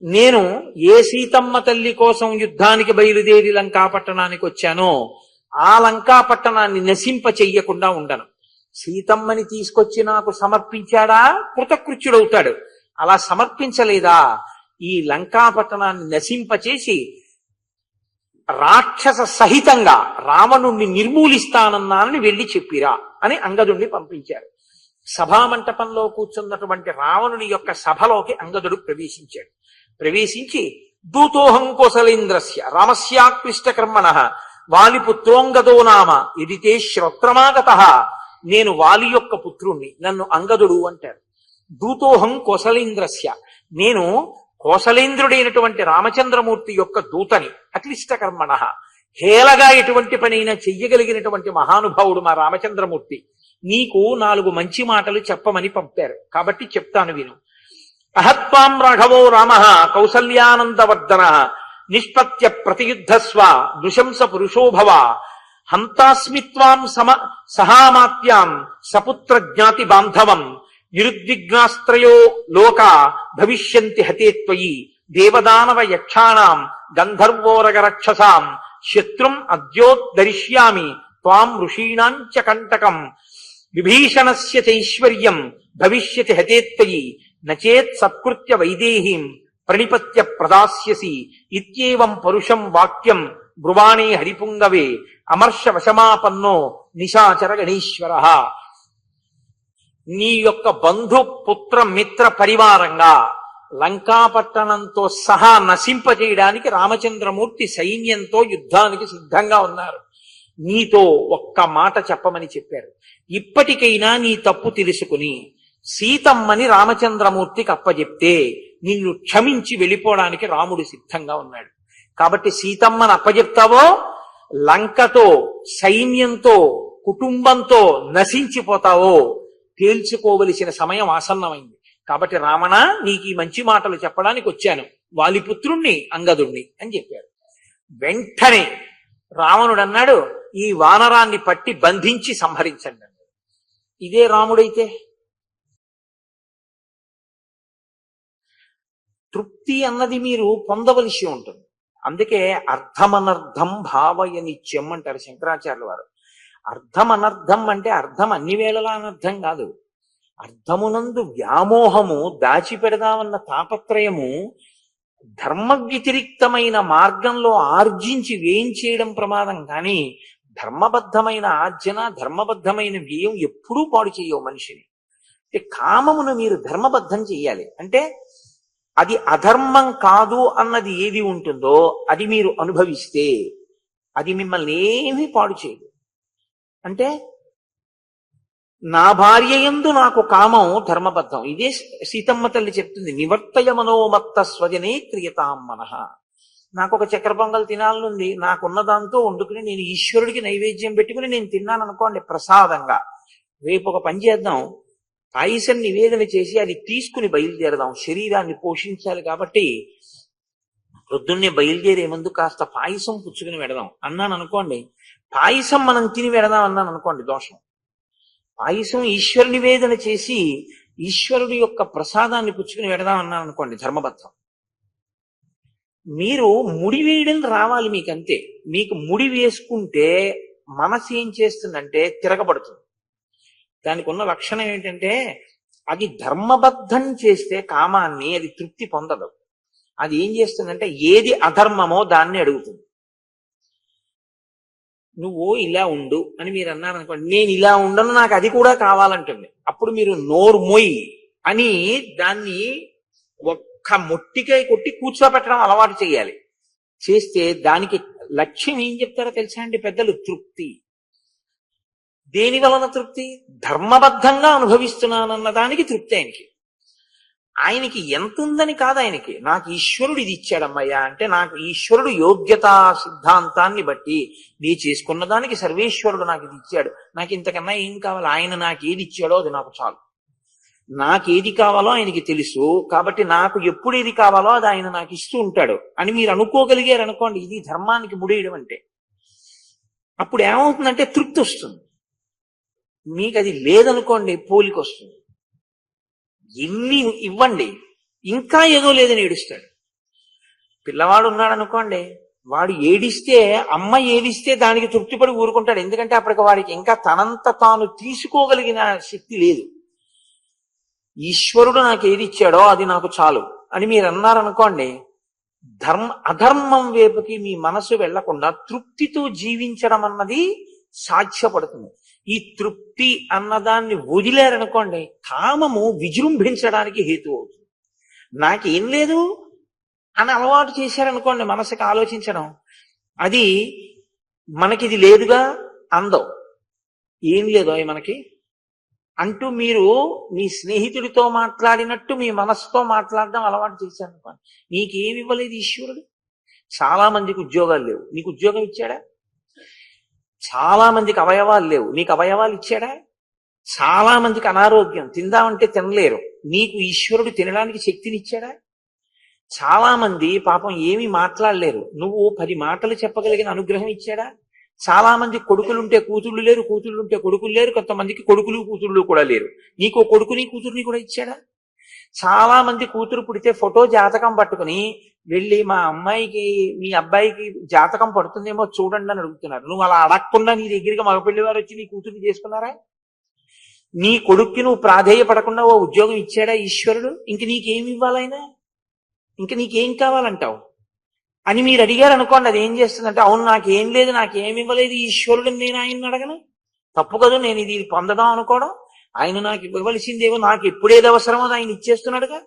నేను ఏ సీతమ్మ తల్లి కోసం యుద్ధానికి బయలుదేరి లంకాపట్టణానికి వచ్చానో ఆ లంకాపట్టణాన్ని నశింప చెయ్యకుండా ఉండను. సీతమ్మని తీసుకొచ్చి నాకు సమర్పించాడా కృతకృత్యుడవుతాడు. అలా సమర్పించలేదా ఈ లంకాపట్టణాన్ని నశింపచేసి రాక్షస సహితంగా రావణుణ్ణి నిర్మూలిస్తానన్నానని వెళ్ళి చెప్పిరా అని అంగదుణ్ణి పంపించారు. సభామంటపంలో కూర్చున్నటువంటి రావణుని యొక్క సభలోకి అంగదుడు ప్రవేశించాడు. ప్రవేశించి దూతోహం కోసలేంద్రస్య రామస్యాక్లిష్ట కర్మణ వాలిపుత్రోంగదో నామ ఎదితే శ్రోత్రమాగత. నేను వాలి యొక్క పుత్రుణ్ణి, నన్ను అంగదుడు అంటారు. దూతోహం కోసలేంద్రస్య, నేను కోసలేంద్రుడైనటువంటి రామచంద్రమూర్తి యొక్క దూతని. అక్లిష్ట కర్మణ, హేళగా ఎటువంటి పనైనా చెయ్యగలిగినటువంటి మహానుభావుడు మా రామచంద్రమూర్తి. నీకు 4 మంచి మాటలు చెప్పమని పంపారు, కాబట్టి చెప్తాను విను. అహత్వాం రాఘవో రామ కౌసల్యానందవర్ధన నిష్పత్య ప్రతియుద్ధస్వ నృశంస పురుషోభవ హంతాస్మిత్వాం సహామాత్యాం సపుత్ర జ్ఞాతి బాంధవం నిరుద్విగ్నాస్త్రయో లోక భవిష్యంతి హతే త్వయి దేవదానవ యక్షాణాం గంధర్వోరగరక్షసాం శత్రుం అద్యోద్ధరిష్యామి త్వాం ఋషీణాంచ కంటకం విభీషణస్య చైశ్వర్యం భవిష్యతి హతే త్వయి నచేత్ సత్కృత్య వైదేహీం ప్రణిపత్య ప్రదాస్యసి ఇత్యేవం పరుషం వాక్యం బ్రువాణే హరిపుంగవే అమర్ష వశమాపన్నో నిశాచర గణేశ్వర. నీ యొక్క బంధు పుత్ర మిత్ర పరివారంగా లంకాపట్టణంతో సహా నశింపజేయడానికి రామచంద్రమూర్తి సైన్యంతో యుద్ధానికి సిద్ధంగా ఉన్నారు. నీతో ఒక్క మాట చెప్పమని చెప్పారు. ఇప్పటికైనా నీ తప్పు తెలుసుకుని సీతమ్మని రామచంద్రమూర్తికి అప్పజెప్తే నిన్ను క్షమించి వెళ్ళిపోవడానికి రాముడు సిద్ధంగా ఉన్నాడు. కాబట్టి సీతమ్మని అప్పజెప్తావో లంకతో సైన్యంతో కుటుంబంతో నశించిపోతావో తేల్చుకోవలసిన సమయం ఆసన్నమైంది. కాబట్టి రావణ, నీకు ఈ మంచి మాటలు చెప్పడానికి వచ్చాను, వాలిపుత్రుణ్ణి అంగదుణ్ణి అని చెప్పారు. వెంటనే రావణుడు అన్నాడు, ఈ వానరాన్ని పట్టి బంధించి సంహరించండి. ఇదే రాముడైతే తృప్తి అన్నది మీరు పొందవలసి ఉంటుంది. అందుకే అర్థమనర్థం భావయ నిత్యం అంటారు శంకరాచార్యుల వారు. అర్థం అనర్థం అంటే అర్థం అన్ని వేళలా అనర్థం కాదు. అర్థమునందు వ్యామోహము, దాచిపెడదామన్న తాపత్రయము ధర్మ వ్యతిరిక్తమైన మార్గంలో ఆర్జించి వ్యయం చేయడం ప్రమాదం. కానీ ధర్మబద్ధమైన ఆర్జన, ధర్మబద్ధమైన వ్యయం ఎప్పుడూ పాడు చేయవు మనిషిని. అంటే కామమును మీరు ధర్మబద్ధం చెయ్యాలి. అంటే అది అధర్మం కాదు అన్నది ఏది ఉంటుందో అది మీరు అనుభవిస్తే అది మిమ్మల్ని ఏమీ పాడు చేయదు. అంటే నా భార్య యందు నాకు కామం ధర్మబద్ధం. ఇదే సీతమ్మ తల్లి చెప్తుంది, నివర్తయ మనోమత్త స్వజనే క్రియతాం మనః. నాకు ఒక చక్కెర పొంగల్ తినాలనుంది, నాకున్న దాంతో వండుకుని నేను ఈశ్వరుడికి నైవేద్యం పెట్టుకుని నేను తిన్నాను అనుకోండి ప్రసాదంగా. రేపు ఒక పని చేద్దాం, పాయసం నివేదన చేసి అది తీసుకుని బయలుదేరదాం. శరీరాన్ని పోషించాలి కాబట్టి ప్రొద్దున్నే బయలుదేరే ముందు కాస్త పాయసం పుచ్చుకుని వెడదాం అన్నాను అనుకోండి. పాయసం మనం తిని వెడదాం అన్నాను అనుకోండి, దోషం. పాయసం ఈశ్వర నివేదన చేసి ఈశ్వరుడి యొక్క ప్రసాదాన్ని పుచ్చుకుని వెడదాం అన్నాను అనుకోండి, ధర్మబద్ధం. మీరు ముడి వేయడం రావాలి మీకు, అంతే. మీకు ముడి వేసుకుంటే మనసు ఏం చేస్తుందంటే తిరగబడుతుంది. దానికి ఉన్న లక్షణం ఏంటంటే అది ధర్మబద్ధం చేస్తే కామాన్ని అది తృప్తి పొందదు. అది ఏం చేస్తుందంటే ఏది అధర్మమో దాన్ని అడుగుతుంది. నువ్వు ఇలా ఉండు అని మీరు అన్నారనుకోండి, నేను ఇలా ఉండను, నాకు అది కూడా కావాలంటుంది. అప్పుడు మీరు నోరు మొయ్ అని దాన్ని ఒక్క మొట్టికాయ కొట్టి కూర్చోబెట్టడం అలవాటు చేయాలి. చేస్తే దానికి లక్ష్యం ఏం చెప్తారో తెలుసా అండి పెద్దలు? తృప్తి. దేని వలన తృప్తి? ధర్మబద్ధంగా అనుభవిస్తున్నానన్న దానికి తృప్తి. ఆయనకి ఎంత ఉందని కాదు, ఆయనకి నాకు ఈశ్వరుడు ఇది ఇచ్చాడమ్మయ్యా అంటే నాకు ఈశ్వరుడు యోగ్యతా సిద్ధాంతాన్ని బట్టి నీ చేసుకున్న దానికి సర్వేశ్వరుడు నాకు ఇది ఇచ్చాడు, నాకు ఇంతకన్నా ఏం కావాలి, ఆయన నాకు ఏది ఇచ్చాడో అది నాకు చాలు. నాకేది కావాలో ఆయనకి తెలుసు, కాబట్టి నాకు ఎప్పుడు ఏది కావాలో అది ఆయన నాకు ఇస్తూ ఉంటాడు అని మీరు అనుకోగలిగారు అనుకోండి, ఇది ధర్మానికి ముడేయడం అంటే. అప్పుడు ఏమవుతుందంటే తృప్తి వస్తుంది. మీకు అది లేదనుకోండి, పోలికొస్తుంది. ఎన్ని ఇవ్వండి ఇంకా ఏదో లేదని ఏడుస్తాడు. పిల్లవాడు ఉన్నాడు అనుకోండి, వాడు ఏడిస్తే, అమ్మ ఏడిస్తే దానికి తృప్తిపడి ఊరుకుంటాడు. ఎందుకంటే అప్పటికి వాడికి ఇంకా తనంత తాను తీసుకోగలిగిన శక్తి లేదు. ఈశ్వరుడు నాకు ఏది ఇచ్చాడో అది నాకు చాలు అని మీరు అన్నారనుకోండి, అధర్మం వైపుకి మీ మనసు వెళ్లకుండా తృప్తితో జీవించడం అన్నది సాధ్యపడుతుంది. ఈ తృప్తి అన్నదాన్ని వదిలేరనుకోండి, కామము విజృంభించడానికి హేతు అవుతుంది. నాకేం లేదు అని అలవాటు చేశారనుకోండి, మనసుకి ఆలోచించడం, అది మనకిది లేదుగా అందం, ఏం లేదో మనకి అంటూ మీరు మీ స్నేహితుడితో మాట్లాడినట్టు మీ మనసుతో మాట్లాడడం అలవాటు చేశారనుకోండి, నీకేమి ఇవ్వలేదు ఈశ్వరుడు. చాలా మందికి ఉద్యోగాలు లేవు, నీకు ఉద్యోగం ఇచ్చాడా? చాలా మందికి అవయవాలు లేవు, నీకు అవయవాలు ఇచ్చాడా? చాలా మందికి అనారోగ్యం, తిందామంటే తినలేరు, నీకు ఈశ్వరుడు తినడానికి శక్తినిచ్చాడా? చాలా మంది పాపం ఏమీ మాట్లాడలేరు, నువ్వు 10 మాటలు చెప్పగలిగిన అనుగ్రహం ఇచ్చాడా? చాలా మంది కొడుకులుంటే కూతుళ్ళు లేరు, కూతుళ్ళుంటే కొడుకులు లేరు, కొంతమందికి కొడుకులు కూతుళ్ళు కూడా లేరు, నీకు కొడుకుని కూతుర్ని కూడా ఇచ్చాడా? చాలా మంది కూతురు పుడితే ఫోటో జాతకం పట్టుకుని వెళ్ళి మా అమ్మాయికి మీ అబ్బాయికి జాతకం పడుతుందేమో చూడండి అని అడుగుతున్నారు. నువ్వు అలా అడగకుండా నీ దగ్గరికి మగపిల్లి వారు వచ్చి నీ కూతుర్ని చేసుకున్నారా? నీ కొడుక్కి నువ్వు ప్రాధేయపడకుండా ఓ ఉద్యోగం ఇచ్చాడా ఈశ్వరుడు? ఇంక నీకేమి ఇవ్వాలైనా, ఇంక నీకేం కావాలంటావు అని మీరు అడిగారు అనుకోండి, అది ఏం చేస్తుందంటే, అవును నాకేం లేదు, నాకేమి ఇవ్వలేదు ఈశ్వరుడు, నేను ఆయన్ని అడగను, తప్పు కదా నేను ఇది పొందదాం అనుకోవడం. ఆయన నాకు ఇవ్వవలసిందేమో, నాకు ఎప్పుడేది అవసరమో ఆయన ఇచ్చేస్తున్నాడుగా,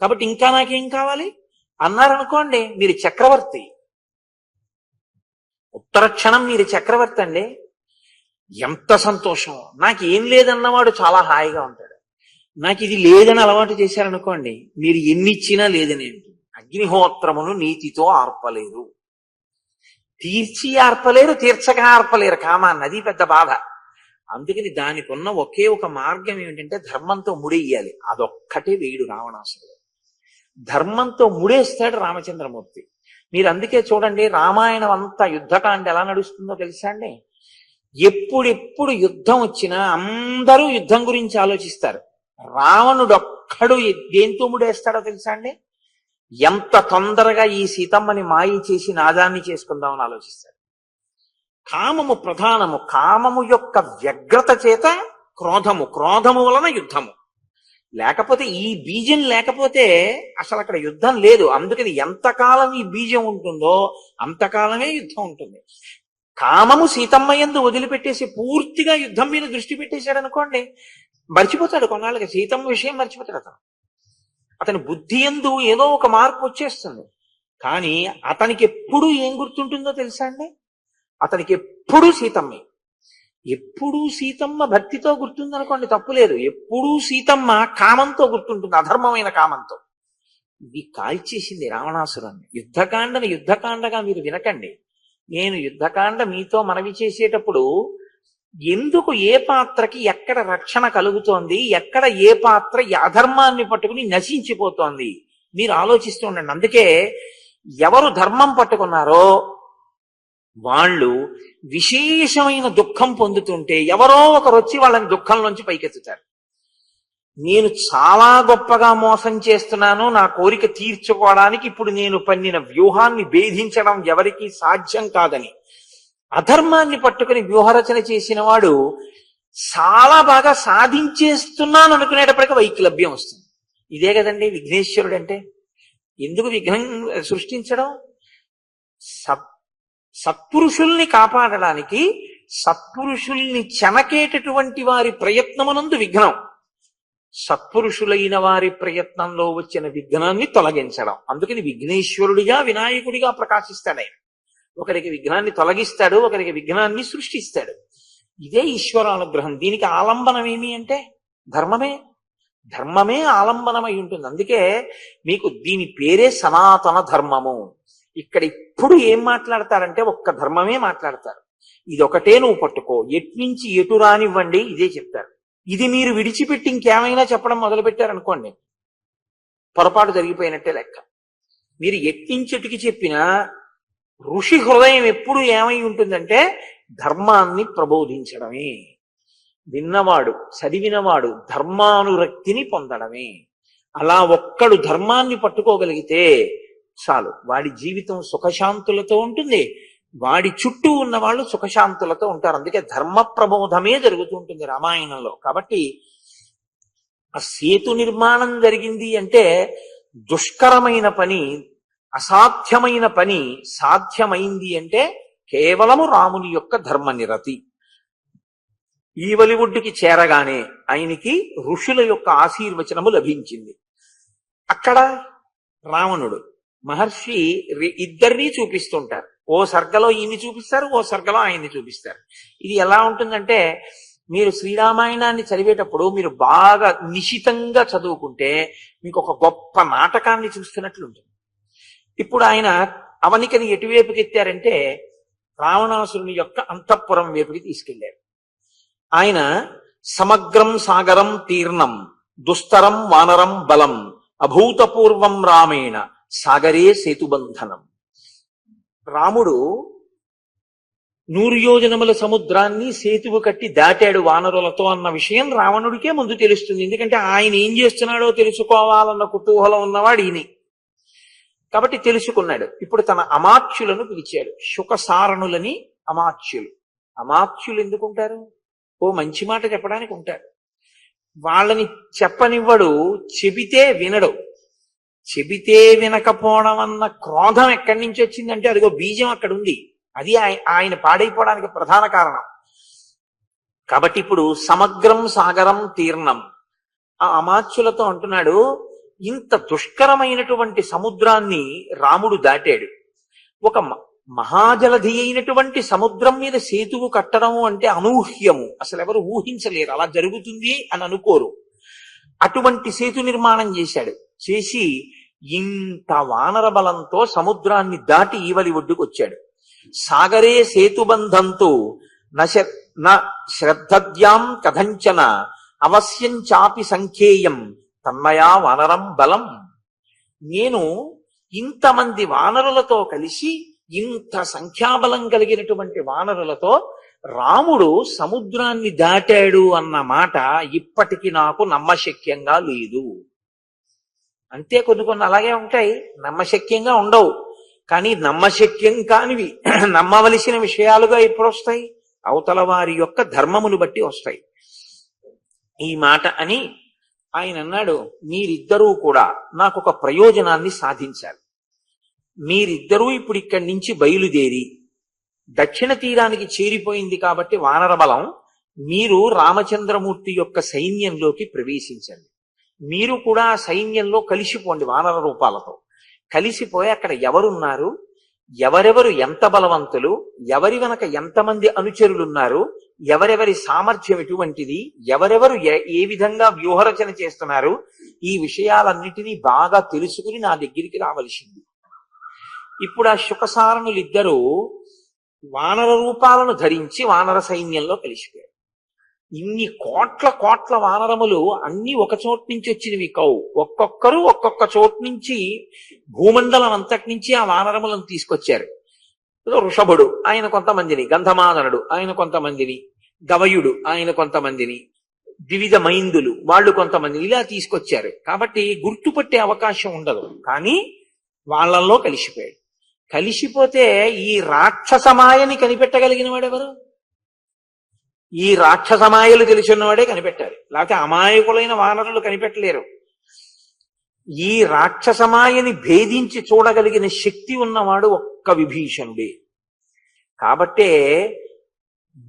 కాబట్టి ఇంకా నాకేం కావాలి అన్నారనుకోండి, మీరు చక్రవర్తి. ఉత్తర క్షణం మీరు చక్రవర్తి అండి. ఎంత సంతోషం. నాకేం లేదన్నవాడు చాలా హాయిగా ఉంటాడు. నాకు ఇది లేదని అలవాటు చేశారనుకోండి, మీరు ఎన్నిచ్చినా లేదని. అగ్నిహోత్రమును నీతితో ఆర్పలేరు, తీర్చి ఆర్పలేరు, తీర్చక ఆర్పలేరు కామాన్ని, అది పెద్ద బాధ. అందుకని దానికి ఉన్న ఒకే ఒక మార్గం ఏమిటంటే ధర్మంతో ముడేయాలి. అదొక్కటే వేయుడు రావణాసురుడు. ధర్మంతో ముడేస్తాడు రామచంద్రమూర్తి. మీరు అందుకే చూడండి, రామాయణం అంతా యుద్ధకాండ ఎలా నడుస్తుందో తెలుసా అండి? ఎప్పుడెప్పుడు యుద్ధం వచ్చినా అందరూ యుద్ధం గురించి ఆలోచిస్తారు. రావణుడొక్కడు దేంతో ముడేస్తాడో తెలుసా అండి? ఎంత తొందరగా ఈ సీతమ్మని మాయి చేసి నాదాన్ని చేసుకుందామని ఆలోచిస్తాడు. కామము ప్రధానము, కామము యొక్క వ్యగ్రత చేత క్రోధము, క్రోధము వలన యుద్ధము. లేకపోతే ఈ బీజం లేకపోతే అసలు అక్కడ యుద్ధం లేదు. అందుకని ఎంతకాలం ఈ బీజం ఉంటుందో అంతకాలమే యుద్ధం ఉంటుంది. కామము సీతమ్మ యందు వదిలిపెట్టేసి పూర్తిగా యుద్ధం మీద దృష్టి పెట్టేశాడు అనుకోండి, మర్చిపోతాడు. కొన్నాళ్ళకి సీతమ్మ విషయం మర్చిపోతాడు. అతని బుద్ధి యందు ఏదో ఒక మార్పు వచ్చేస్తుంది. కానీ అతనికి ఎప్పుడు ఏం గుర్తుంటుందో తెలుసా అండి? అతనికి ఎప్పుడూ సీతమ్మే. ఎప్పుడూ సీతమ్మ భక్తితో గుర్తుందనుకోండి, తప్పులేదు. ఎప్పుడూ సీతమ్మ కామంతో గుర్తుంటుంది, అధర్మమైన కామంతో. ఇది కాల్చేసింది రావణాసురుణ్ణి. యుద్ధకాండను యుద్ధకాండగా మీరు వినకండి. నేను యుద్ధకాండ మీతో మనవి చేసేటప్పుడు ఎందుకు ఏ పాత్రకి ఎక్కడ రక్షణ కలుగుతోంది, ఎక్కడ ఏ పాత్ర అధర్మాన్ని పట్టుకుని నశించిపోతోంది మీరు ఆలోచిస్తూ ఉండండి. అందుకే ఎవరు ధర్మం పట్టుకున్నారో వాళ్ళు విశేషమైన దుఃఖం పొందుతుంటే ఎవరో ఒకరు వచ్చి వాళ్ళని దుఃఖంలోంచి పైకెత్తుతారు. నేను చాలా గొప్పగా మోసం చేస్తున్నాను, నా కోరిక తీర్చుకోవడానికి ఇప్పుడు నేను పన్నిన వ్యూహాన్ని భేదించడం ఎవరికీ సాధ్యం కాదని అధర్మాన్ని పట్టుకుని వ్యూహరచన చేసిన వాడు చాలా బాగా సాధించేస్తున్నాను అనుకునేటప్పటికీ వైక్లభ్యం వస్తుంది. ఇదే కదండి విఘ్నేశ్వరుడు అంటే. ఎందుకు విఘ్నం సృష్టించడం? సత్పురుషుల్ని కాపాడడానికి, సత్పురుషుల్ని చెనకేటటువంటి వారి ప్రయత్నమునందు విఘ్నం, సత్పురుషులైన వారి ప్రయత్నంలో వచ్చిన విఘ్నాన్ని తొలగించడం. అందుకని విఘ్నేశ్వరుడిగా వినాయకుడిగా ప్రకాశిస్తాడు ఆయన. ఒకరికి విఘ్నాన్ని తొలగిస్తాడు, ఒకరికి విఘ్నాన్ని సృష్టిస్తాడు. ఇదే ఈశ్వరానుగ్రహం. దీనికి ఆలంబనం ఏమి అంటే ధర్మమే. ధర్మమే ఆలంబనమై ఉంటుంది. అందుకే మీకు దీని పేరే సనాతన ధర్మము. ఇక్కడ ఇప్పుడు ఏం మాట్లాడతారంటే ఒక్క ధర్మమే మాట్లాడతారు. ఇది ఒకటే నువ్వు పట్టుకో, ఎట్నుంచి ఎటు రానివ్వండి ఇదే చెప్తారు. ఇది మీరు విడిచిపెట్టి ఇంకేమైనా చెప్పడం మొదలు పెట్టారనుకోండి, పొరపాటు జరిగిపోయినట్టే లెక్క. మీరు ఎట్నుంచెటికి చెప్పినా ఋషి హృదయం ఎప్పుడు ఏమై ఉంటుందంటే ధర్మాన్ని ప్రబోధించడమే. విన్నవాడు, చదివినవాడు ధర్మానురక్తిని పొందడమే. అలా ఒక్కడు ధర్మాన్ని పట్టుకోగలిగితే చాలు, వాడి జీవితం సుఖశాంతులతో ఉంటుంది, వాడి చుట్టూ ఉన్న వాళ్ళు సుఖశాంతులతో ఉంటారు. అందుకే ధర్మ ప్రబోధమే జరుగుతూ ఉంటుంది రామాయణంలో. కాబట్టి ఆ సేతు నిర్మాణం జరిగింది అంటే దుష్కరమైన పని, అసాధ్యమైన పని సాధ్యమైంది అంటే కేవలము రాముని యొక్క ధర్మ నిరతి. ఈవలి ఒడ్డుకి చేరగానే ఆయనకి ఋషుల యొక్క ఆశీర్వచనము లభించింది. అక్కడ రావణుడు మహర్షి ఇద్దరినీ చూపిస్తుంటారు. ఓ సర్గలో ఈయన్ని చూపిస్తారు, ఓ సర్గలో ఆయన్ని చూపిస్తారు. ఇది ఎలా ఉంటుందంటే, మీరు శ్రీరామాయణాన్ని చదివేటప్పుడు మీరు బాగా నిశితంగా చదువుకుంటే మీకు ఒక గొప్ప నాటకాన్ని చూస్తున్నట్లు ఉంటుంది. ఇప్పుడు ఆయన అవనికని ఎటువైపుకి ఎత్తారంటే రావణాసురుని యొక్క అంతఃపురం వైపుకి తీసుకెళ్లారు. ఆయన సమగ్రం సాగరం తీర్ణం దుస్తరం వానరం బలం అభూతపూర్వం రామేణ సాగరే సేతుబంధనం. రాముడు 100 యోజనముల సముద్రాన్ని సేతువు కట్టి దాటాడు వానరులతో అన్న విషయం రావణుడికే ముందు తెలుస్తుంది. ఎందుకంటే ఆయన ఏం చేస్తున్నాడో తెలుసుకోవాలన్న కుతూహలం ఉన్నవాడు ఈయన. కాబట్టి తెలుసుకున్నాడు. ఇప్పుడు తన అమాత్యులను పిలిచాడు. శుకసారణులని అమాత్యులు. అమాత్యులు ఎందుకుంటారు? ఓ మంచి మాట చెప్పడానికి ఉంటారు. వాళ్ళని చెప్పనివ్వడు, చెబితే వినడు. చెబితే వినకపోవడం అన్న క్రోధం ఎక్కడి నుంచి వచ్చిందంటే అదిగో బీజం అక్కడ ఉంది. అది ఆయన పాడైపోవడానికి ప్రధాన కారణం. కాబట్టి ఇప్పుడు సమగ్రం సాగరం తీర్ణం ఆ అమాత్యులతో అంటున్నాడు, ఇంత దుష్కరమైనటువంటి సముద్రాన్ని రాముడు దాటాడు. ఒక మహాజలధి అయినటువంటి సముద్రం మీద సేతువు కట్టడం అంటే అనూహ్యము. అసలు ఎవరు ఊహించలేరు, అలా జరుగుతుంది అని అనుకోరు. అటువంటి సేతు నిర్మాణం చేశాడు. చేసి ఇంత వానర బలంతో సముద్రాన్ని దాటి ఈవలి ఒడ్డుకు వచ్చాడు. సాగరే సేతుబంధంతో న శ్రద్ధద్యాం కథంచన అవశ్యం చాపి సంఖ్యేయం తన్మయా వానరం బలం. నేను ఇంతమంది వానరులతో కలిసి, ఇంత సంఖ్యాబలం కలిగినటువంటి వానరులతో రాముడు సముద్రాన్ని దాటాడు అన్న మాట ఇప్పటికి నాకు నమ్మశక్యంగా లేదు. అంతే, కొన్ని అలాగే ఉంటాయి, నమ్మశక్యంగా ఉండవు. కానీ నమ్మశక్యం కానివి నమ్మవలసిన విషయాలుగా ఎప్పుడు వస్తాయి? అవతల వారి యొక్క ధర్మమును బట్టి వస్తాయి. ఈ మాట అని ఆయన అన్నాడు, మీరిద్దరూ కూడా నాకు ఒక ప్రయోజనాన్ని సాధించాలి. మీరిద్దరూ ఇప్పుడు ఇక్కడి నుంచి బయలుదేరి దక్షిణ తీరానికి చేరిపోయింది కాబట్టి వానర బలం, మీరు రామచంద్రమూర్తి యొక్క సైన్యంలోకి ప్రవేశించండి. మీరు కూడా సైన్యంలో కలిసిపోండి. వానర రూపాలతో కలిసిపోయి అక్కడ ఎవరున్నారు, ఎవరెవరు ఎంత బలవంతులు, ఎవరి వెనక ఎంతమంది అనుచరులున్నారు, ఎవరెవరి సామర్థ్యం ఎటువంటిది, ఎవరెవరు ఏ విధంగా వ్యూహరచన చేస్తున్నారు, ఈ విషయాలన్నిటినీ బాగా తెలుసుకుని నా దగ్గరికి రావలసింది. ఇప్పుడు ఆ శుకసారణులిద్దరూ వానర రూపాలను ధరించి వానర సైన్యంలో కలిసిపోయారు. ఇన్ని కోట్ల వానరములు అన్ని ఒక చోటు నుంచి వచ్చినవి కావు. ఒక్కొక్కరు ఒక్కొక్క చోటు నుంచి, భూమండలం అంతటి నుంచి ఆ వానరములను తీసుకొచ్చారు. వృషభుడు ఆయన కొంతమందిని, గంధమాదనుడు ఆయన కొంతమందిని, గవయుడు ఆయన కొంతమందిని, వివిధ మైందులు వాళ్ళు కొంతమంది, ఇలా తీసుకొచ్చారు. కాబట్టి గుర్తుపట్టే అవకాశం ఉండదు. కానీ వాళ్ళల్లో కలిసిపోయాడు. కలిసిపోతే ఈ రాక్షసమాయని కనిపెట్టగలిగిన వాడెవరు? ఈ రాక్షసమాయలు తెలిసిన్నవాడే కనిపెట్టాలి, లేకపోతే అమాయకులైన వానరులు కనిపెట్టలేరు. ఈ రాక్షసమాయని భేదించి చూడగలిగిన శక్తి ఉన్నవాడు ఒక్క విభీషణుడే. కాబట్టే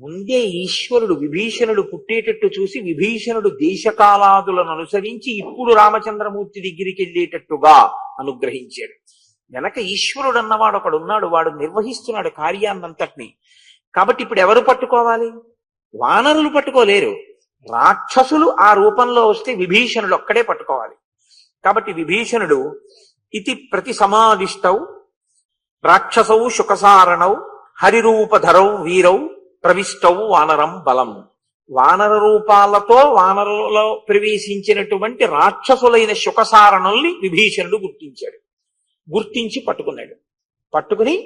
ముందే ఈశ్వరుడు విభీషణుడు పుట్టేటట్టు చూసి విభీషణుడు దేశకాలాదులను అనుసరించి ఇప్పుడు రామచంద్రమూర్తి దగ్గరికి వెళ్ళేటట్టుగా అనుగ్రహించాడు. వెనక ఈశ్వరుడు అన్నవాడు ఒకడు ఉన్నాడు, వాడు నిర్వహిస్తున్నాడు కార్యాన్నంతటినీ. కాబట్టి ఇప్పుడు ఎవరు పట్టుకోవాలి? వానరులు పట్టుకోలేరు. రాక్షసులు ఆ రూపంలో వస్తే విభీషణుడు ఒక్కడే పట్టుకోవాలి. కాబట్టి విభీషణుడు ఇతి ప్రతి సమాదిష్టౌ రాక్షసౌ శుకసారణౌ హరిరూపధరౌ వీరౌ ప్రవిష్టౌ వానరం బలం. వానర రూపాలతో వానరులో ప్రవేశించినటువంటి రాక్షసులైన శుకసారణుల్ని విభీషణుడు గుర్తించాడు. గుర్తించి పట్టుకున్నాడు. పట్టుకుని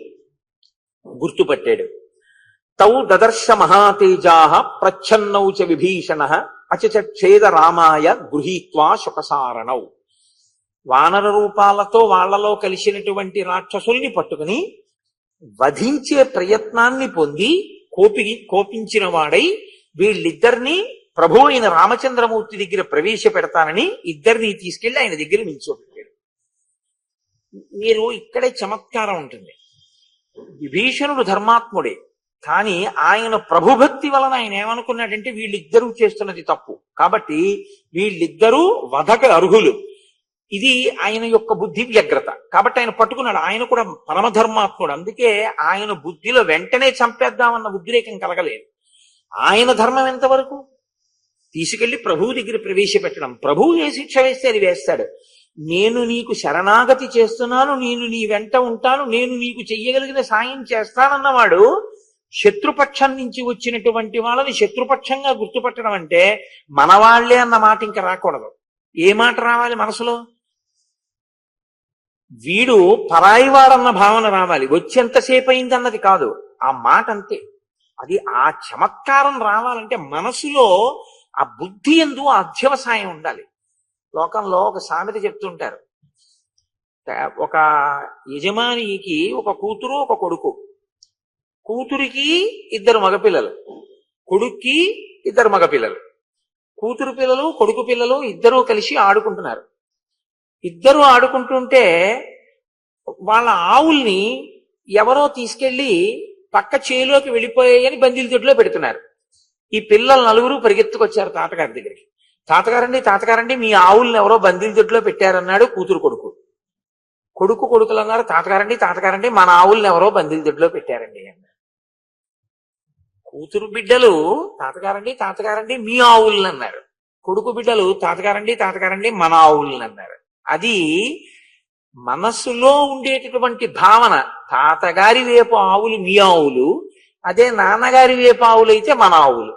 గుర్తుపట్టాడు. తౌ దదర్శ మహాతేజా ప్రచ్ఛన్నౌ చ విభీషణ అచచేద రామాయ గృహీత్వా శుకసారణౌ. వానర రూపాలతో వాళ్లలో కలిసినటువంటి రాక్షసుల్ని పట్టుకుని వధించే ప్రయత్నాన్ని పొంది కోపించిన వాడై వీళ్ళిద్దరినీ ప్రభు అయిన రామచంద్రమూర్తి దగ్గర ప్రవేశపెడతానని ఇద్దరిని తీసుకెళ్లి ఆయన దగ్గర నిల్చోబెట్టాడు. మీరు ఇక్కడే చమత్కారం ఉంటుంది. విభీషణుడు ధర్మాత్ముడే, కానీ ఆయన ప్రభుభక్తి వలన ఆయన ఏమనుకున్నాడంటే వీళ్ళిద్దరూ చేస్తున్నది తప్పు, కాబట్టి వీళ్ళిద్దరూ వధక అర్హులు. ఇది ఆయన యొక్క బుద్ధి వ్యగ్రత. కాబట్టి ఆయన పట్టుకున్నాడు. ఆయన కూడా పరమధర్మాత్ముడు, అందుకే ఆయన బుద్ధిలో వెంటనే చంపేద్దామన్న ఉద్రేకం కలగలేదు. ఆయన ధర్మం ఎంతవరకు తీసుకెళ్లి ప్రభువు దగ్గర ప్రవేశపెట్టడం. ప్రభువు ఏ శిక్ష వేస్తే అది వేస్తాడు. నేను నీకు శరణాగతి చేస్తున్నాను, నేను నీ వెంట ఉంటాను, నేను నీకు చెయ్యగలిగిన సాయం చేస్తానన్నవాడు శత్రుపక్షం నుంచి వచ్చినటువంటి వాళ్ళని శత్రుపక్షంగా గుర్తుపట్టడం అంటే మనవాళ్లే అన్న మాట ఇంకా రాకూడదు. ఏ మాట రావాలి మనసులో? వీడు పరాయివాడన్న భావన రావాలి. వచ్చేంతసేపు అయింది అన్నది కాదు, ఆ మాట అంతే. అది ఆ చమత్కారం రావాలంటే మనసులో ఆ బుద్ధి యందు అధ్యవసాయం ఉండాలి. లోకంలో ఒక సామెత చెప్తుంటారు. ఒక యజమానికి ఒక కూతురు ఒక కొడుకు. కూతురికి ఇద్దరు మగపిల్లలు, కొడుక్కి ఇద్దరు మగపిల్లలు. కూతురు పిల్లలు కొడుకు పిల్లలు ఇద్దరూ కలిసి ఆడుకుంటున్నారు. ఇద్దరు ఆడుకుంటుంటే వాళ్ళ ఆవుల్ని ఎవరో తీసుకెళ్లి పక్క చేలోకి వెళ్ళిపోయాయని బందీల దొడ్లో పెడుతున్నారు. ఈ పిల్లలు నలుగురు పరిగెత్తుకొచ్చారు తాతగారి దగ్గరికి. తాతగారండి మీ ఆవుల్ని ఎవరో బందీల దొడ్లో పెట్టారన్నాడు కూతురు కొడుకు. కొడుకులు అన్నారు తాతగారండి మన ఆవుల్ని ఎవరో బందీల దొడ్లో పెట్టారండి అన్నారు. కూతురు బిడ్డలు తాతగారండి మీ ఆవుల్ని అన్నారు. కొడుకు బిడ్డలు తాతగారండి మన ఆవుల్ని అన్నారు. అది మనస్సులో ఉండేటటువంటి భావన. తాతగారి వేపు ఆవులు మీ ఆవులు, అదే నాన్నగారి వేపు ఆవులు అయితే మన ఆవులు.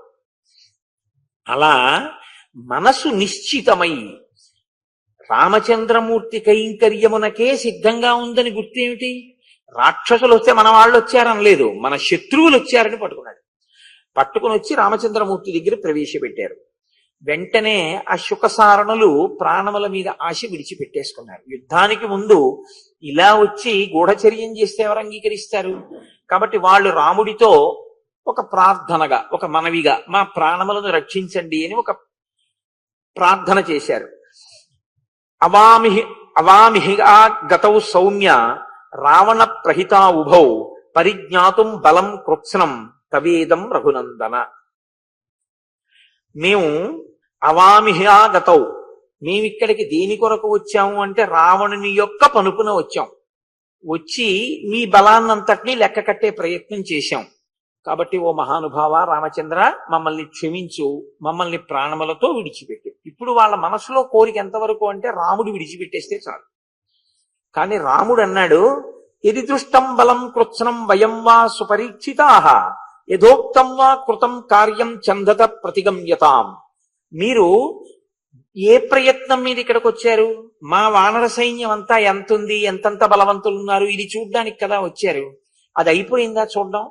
అలా మనసు నిశ్చితమై రామచంద్రమూర్తి కైంకర్యమునకే సిద్ధంగా ఉందని గుర్తేమిటి? రాక్షసులు వస్తే మన వాళ్ళు వచ్చారనలేదు, మన శత్రువులు వచ్చారని పట్టుకున్నాడు. పట్టుకుని వచ్చి రామచంద్రమూర్తి దగ్గర ప్రవేశపెట్టారు. వెంటనే ఆ శుకసారణులు ప్రాణముల మీద ఆశ విడిచిపెట్టేసుకున్నారు. యుద్ధానికి ముందు ఇలా వచ్చి గూఢచర్యం చేస్తే ఎవరు అంగీకరిస్తారు? కాబట్టి వాళ్ళు రాముడితో ఒక ప్రార్థనగా, ఒక మనవిగా మా ప్రాణములను రక్షించండి అని ఒక ప్రార్థన చేశారు. అవామిహిగా గతౌ సౌమ్య రావణ ప్రహితా ఉభౌ పరిజ్ఞాతుం బలం కృత్స్నం తవేదం రఘునందన. మేము అవామిహా గతౌ, మేమిక్కడికి దేని కొరకు వచ్చాము అంటే రావణుని యొక్క పనుపున వచ్చాం. వచ్చి మీ బలాన్నంతటినీ లెక్క కట్టే ప్రయత్నం చేశాం. కాబట్టి ఓ మహానుభావ రామచంద్ర మమ్మల్ని క్షమించు, మమ్మల్ని ప్రాణములతో విడిచిపెట్టు. ఇప్పుడు వాళ్ళ మనసులో కోరిక ఎంతవరకు అంటే రాముడు విడిచిపెట్టేస్తే చాలు. కానీ రాముడు అన్నాడు, ఎది దృష్టం బలం కృత్స్నం వయం వా సుపరీక్షితాః యథోక్తం వా కృతం కార్యం చందత ప్రతిగమ్యతాం. మీరు ఏ ప్రయత్నం మీద ఇక్కడికి వచ్చారు? మా వానర సైన్యం అంతా ఎంతుంది, ఎంతంత బలవంతులు ఉన్నారు, ఇది చూడ్డానికి కదా వచ్చారు. అది అయిపోయిందా చూడడం?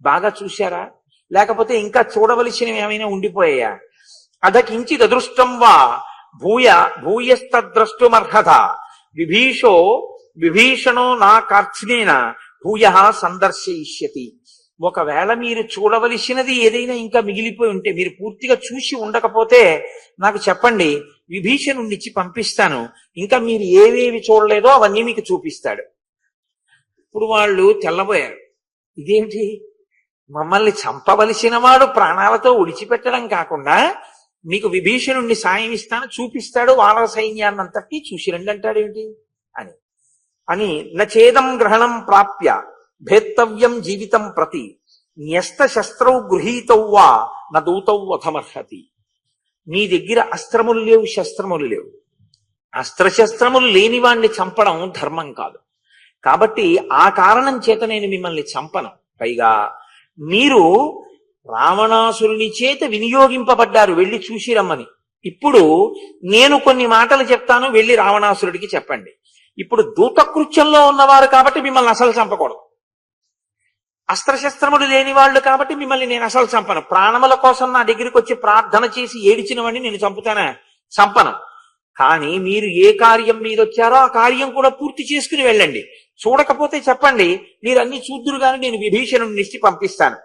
బాగా చూశారా? లేకపోతే ఇంకా చూడవలసినవి ఏమైనా ఉండిపోయాయా? అదకించిద్ అదృష్టం వా భూయస్తద్రష్టుమర్హత విభీషణో నా కార్చినేన భూయ సందర్శయిష్యతి. ఒకవేళ మీరు చూడవలసినది ఏదైనా ఇంకా మిగిలిపోయి ఉంటే, మీరు పూర్తిగా చూసి ఉండకపోతే నాకు చెప్పండి, విభీషణుడిచ్చి పంపిస్తాను. ఇంకా మీరు ఏవేవి చూడలేదో అవన్నీ మీకు చూపిస్తాడు. ఇప్పుడు వాళ్ళు తెల్లబోయారు. ఇదేంటి, మమ్మల్ని చంపవలసిన వాడు ప్రాణాలతో విడిచిపెట్టడం కాకుండా మీకు విభీషణుణ్ణి సాయం ఇస్తాను, చూపిస్తాడు, వానర సైన్యాన్నంతటి చూసి రండి అంటాడేమిటి అని నచేదం గ్రహణం ప్రాప్య భేత్తవ్యం జీవితం ప్రతి న్యస్త శస్త్రౌ గృహీతౌ వా నదూతౌ వధమర్హతి. మీ దగ్గర అస్త్రములు లేవు, శస్త్రములు లేవు. అస్త్రశస్త్రములు లేని వాణ్ణి చంపడం ధర్మం కాదు. కాబట్టి ఆ కారణం చేత నేను మిమ్మల్ని చంపను. పైగా మీరు రావణాసురుని చేత వినియోగింపబడ్డారు, వెళ్ళి చూసి రమ్మని. ఇప్పుడు నేను కొన్ని మాటలు చెప్తాను, వెళ్ళి రావణాసురుడికి చెప్పండి. ఇప్పుడు దూతకృత్యంలో ఉన్నవారు కాబట్టి మిమ్మల్ని అసలు చంపకూడదు. అస్త్రశస్త్రములు లేని వాళ్ళు కాబట్టి మిమ్మల్ని నేను అసలు చంపను. ప్రాణముల కోసం నా దగ్గరికి వచ్చి ప్రార్థన చేసి ఏడిచిన వాడిని నేను చంపుతానా? చంపను. కానీ మీరు ఏ కార్యం మీద వచ్చారో ఆ కార్యం కూడా పూర్తి చేసుకుని వెళ్ళండి. చూడకపోతే చెప్పండి, మీరు అన్ని చూద్దురు గాని నేను విభీషణుని నిష్టి పంపిస్తాను.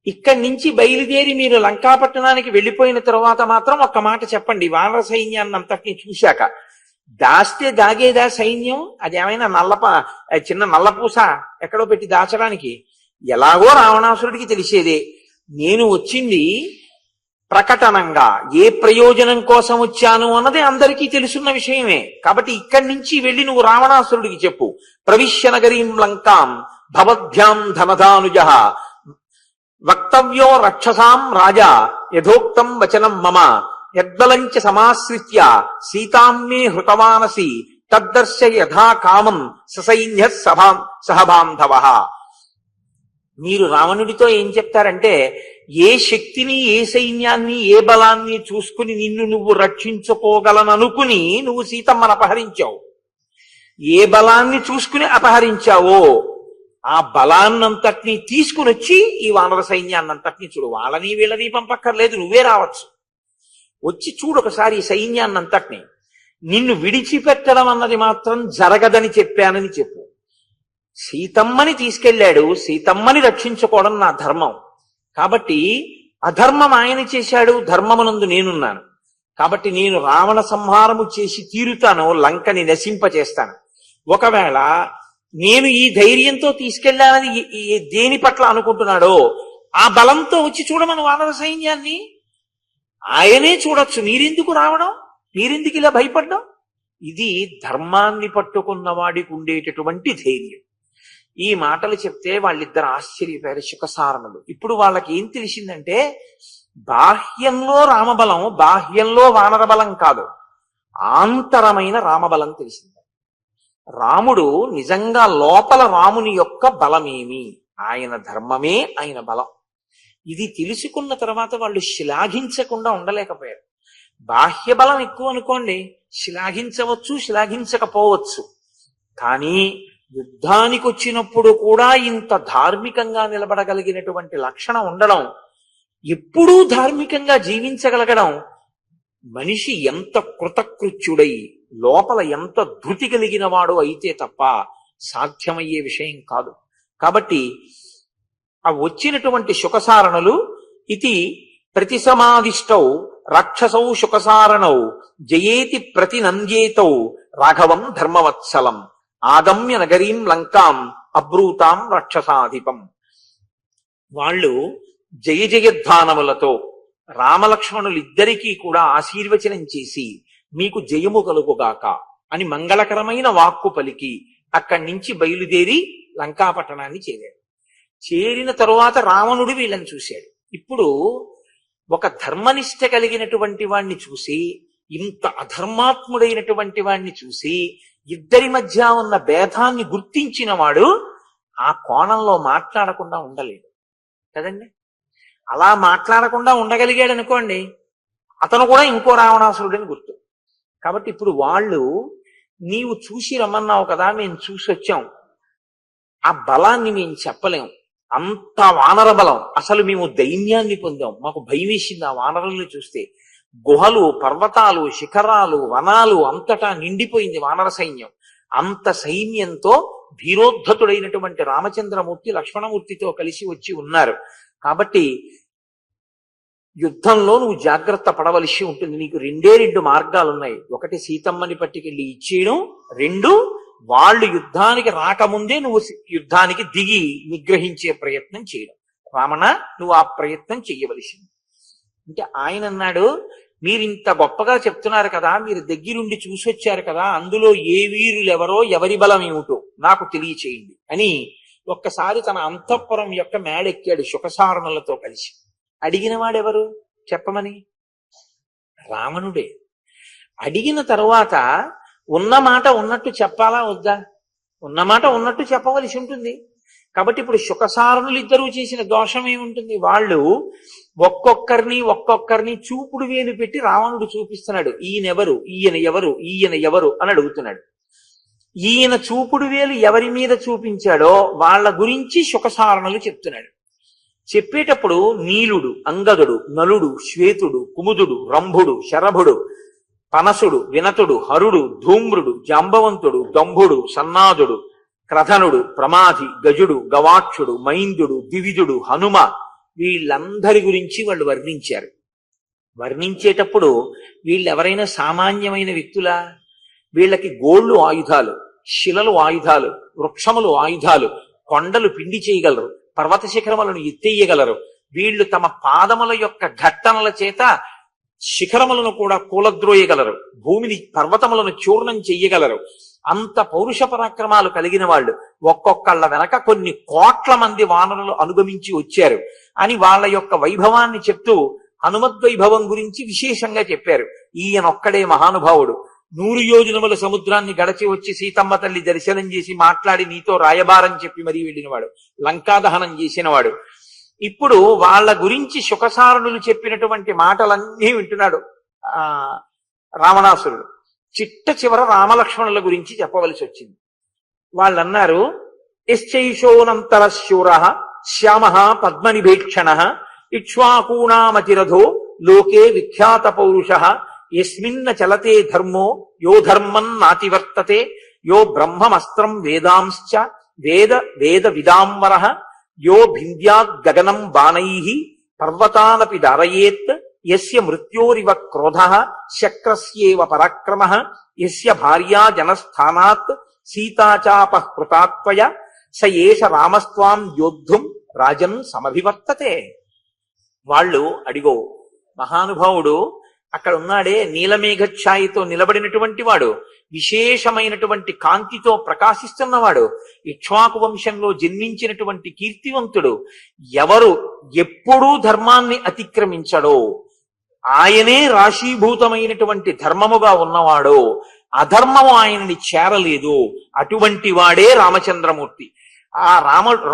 ఇక్కడి నుంచి బయలుదేరి మీరు లంకాపట్టణానికి వెళ్ళిపోయిన తర్వాత మాత్రం ఒక్క మాట చెప్పండి. వానర సైన్యాన్ని అంతటినీ చూశాక, దాస్తే దాగేదా సైన్యం? అది ఏమైనా చిన్న నల్లపూస ఎక్కడో పెట్టి దాచడానికి? ఎలాగో రావణాసురుడికి తెలిసేదే. నేను వచ్చింది ప్రకటనంగా, ఏ ప్రయోజనం కోసం వచ్చాను అన్నది అందరికీ తెలుసున్న విషయమే. కాబట్టి ఇక్కడి నుంచి వెళ్ళి నువ్వు రావణాసురుడికి చెప్పు, ప్రవిశ్య నగరీం లంకాం భవద్భ్యాం ధనధానుజ వక్తవ్యో రక్షసాం రాజా యథోక్తం వచనం మమ యద్బలంచ సమాశ్రిత్య సీతాం మే హృతవానసి తద్దర్శ యథా కామం ససైన్య సహబాంధవ. మీరు రావణుడితో ఏం చెప్తారంటే, ఏ శక్తిని, ఏ సైన్యాన్ని, ఏ బలాన్ని చూసుకుని నిన్ను నువ్వు రక్షించుకోగలననుకుని నువ్వు సీతమ్మను అపహరించావు. ఏ బలాన్ని చూసుకుని అపహరించావో ఆ బలాన్నంతటినీ తీసుకుని వచ్చి ఈ వానర సైన్యాన్నంతటినీ చూడు. వాళ్ళని వీళ్ళని పంపక్కర్లేదు, నువ్వే రావచ్చు. వచ్చి చూడు ఒకసారి ఈ సైన్యాన్నంతటినీ. నిన్ను విడిచిపెట్టడం అన్నది మాత్రం జరగదని చెప్పానని చెప్పు. సీతమ్మని తీసుకెళ్లాడు, సీతమ్మని రక్షించుకోవడం నా ధర్మం. కాబట్టి అధర్మం ఆయన చేశాడు, ధర్మమునందు నేనున్నాను. కాబట్టి నేను రావణ సంహారము చేసి తీరుతాను, లంకని నశింపచేస్తాను. ఒకవేళ నేను ఈ ధైర్యంతో తీసుకెళ్లాలని దేని పట్ల అనుకుంటున్నాడో ఆ బలంతో వచ్చి చూడమని వానర సైన్యాన్ని ఆయనే చూడొచ్చు. మీరెందుకు రావడం? మీరెందుకు ఇలా భయపడ్డం? ఇది ధర్మాన్ని పట్టుకున్న వాడికి ఉండేటటువంటి ధైర్యం. ఈ మాటలు చెప్తే వాళ్ళిద్దరు ఆశ్చర్యపోయారు, శుకసారణులు. ఇప్పుడు వాళ్ళకి ఏం తెలిసిందంటే, బాహ్యంలో రామబలం, బాహ్యంలో వానర బలం కాదు, ఆంతరమైన రామబలం తెలిసింది. రాముడు నిజంగా లోపల రాముని యొక్క బలమేమి, ఆయన ధర్మమే ఆయన బలం. ఇది తెలుసుకున్న తర్వాత వాళ్ళు శ్లాఘించకుండా ఉండలేకపోయారు. బాహ్య బలం ఎక్కువ అనుకోండి, శ్లాఘించవచ్చు, శ్లాఘించకపోవచ్చు. కానీ యుద్ధానికి వచ్చినప్పుడు కూడా ఇంత ధార్మికంగా నిలబడగలిగినటువంటి లక్షణం ఉండడం, ఎప్పుడూ ధార్మికంగా జీవించగలగడం, మనిషి ఎంత కృతకృత్యుడై లోపల ఎంత ధృతి కలిగిన వాడు అయితే తప్ప సాధ్యమయ్యే విషయం కాదు. కాబట్టి ఆ వచ్చినటువంటి శుకసారణులు ఇది ప్రతిసమాదిష్టౌ రాక్షసౌ శుకసారణౌ జయేతి ప్రతినంద్యేతౌ రాఘవం ధర్మవత్సలం ఆగమ్య నగరీం లంకాం అబ్రూతాం రాక్షసాధిపం. వాళ్ళు జయ జయధ్వానములతో రామలక్ష్మణులిద్దరికీ కూడా ఆశీర్వచనం చేసి మీకు జయము కలుగుగాక అని మంగళకరమైన వాక్కు పలికి అక్కడి నుంచి బయలుదేరి లంకాపట్టణాన్ని చేరాడు. చేరిన తరువాత రావణుడు వీళ్ళని చూశాడు. ఇప్పుడు ఒక ధర్మనిష్ట కలిగినటువంటి వాణ్ణి చూసి, ఇంత అధర్మాత్ముడైనటువంటి వాణ్ణి చూసి, ఇద్దరి మధ్య ఉన్న భేదాన్ని గుర్తించిన వాడు ఆ కోణంలో మాట్లాడకుండా ఉండలేడు కదండి. అలా మాట్లాడకుండా ఉండగలిగాడు అనుకోండి, అతను కూడా ఇంకో రావణాసురుడని గుర్తు. కాబట్టి ఇప్పుడు వాళ్ళు, నీవు చూసి రమ్మన్నావు కదా, మేము చూసి వచ్చాం, ఆ బలాన్ని మేము చెప్పలేం, అంత వానర బలం, అసలు మేము దైన్యాన్ని పొందాం, మాకు భయం వేసింది ఆ వానరుల్ని చూస్తే. గుహలు, పర్వతాలు, శిఖరాలు, వనాలు అంతటా నిండిపోయింది వానర సైన్యం. అంత సైన్యంతో ధీరోద్ధతుడైనటువంటి రామచంద్రమూర్తి లక్ష్మణమూర్తితో కలిసి వచ్చి ఉన్నారు. కాబట్టి యుద్ధంలో నువ్వు జాగ్రత్త పడవలసి ఉంటుంది. నీకు రెండు మార్గాలున్నాయి. ఒకటి సీతమ్మని పట్టుకెళ్ళి ఇచ్చేయడం, రెండు వాళ్ళు యుద్ధానికి రాకముందే నువ్వు యుద్ధానికి దిగి నిగ్రహించే ప్రయత్నం చేయడం. రావణ, నువ్వు ఆ ప్రయత్నం చెయ్యవలసింది. అంటే ఆయన అన్నాడు, మీరు ఇంత గొప్పగా చెప్తున్నారు కదా, మీరు దగ్గరుండి చూసి వచ్చారు కదా, అందులో ఏ వీరులెవరో ఎవరి బలం ఏమిటో నాకు తెలియచేయండి అని ఒక్కసారి తన అంతఃపురం యొక్క మేడెక్కాడు శుకసారణులతో కలిసి. అడిగిన వాడెవరు చెప్పమని? రావణుడే. అడిగిన తరువాత ఉన్న మాట ఉన్నట్టు చెప్పాలా వద్దా? ఉన్న మాట ఉన్నట్టు చెప్పవలసి ఉంటుంది. కాబట్టి ఇప్పుడు శుకసారణులు ఇద్దరూ చేసిన దోషం ఏముంటుంది? వాళ్ళు ఒక్కొక్కరిని చూపుడు వేలు పెట్టి రావణుడు చూపిస్తున్నాడు. ఈయనెవరు, ఈయన ఎవరు, ఈయన ఎవరు అని అడుగుతున్నాడు. ఈయన చూపుడు వేలు ఎవరి మీద చూపించాడో వాళ్ళ గురించి శుకసారణులు చెప్తున్నాడు. చెప్పేటప్పుడు నీలుడు, అంగదుడు, నలుడు, శ్వేతుడు, కుముదుడు, రంభుడు, శరభుడు, పనసుడు, వినతుడు, హరుడు, ధూమ్రుడు, జాంబవంతుడు, దంభుడు, సన్నాదుడు, క్రధనుడు, ప్రమాధి, గజుడు, గవాక్షుడు, మైందుడు, దివిజుడు, హనుమ, వీళ్ళందరి గురించి వాళ్ళు వర్ణించారు. వర్ణించేటప్పుడు వీళ్ళెవరైనా సామాన్యమైన వ్యక్తులా? వీళ్ళకి గోళ్ళు ఆయుధాలు, శిలలు ఆయుధాలు, వృక్షములు ఆయుధాలు, కొండలు పిండి చేయగలరు, పర్వత శిఖరములను ఎత్తేయగలరు. వీళ్ళు తమ పాదముల యొక్క ఘట్టనల చేత శిఖరములను కూడా కూలద్రోయగలరు, భూమిని పర్వతములను చూర్ణం చెయ్యగలరు. అంత పౌరుష పరాక్రమాలు కలిగిన వాళ్ళు. ఒక్కొక్కళ్ళ వెనక కొన్ని కోట్ల మంది వానరులు అనుగమించి వచ్చారు అని వాళ్ళ యొక్క వైభవాన్ని చెప్తూ హనుమద్వైభవం గురించి విశేషంగా చెప్పారు. ఈయనొక్కడే మహానుభావుడు. 100 యోజనముల సముద్రాన్ని గడచి వచ్చి సీతమ్మ తల్లి దర్శనం చేసి మాట్లాడి నీతో రాయబారం చెప్పి మరీ వెళ్ళినవాడు, లంకాదహనం చేసినవాడు. ఇప్పుడు వాళ్ళ గురించి శుకసారణులు చెప్పినటువంటి మాటలన్నీ వింటున్నాడు రావణాసురుడు. చిట్ట చివర రామలక్ష్మణుల గురించి చెప్పవలసి వచ్చింది. వాళ్ళన్నారు, యశ్చైషోనంతర శూర శ్యామ పద్మనిభేక్షణ ఇక్ష్వాకూణామతిరథో లోకే విఖ్యాత పౌరుష యస్మిన్న చలతే ధర్మో యో ధర్మం నాతివర్తతే యో బ్రహ్మమస్త్రం వేదాంశ్చ వేద వేద విదాంవర యో భింద్యాద్ గగనం బాణైః పర్వతానపి దారయేత్ యస్య మృత్యోరివ క్రోధః శక్రస్యేవ పరాక్రమః యస్య భార్యా జనస్థానాత్ సీతాచాపః కృతాత్వయ స ఏష రామస్త్వాం యోద్ధుం రాజన్ సమభివర్తతే. వాళ్ళు అడిగో మహానుభావుడు అక్కడ ఉన్నాడే, నీలమేఘఛాయితో నిలబడినటువంటి వాడు, విశేషమైనటువంటి కాంతితో ప్రకాశిస్తున్నవాడు, ఇక్ష్వాకు వంశంలో జన్మించినటువంటి కీర్తివంతుడు, ఎవరు ఎప్పుడూ ధర్మాన్ని అతిక్రమించడో ఆయనే రాశీభూతమైనటువంటి ధర్మముగా ఉన్నవాడో, అధర్మము ఆయనని చేరలేదు, అటువంటి వాడే రామచంద్రమూర్తి. ఆ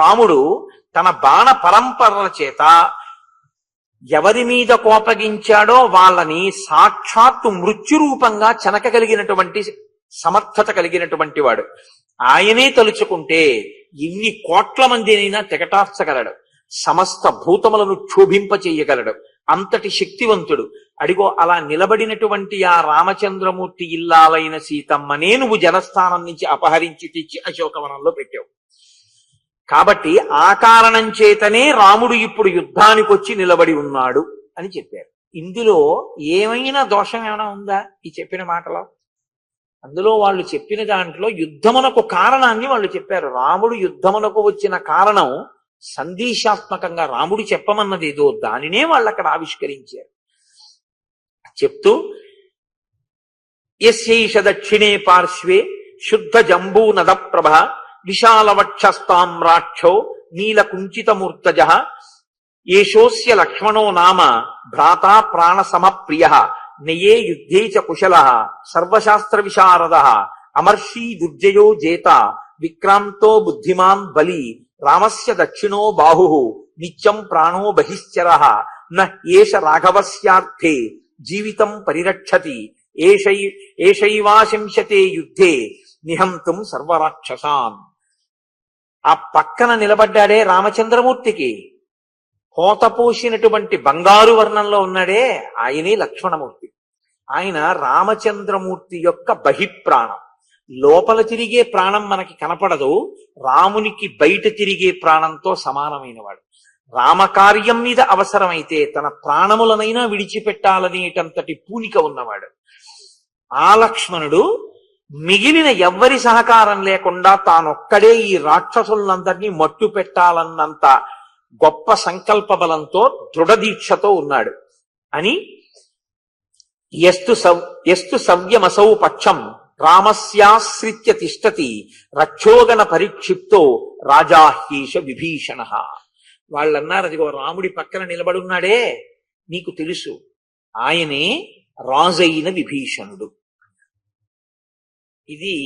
రాముడు తన బాణ పరంపరల చేత ఎవరి మీద కోపగించాడో వాళ్ళని సాక్షాత్తు మృత్యురూపంగా చెనకగలిగినటువంటి సమర్థత కలిగినటువంటి వాడు. ఆయనే తలుచుకుంటే ఇన్ని కోట్ల మందినైనా తెగటార్చగలడు, సమస్త భూతములను క్షోభింపచేయగలడు, అంతటి శక్తివంతుడు. అడిగో అలా నిలబడినటువంటి ఆ రామచంద్రమూర్తి ఇల్లాలైన సీతమ్మనే నువ్వు జనస్థానం నుంచి అపహరించి తెచ్చి అశోకవనంలో పెట్టావు. కాబట్టి ఆ కారణం చేతనే రాముడు ఇప్పుడు యుద్ధానికి వచ్చి నిలబడి ఉన్నాడు అని చెప్పారు. ఇందులో ఏమైనా దోషం ఏమైనా ఉందా ఈ చెప్పిన మాటలో? అందులో వాళ్ళు చెప్పిన దాంట్లో యుద్ధమునకు కారణాన్ని వాళ్ళు చెప్పారు. రాముడు యుద్ధమునకు వచ్చిన కారణం సందేశాత్మకంగా రాముడు చెప్పమన్నది ఏదో దానినే వాళ్ళు అక్కడ ఆవిష్కరించారు. చెప్తూ యస్యైష దక్షిణే పార్శ్వే శుద్ధ జంబూ నద ప్రభ విశాలవక్షస్తామ్రాక్షో నీలకుంచితమూర్తజ ఏషోస్య లక్ష్మణో నామ భ్రాతా ప్రాణ సమప్రియ నయే యుద్ధే చ కుశల సర్వశాస్త్ర విశారద అమర్షీ దుర్జయో జేత విక్రాంతో బుద్ధిమాన్ బలి రామస్య దక్షిణో బాహు నిత్యం ప్రాణో బహిశ్చర నేష రాఘవస్యార్థే జీవితం పరిరక్షతి ఏషైవాశంశతే యుద్ధే నిహంతుం సర్వరాక్షసాన్. ఆ పక్కన నిలబడ్డాడే రామచంద్రమూర్తికి పోతపోసినటువంటి బంగారు వర్ణంలో ఉన్నాడే ఆయనే లక్ష్మణమూర్తి. ఆయన రామచంద్రమూర్తి యొక్క బహిప్రాణం. లోపల తిరిగే ప్రాణం మనకి కనపడదు, రామునికి బయట తిరిగే ప్రాణంతో సమానమైన వాడు. రామకార్యం మీద అవసరమైతే తన ప్రాణములనైనా విడిచిపెట్టాలనేటంతటి పూనిక ఉన్నవాడు. ఆ లక్ష్మణుడు మిగిలిన ఎవ్వరి సహకారం లేకుండా తానొక్కడే ఈ రాక్షసులందరినీ మట్టు పెట్టాలన్నంత గొప్ప సంకల్ప బలంతో దృఢదీక్షతో ఉన్నాడు అని ఎస్తు సవ్యమసౌ పక్షం రామస్యాశ్రిత్య తిష్టతి రక్షోగణ పరిక్షిప్తో రాజాహీష విభీషణ. వాళ్ళన్నారు, అదిగో రాముడి పక్కన నిలబడున్నాడే నీకు తెలుసు, ఆయనే రాజైన విభీషణుడు. ఇది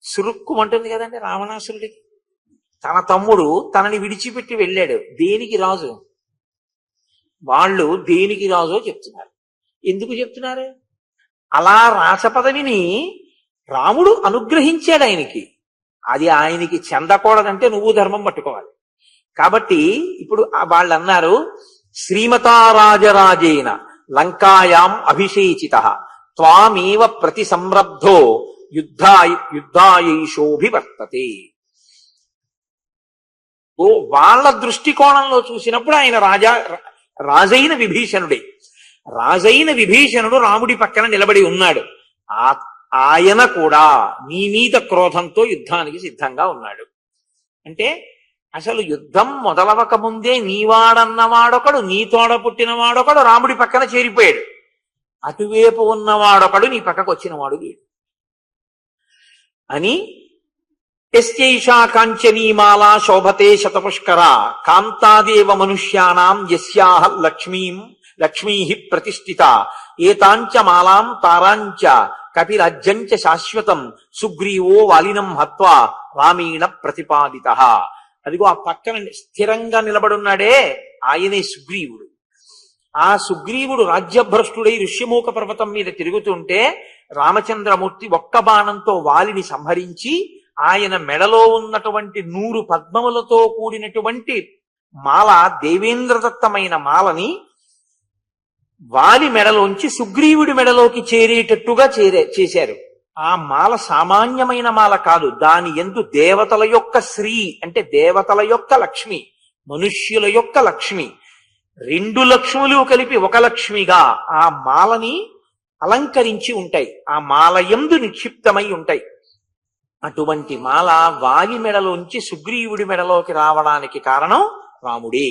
సురుక్కుమంటుంది కదండి రావణాసురుడికి. తన తమ్ముడు తనని విడిచిపెట్టి వెళ్ళాడు, దేనికి రాజు? వాళ్ళు దేనికి రాజో చెప్తున్నారు. ఎందుకు చెప్తున్నారు? అలా రాసపదవిని రాముడు అనుగ్రహించాడు ఆయనకి. అది ఆయనకి చెందకూడదంటే నువ్వు ధర్మం పట్టుకోవాలి. కాబట్టి ఇప్పుడు వాళ్ళు అన్నారు, శ్రీమతారాజరాజేన లంకాయాం అభిషేచిత త్వామేవ ప్రతి సంరబ్ధో యుద్ధాయైషోభివర్తతే. వాళ్ళ దృష్టికోణంలో చూసినప్పుడు ఆయన రాజైన విభీషణుడే. రాజైన విభీషణుడు రాముడి పక్కన నిలబడి ఉన్నాడు. ఆయన కూడా నీ మీద క్రోధంతో యుద్ధానికి సిద్ధంగా ఉన్నాడు. అంటే అసలు యుద్ధం మొదలవక ముందే నీవాడన్నవాడొకడు, నీ తోడ పుట్టినవాడొకడు రాముడి పక్కన చేరిపోయాడు. అటువైపు ఉన్నవాడొకడు నీ పక్కకు వచ్చినవాడు వీడు అని. యస్యైషా కాంచనీమాలా శోభతే శతపుష్కర కాంతాదేవ మనుష్యానాం యస్యాహ లక్ష్మీ ప్రతిష్ఠిత ఏతాంచ మాలాం తారాంచ కపిరాజ్యంచ శాశ్వతం సుగ్రీవో వాలినం హత్వా రామేణ ప్రతిపాదిత. అదిగో ఆ పక్కన స్థిరంగా నిలబడున్నాడే ఆయనే సుగ్రీవుడు. ఆ సుగ్రీవుడు రాజ్యభ్రష్టుడై ఋష్యమూక పర్వతం మీద తిరుగుతుంటే రామచంద్రమూర్తి ఒక్క బాణంతో వాలిని సంహరించి ఆయన మెడలో ఉన్నటువంటి 100 పద్మములతో కూడినటువంటి మాల, దేవేంద్రదత్తమైన మాలని వాలి మెడలోంచి సుగ్రీవుడి మెడలోకి చేరేటట్టుగా చేశారు. ఆ మాల సామాన్యమైన మాల కాదు. దాని యందు దేవతల యొక్క శ్రీ అంటే దేవతల యొక్క లక్ష్మి, మనుష్యుల యొక్క లక్ష్మి, 2 లక్ష్ములు కలిపి ఒక లక్ష్మిగా ఆ మాలని అలంకరించి ఉంటాయి. ఆ మాల యందు నిక్షిప్తమై ఉంటాయి. అటువంటి మాల వాలి మెడలోంచి సుగ్రీవుడి మెడలోకి రావడానికి కారణం రాముడే.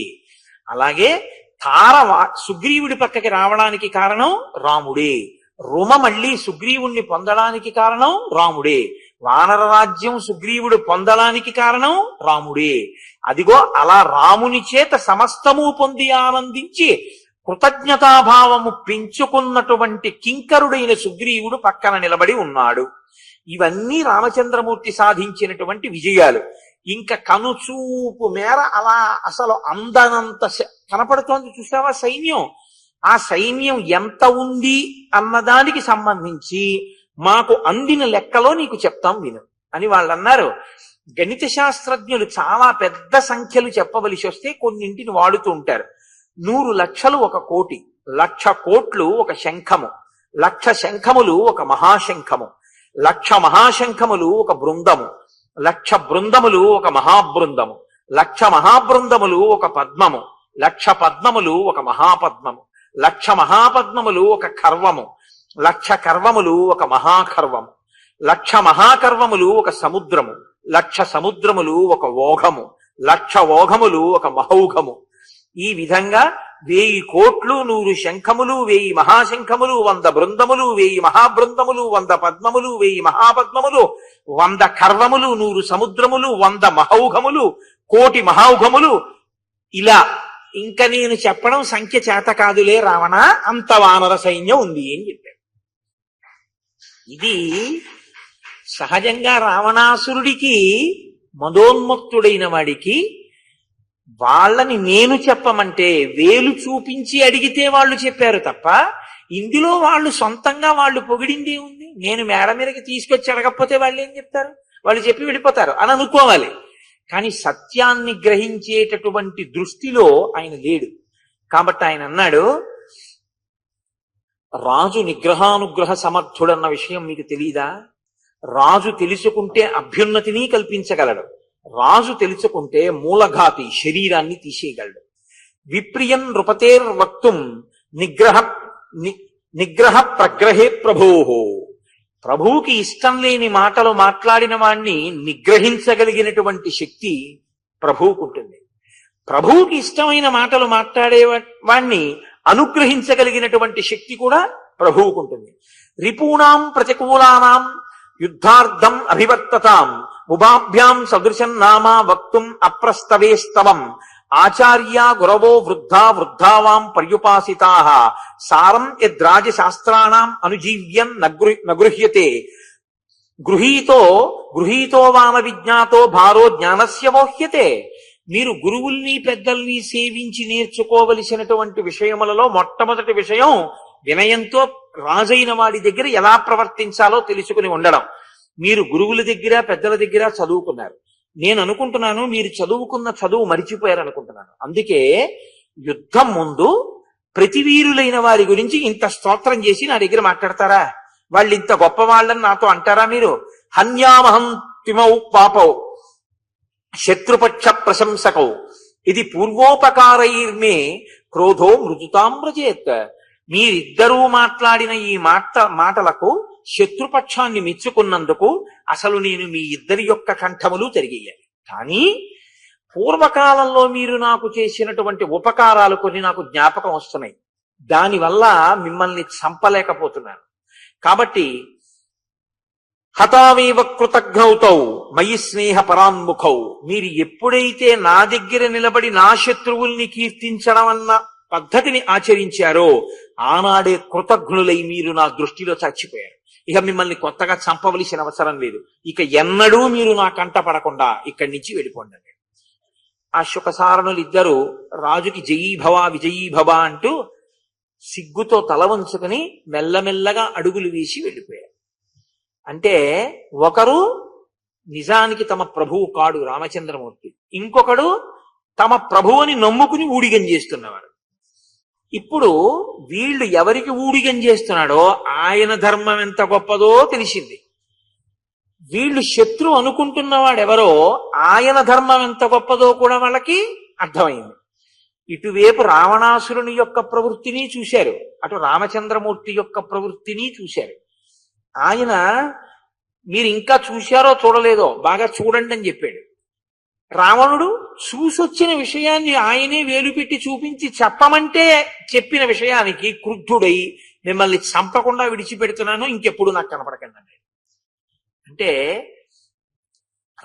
అలాగే తార సుగ్రీవుడి పక్కకి రావడానికి కారణం రాముడే. రుమ మళ్ళీ సుగ్రీవుణ్ణి పొందడానికి కారణం రాముడే. వానర రాజ్యం సుగ్రీవుడు పొందడానికి కారణం రాముడే. అదిగో అలా రాముని చేత సమస్తము పొంది ఆనందించి కృతజ్ఞతాభావము పెంచుకున్నటువంటి కింకరుడైన సుగ్రీవుడు పక్కన నిలబడి ఉన్నాడు. ఇవన్నీ రామచంద్రమూర్తి సాధించినటువంటి విజయాలు. ఇంకా కనుచూపు మేర అలా అసలు అందనంత కనపడుతోంది. చూసావా సైన్యం? ఆ సైన్యం ఎంత ఉంది అన్నదానికి సంబంధించి మాకు అందిన లెక్కలో నీకు చెప్తాం విను అని వాళ్ళు అన్నారు. గణిత శాస్త్రజ్ఞులు చాలా పెద్ద సంఖ్యలు చెప్పవలసి వస్తే కొన్నింటిని వాడుతూ ఉంటారు. 100 లక్షలు 1 కోటి, 1,00,000 కోట్లు 1 శంఖము, 1,00,000 శంఖములు 1 మహాశంఖము, 1,00,000 మహాశంఖములు 1 బృందము, 1,00,000 బృందములు 1 మహాబృందము, 1,00,000 మహాబృందములు 1 పద్మము, 1,00,000 పద్మములు 1 మహాపద్మము, 1,00,000 మహాపద్మములు 1 కర్వము, 1,00,000 కర్వములు 1 మహాకర్వము, 1,00,000 మహాకర్వములు 1 సముద్రము, 1,00,000 సముద్రములు 1 ఓఘము, 1,00,000 ఓఘములు 1 మహౌఘము. ఈ విధంగా 1000 కోట్లు, 100 శంఖములు, 1000 మహాశంఖములు, 100 బృందములు, 1000 మహాబృందములు, 100 పద్మములు, 1000 మహాపద్మములు, 100 కర్వములు, 100 సముద్రములు, 100 మహౌఘములు, 1,000 మహౌఘములు. ఇలా ఇంకా నేను చెప్పడం సంఖ్య చేత కాదులే రావణ, అంత వానర సైన్యం ఉంది అని చెప్పాడు. ఇది సహజంగా రావణాసురుడికి, మదోన్మత్తుడైన వాడికి వాళ్ళని నేను చెప్పమంటే వేలు చూపించి అడిగితే వాళ్ళు చెప్పారు తప్ప ఇందులో వాళ్ళు సొంతంగా వాళ్ళు పొగిడిందే ఉంది. నేను మేడ మీదకి తీసుకొచ్చి అడగకపోతే వాళ్ళు ఏం చెప్తారు? వాళ్ళు చెప్పి వెళ్ళిపోతారు అని అనుకోవాలి. కానీ సత్యాన్ని గ్రహించేటటువంటి దృష్టిలో ఆయన లేడు. కాబట్టి ఆయన అన్నాడు, రాజు నిగ్రహానుగ్రహ సమర్థుడన్న విషయం మీకు తెలీదా? రాజు తెలుసుకుంటే అభ్యున్నతిని కల్పించగలడు. రాజు తెలుసుకుంటే మూలఘాతి శరీరాన్ని తీసేయగలడు. విప్రియం నృపతేర్ వక్తుం నిగ్రహ ప్రగ్రహే ప్రభోహో. ప్రభువుకి ఇష్టం లేని మాటలు మాట్లాడిన వాణ్ణి నిగ్రహించగలిగినటువంటి శక్తి ప్రభువుకుంటుంది. ప్రభువుకి ఇష్టమైన మాటలు మాట్లాడే వాణ్ణి అనుగ్రహించగలిగినటువంటి శక్తి కూడా ప్రభువుకుంటుంది. రిపూణాం ప్రతికూలానాం యుద్ధార్థం అభివర్తతాం ఉభాభ్యాం సదృశం నామా వక్తుం అప్రస్తవేస్తవం ఆచార్య గురవో వృద్ధావాం పర్యుపాసితాః సారం యద్రాజశాస్త్రాణాం అనుజీవ్యం నగృహ్యతే గృహీతో వాన విజ్ఞాతో భారో జ్ఞానస్య మోహ్యతే. మీరు గురువుల్ని పెద్దల్ని సేవించి నేర్చుకోవలసినటువంటి విషయములలో మొట్టమొదటి విషయం వినయంతో రాజైన వాడి దగ్గర ఎలా ప్రవర్తించాలో తెలుసుకుని ఉండడం. మీరు గురువుల దగ్గర పెద్దల దగ్గర చదువుకున్నారు. నేను అనుకుంటున్నాను మీరు చదువుకున్న చదువు మరిచిపోయారనుకుంటున్నాను. అందుకే యుద్ధం ముందు ప్రతివీరులైన వారి గురించి ఇంత స్తోత్రం చేసి నా దగ్గర మాట్లాడతారా? వాళ్ళు ఇంత గొప్పవాళ్ళని నాతో అంటారా మీరు? హన్యామహం తిమౌ పాపౌ శత్రుపక్ష ప్రశంసకౌ ఇది పూర్వోపకారైర్మే క్రోధో మృదుతామ్రజేత్. మీరిద్దరూ మాట్లాడిన ఈ మాటలకు శత్రుపక్షాన్ని మెచ్చుకున్నందుకు అసలు నేను మీ ఇద్దరి యొక్క కంఠములు తిరిగేయాలి. కానీ పూర్వకాలంలో మీరు నాకు చేసినటువంటి ఉపకారాలు కొన్ని నాకు జ్ఞాపకం వస్తున్నాయి. దానివల్ల మిమ్మల్ని చంపలేకపోతున్నాను. కాబట్టి హతావేవ కృతజ్ఞౌతౌ మయి స్నేహ పరాన్ముఖౌ, మీరు ఎప్పుడైతే నా దగ్గర నిలబడి నా శత్రువుల్ని కీర్తించడం అన్న పద్ధతిని ఆచరించారో ఆనాడే కృతజ్ఞులై మీరు నా దృష్టిలో చచ్చిపోయారు. ఇక మిమ్మల్ని కొత్తగా చంపవలసిన అవసరం లేదు. ఇక ఎన్నడూ మీరు నా కంట పడకుండా ఇక్కడి నుంచి వెళ్ళిపోండి. ఆ శుకసారణులు ఇద్దరు రాజుకి జయీభవ విజయీభవ అంటూ సిగ్గుతో తల వంచుకుని మెల్లమెల్లగా అడుగులు వేసి వెళ్ళిపోయారు. అంటే ఒకరు నిజానికి తమ ప్రభువు కాడు రామచంద్రమూర్తి, ఇంకొకడు తమ ప్రభువుని నమ్ముకుని ఊడిగం చేస్తున్నవాడు. ఇప్పుడు వీళ్ళు ఎవరికి ఊడిగం చేస్తున్నాడో ఆయన ధర్మం ఎంత గొప్పదో తెలిసింది. వీళ్ళు శత్రు అనుకుంటున్నవాడెవరో ఆయన ధర్మం ఎంత గొప్పదో కూడా వాళ్ళకి అర్థమైంది. ఇటువైపు రావణాసురుని యొక్క ప్రవృత్తిని చూశారు, అటు రామచంద్రమూర్తి యొక్క ప్రవృత్తిని చూశారు. ఆయన మీరు ఇంకా చూశారో చూడలేదో బాగా చూడండి అని చెప్పాడు. రావణుడు చూసొచ్చిన విషయాన్ని ఆయనే వేలుపెట్టి చూపించి చెప్పమంటే చెప్పిన విషయానికి క్రుద్ధుడై మిమ్మల్ని చంపకుండా విడిచిపెడుతున్నాను, ఇంకెప్పుడు నాకు కనపడకండి అన్నాడు. అంటే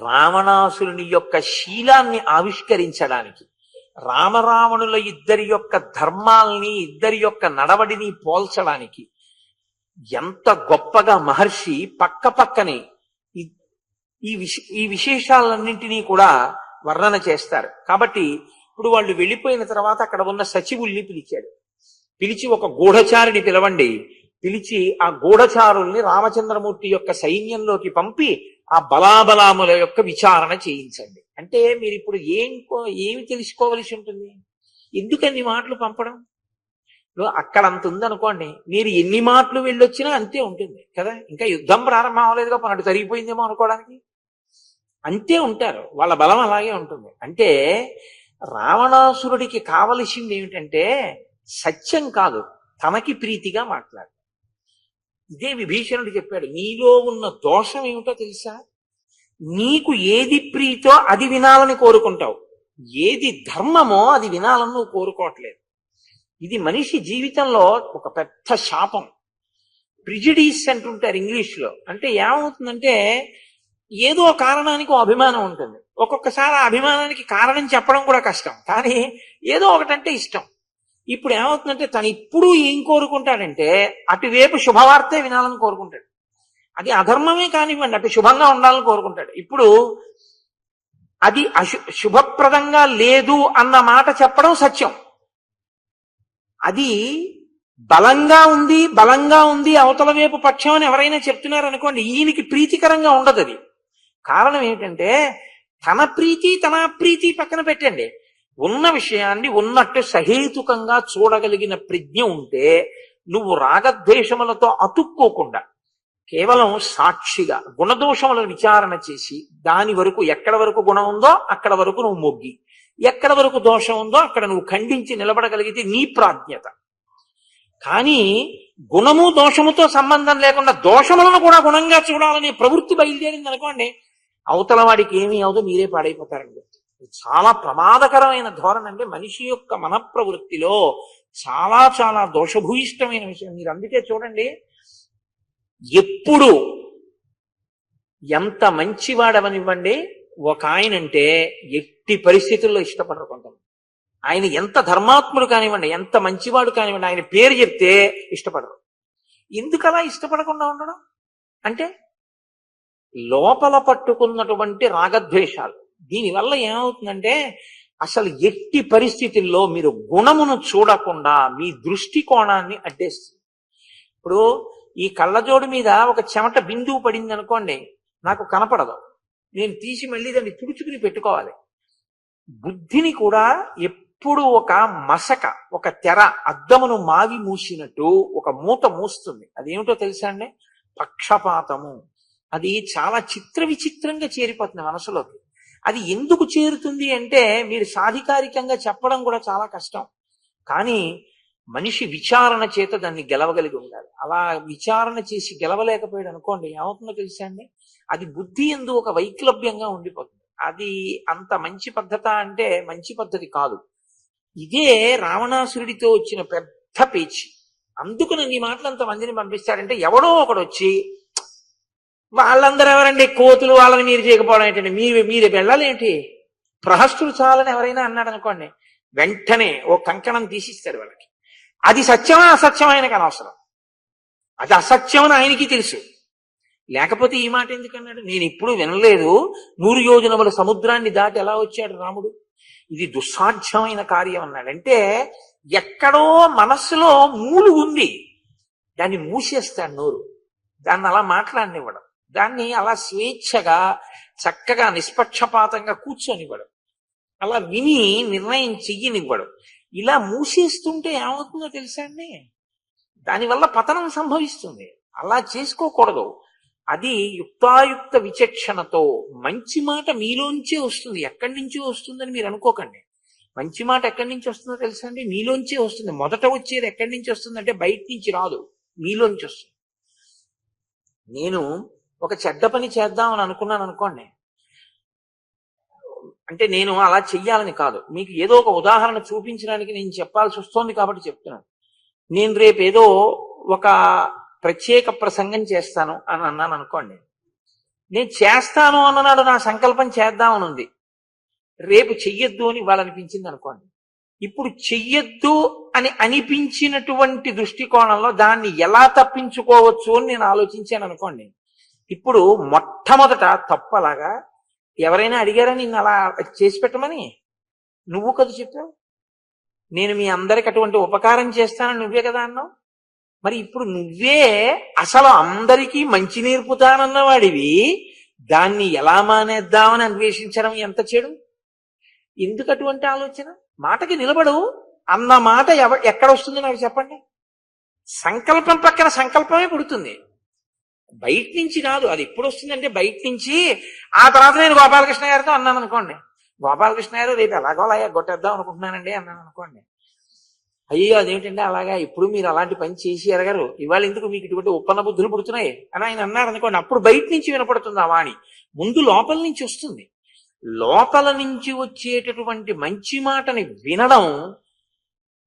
రావణాసురుని యొక్క శీలాన్ని ఆవిష్కరించడానికి, రామరావణుల ఇద్దరి యొక్క ధర్మాల్ని ఇద్దరి యొక్క నడవడిని పోల్చడానికి ఎంత గొప్పగా మహర్షి పక్క పక్కనే ఈ విశేషాలన్నింటినీ కూడా వర్ణన చేస్తారు. కాబట్టి ఇప్పుడు వాళ్ళు వెళ్ళిపోయిన తర్వాత అక్కడ ఉన్న సచివుల్ని పిలిచాడు. పిలిచి ఒక గూఢచారిని పిలవండి, పిలిచి ఆ గూఢచారుల్ని రామచంద్రమూర్తి యొక్క సైన్యంలోకి పంపి ఆ బలాబలాముల యొక్క విచారణ చేయించండి. అంటే మీరు ఇప్పుడు ఏమి తెలుసుకోవలసి ఉంటుంది? ఎందుకన్ని మాటలు పంపడం? అక్కడ అంత ఉందనుకోండి, మీరు ఎన్ని మాటలు వెళ్ళొచ్చినా అంతే ఉంటుంది కదా. ఇంకా యుద్ధం ప్రారంభం అవ్వలేదుగా, పన్నట్టు జరిగిపోయిందేమో అనుకోవడానికి అంతే ఉంటారు. వాళ్ళ బలం అలాగే ఉంటుంది. అంటే రావణాసురుడికి కావలసింది ఏమిటంటే సత్యం కాదు, తనకి ప్రీతిగా మాట్లాడు. ఇదే విభీషణుడు చెప్పాడు, నీలో ఉన్న దోషం ఏమిటో తెలుసా? నీకు ఏది ప్రీతో అది వినాలని కోరుకుంటావు, ఏది ధర్మమో అది వినాలని నువ్వు కోరుకోవట్లేదు. ఇది మనిషి జీవితంలో ఒక పెద్ద శాపం. ప్రిజిడీస్ అంటుంటారు ఇంగ్లీష్లో. అంటే ఏమవుతుందంటే ఏదో కారణానికి అభిమానం ఉంటుంది. ఒక్కొక్కసారి ఆ అభిమానానికి కారణం చెప్పడం కూడా కష్టం, కానీ ఏదో ఒకటంటే ఇష్టం. ఇప్పుడు ఏమవుతుందంటే తను ఇప్పుడు ఏం కోరుకుంటాడంటే అటువైపు శుభవార్తే వినాలని కోరుకుంటాడు. అది అధర్మమే కానివ్వండి, అటు శుభంగా ఉండాలని కోరుకుంటాడు. ఇప్పుడు అది శుభప్రదంగా లేదు అన్న మాట చెప్పడం సత్యం. అది బలంగా ఉంది అవతల వైపు పక్షం అని ఎవరైనా చెప్తున్నారు అనుకోండి, ఈయనకి ప్రీతికరంగా ఉండదు. అది కారణం ఏమిటంటే తన ప్రీతి తన ప్రీతి పక్కన పెట్టండి, ఉన్న విషయాన్ని ఉన్నట్టు సహేతుకంగా చూడగలిగిన ప్రజ్ఞ ఉంటే నువ్వు రాగద్వేషములతో అతుక్కోకుండా కేవలం సాక్షిగా గుణదోషములను విచారణ చేసి దాని వరకు ఎక్కడ వరకు గుణం ఉందో అక్కడ వరకు నువ్వు మొగ్గి, ఎక్కడ వరకు దోషం ఉందో అక్కడ నువ్వు ఖండించి నిలబడగలిగితే నీ ప్రాజ్ఞత. కానీ గుణము దోషముతో సంబంధం లేకుండా దోషములను కూడా గుణంగా చూడాలనే ప్రవృత్తి బయలుదేరింది అనుకోండి, అవతల వాడికి ఏమీ అవదో మీరే పాడైపోతారండి. చాలా ప్రమాదకరమైన ధోరణి. అంటే మనిషి యొక్క మన ప్రవృత్తిలో చాలా చాలా దోషభూయిష్టమైన విషయం. మీరు అందుకే చూడండి, ఎప్పుడు ఎంత మంచివాడవనివ్వండి, ఒక ఆయన అంటే ఎట్టి పరిస్థితుల్లో ఇష్టపడరు కొంతమంది. ఆయన ఎంత ధర్మాత్ముడు కానివ్వండి, ఎంత మంచివాడు కానివ్వండి, ఆయన పేరు చెప్తే ఇష్టపడరు. ఎందుకలా ఇష్టపడకుండా ఉండడం అంటే లోపల పట్టుకున్నటువంటి రాగద్వేషాలు. దీనివల్ల ఏమవుతుందంటే అసలు ఎట్టి పరిస్థితుల్లో మీరు గుణమును చూడకుండా మీ దృష్టికోణాన్ని అడ్డేస్తుంది. ఇప్పుడు ఈ కళ్ళజోడు మీద ఒక చెమట బిందువు పడింది అనుకోండి, నాకు కనపడదు, నేను తీసి మళ్ళీ దాన్ని తుడుచుకుని పెట్టుకోవాలి. బుద్ధిని కూడా ఎప్పుడు ఒక మసక, ఒక తెర అద్దమును మావి మూసినట్టు ఒక మూత మూస్తుంది. అదేమిటో తెలుసా అండి? పక్షపాతము, అది చాలా చిత్ర విచిత్రంగా చేరిపోతుంది మనసులోకి. అది ఎందుకు చేరుతుంది అంటే మీరు సాధికారికంగా చెప్పడం కూడా చాలా కష్టం. కానీ మనిషి విచారణ చేత దాన్ని గెలవగలిగి ఉండాలి. అలా విచారణ చేసి గెలవలేకపోయాడు అనుకోండి, ఏమవుతుందో తెలుసా అండి, అది బుద్ధి ఎందు ఒక వైక్లభ్యంగా ఉండిపోతుంది. అది అంత మంచి పద్ధత అంటే మంచి పద్ధతి కాదు. ఇదే రావణాసురుడితో వచ్చిన పెద్ద పేచి. అందుకు నన్ను ఈ మాటలు అంత మందిని పంపిస్తాడంటే, ఎవడో ఒకడు వచ్చి వాళ్ళందరూ ఎవరండి కోతులు, వాళ్ళని మీరు చేయకపోవడం ఏంటండి, మీరు వెళ్ళాలేంటి, ప్రహస్తులు చాలని ఎవరైనా అన్నాడు అనుకోండి, వెంటనే ఓ కంకణం తీసిస్తారు వాళ్ళకి. అది సత్యమా అసత్యం ఆయనకు అనవసరం, అది అసత్యం అని ఆయనకి తెలుసు. లేకపోతే ఈ మాట ఎందుకన్నాడు, నేను ఇప్పుడు వినలేదు 100 యోజనముల సముద్రాన్ని దాటి ఎలా వచ్చాడు రాముడు, ఇది దుస్సాధ్యమైన కార్యం అన్నాడు. అంటే ఎక్కడో మనస్సులో మూలు ఉంది, దాన్ని మూసేస్తాడు నోరు, దాన్ని అలా మాట్లాడనివ్వడం, దాన్ని అలా స్వేచ్ఛగా చక్కగా నిష్పక్షపాతంగా కూర్చొనివ్వడం, అలా విని నిర్ణయం చెయ్యనివ్వడం. ఇలా మూసేస్తుంటే ఏమవుతుందో తెలుసా అండి, దానివల్ల పతనం సంభవిస్తుంది. అలా చేసుకోకూడదు. అది యుక్తాయుక్త విచక్షణతో మంచి మాట మీలోంచే వస్తుంది, ఎక్కడి నుంచో వస్తుందని మీరు అనుకోకండి. మంచి మాట ఎక్కడి నుంచి వస్తుందో తెలుసా అండి, మీలోంచే వస్తుంది. మొదట వచ్చేది ఎక్కడి నుంచి వస్తుందంటే బయట నుంచి రాదు, మీలోంచి వస్తుంది. నేను ఒక చెడ్డ పని చేద్దామని అనుకున్నాను అనుకోండి, అంటే నేను అలా చెయ్యాలని కాదు, మీకు ఏదో ఒక ఉదాహరణ చూపించడానికి నేను చెప్పాల్సి వస్తోంది కాబట్టి చెప్తున్నాను. నేను రేపు ఏదో ఒక ప్రత్యేక ప్రసంగం చేస్తాను అని అన్నాను అనుకోండి, నేను చేస్తాను అన్ననాడు నా సంకల్పం చేద్దామని ఉంది, రేపు చెయ్యొద్దు అని వాళ్ళనిపించింది అనుకోండి. ఇప్పుడు చెయ్యొద్దు అని అనిపించినటువంటి దృష్టికోణంలో దాన్ని ఎలా తప్పించుకోవచ్చు అని నేను ఆలోచించాను అనుకోండి. ఇప్పుడు మొట్టమొదట తప్పలాగా ఎవరైనా అడిగారా నిన్ను అలా చేసి పెట్టమని, నువ్వు కదా చెప్పావు, నేను మీ అందరికి అటువంటి ఉపకారం చేస్తానని నువ్వే కదా అన్నావు. మరి ఇప్పుడు నువ్వే అసలు అందరికీ మంచి నేర్పుతానన్న వాడివి, దాన్ని ఎలా మానేద్దామని అన్వేషించడం ఎంత చెడు. ఎందుకు అటువంటి ఆలోచన? మాటకి నిలబడు అన్న మాట ఎక్కడ వస్తుంది నాకు చెప్పండి. సంకల్పం పక్కన సంకల్పమే పుడుతుంది, బయట నుంచి కాదు. అది ఎప్పుడు వస్తుందంటే బయట నుంచి. ఆ తర్వాత నేను గోపాలకృష్ణ గారితో అన్నాను అనుకోండి, గోపాలకృష్ణ గారు రేపు ఎలాగో అలా గొట్టేద్దాం అనుకుంటున్నానండి అన్నాను అనుకోండి, అయ్యో అదేమిటండి అలాగా, ఇప్పుడు మీరు అలాంటి పని చేసి ఎరగరు, ఇవాళ ఎందుకు మీకు ఇటువంటి ఉప్పన్న బుద్ధులు పుడుతున్నాయి అని ఆయన అన్నారు అనుకోండి. అప్పుడు బయట నుంచి వినపడుతుంది ఆ వాణి, ముందు లోపల నుంచి వస్తుంది. లోపల నుంచి వచ్చేటటువంటి మంచి మాటని వినడం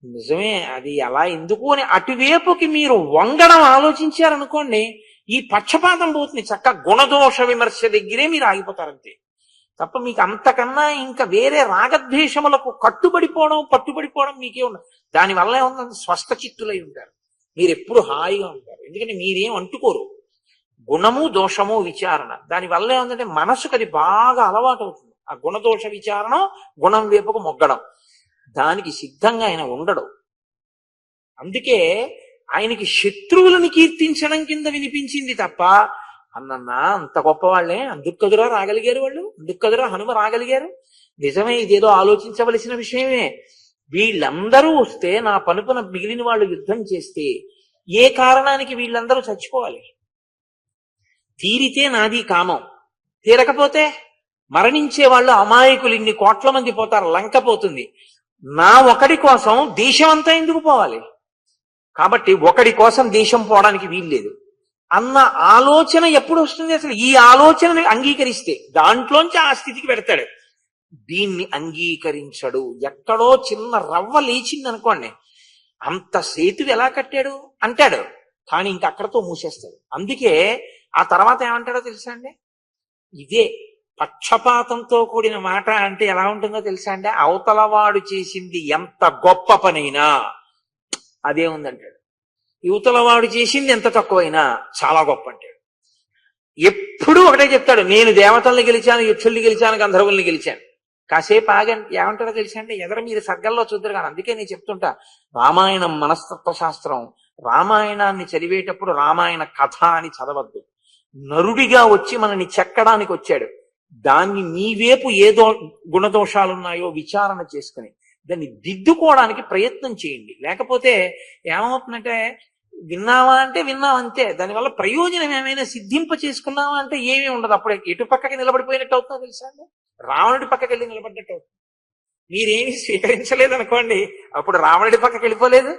నిజమే, అది అలా ఎందుకు అని అటువైపుకి మీరు వంగడం ఆలోచించారనుకోండి, ఈ పక్షపాతం పోతుంది. చక్క గుణదోష విమర్శ దగ్గరే మీరు ఆగిపోతారంతే తప్ప మీకు అంతకన్నా ఇంకా వేరే రాగద్వేషములకు పట్టుబడిపోవడం మీకే ఉండదు. దానివల్ల ఏముందంటే స్వస్థ చిత్తులై ఉంటారు, మీరు ఎప్పుడు హాయిగా ఉంటారు. ఎందుకంటే మీరేం అంటుకోరు. గుణము దోషము విచారణ, దానివల్ల ఏముందంటే మనసుకు అది బాగా అలవాటు అవుతుంది. ఆ గుణదోష విచారణ, గుణం వైపుకు మొగ్గడం, దానికి సిద్ధంగా ఆయన ఉండడు. అందుకే ఆయనకి శత్రువులను కీర్తించడం కింద వినిపించింది తప్ప, అన్నన్నా అంత గొప్పవాళ్లే, అందుకు కదురా రాగలిగారు వాళ్ళు, అందుకు కదురా హనుమ రాగలిగారు. నిజమే, ఇదేదో ఆలోచించవలసిన విషయమే. వీళ్ళందరూ వస్తే నా పనుపున మిగిలిన వాళ్ళు యుద్ధం చేస్తే ఏ కారణానికి వీళ్ళందరూ చచ్చిపోవాలి? తీరితే నాది కామం, తీరకపోతే మరణించే వాళ్ళు అమాయకులు ఇన్ని కోట్ల మంది పోతారు, లంక పోతుంది. నా ఒకడి కోసం దేశం అంతా ఎందుకు పోవాలి? కాబట్టి ఒకడి కోసం దేశం పోవడానికి వీల్లేదు అన్న ఆలోచన ఎప్పుడు వస్తుంది? అసలు ఈ ఆలోచనని అంగీకరిస్తే దాంట్లోంచి ఆ స్థితికి పెడతాడు. దీన్ని అంగీకరించడు. ఎక్కడో చిన్న రవ్వ లేచింది అనుకోండి, అంత సేతు ఎలా కట్టాడు అంటాడు, కానీ ఇంక అక్కడతో మూసేస్తాడు. అందుకే ఆ తర్వాత ఏమంటాడో తెలుసా అండి, ఇదే పక్షపాతంతో కూడిన మాట అంటే ఎలా ఉంటుందో తెలుసా అండి, అవతలవాడు చేసింది ఎంత గొప్ప పనైనా అదే ఉందంటాడు, యువతలవాడు చేసింది ఎంత తక్కువైనా చాలా గొప్ప అంటాడు. ఎప్పుడూ ఒకటే చెప్తాడు, నేను దేవతల్ని గెలిచాను, యక్షుల్ని గెలిచాను, గంధర్వుల్ని గెలిచాను. కాసేపు ఆగండి, ఏమంటాడో తెలుసా అండి, ఎదర మీరు సర్గల్లో చూద్దరు కానీ. అందుకే నేను చెప్తుంటా, రామాయణం మనస్తత్వ శాస్త్రం. రామాయణాన్ని చదివేటప్పుడు రామాయణ కథ అని చదవద్దు. నరుడిగా వచ్చి మనని చెక్కడానికి వచ్చాడు, దాన్ని నీవేపు ఏదో గుణదోషాలున్నాయో విచారణ చేసుకుని దాన్ని దిద్దుకోవడానికి ప్రయత్నం చేయండి. లేకపోతే ఏమవుతుందంటే విన్నావా అంటే విన్నాం అంతే. దానివల్ల ప్రయోజనం ఏమైనా సిద్ధింప చేసుకున్నావా అంటే ఏమీ ఉండదు. అప్పుడు ఎటు పక్కకి నిలబడిపోయినట్టు అవుతుందో తెలుసా అండి? రావణుడి పక్కకి వెళ్ళి నిలబడ్డట్టు అవుతుంది. మీరేమి స్వీకరించలేదు అనుకోండి, అప్పుడు రావణుడి పక్కకి వెళ్ళిపోలేదు.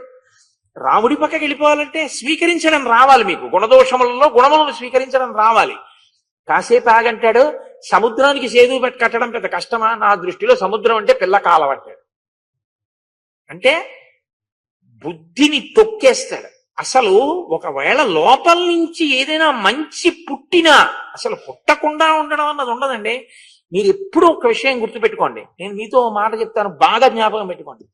రాముడి పక్కకి వెళ్ళిపోవాలంటే స్వీకరించడం రావాలి. మీకు గుణదోషములలో గుణములను స్వీకరించడం రావాలి. కాసేపు ఆగంటాడు, సముద్రానికి సేదు కట్టడం పెద్ద కష్టమా? నా దృష్టిలో సముద్రం అంటే పిల్ల కాలం అంటాడు. అంటే బుద్ధిని తొక్కేస్తాడు. అసలు ఒకవేళ లోపల నుంచి ఏదైనా మంచి పుట్టినా అసలు పుట్టకుండా ఉండడం అన్నది ఉండదండి. మీరు ఎప్పుడూ ఒక విషయం గుర్తుపెట్టుకోండి. నేను మీతో ఒక మాట చెప్తాను, బాగా జ్ఞాపకం పెట్టుకోండి.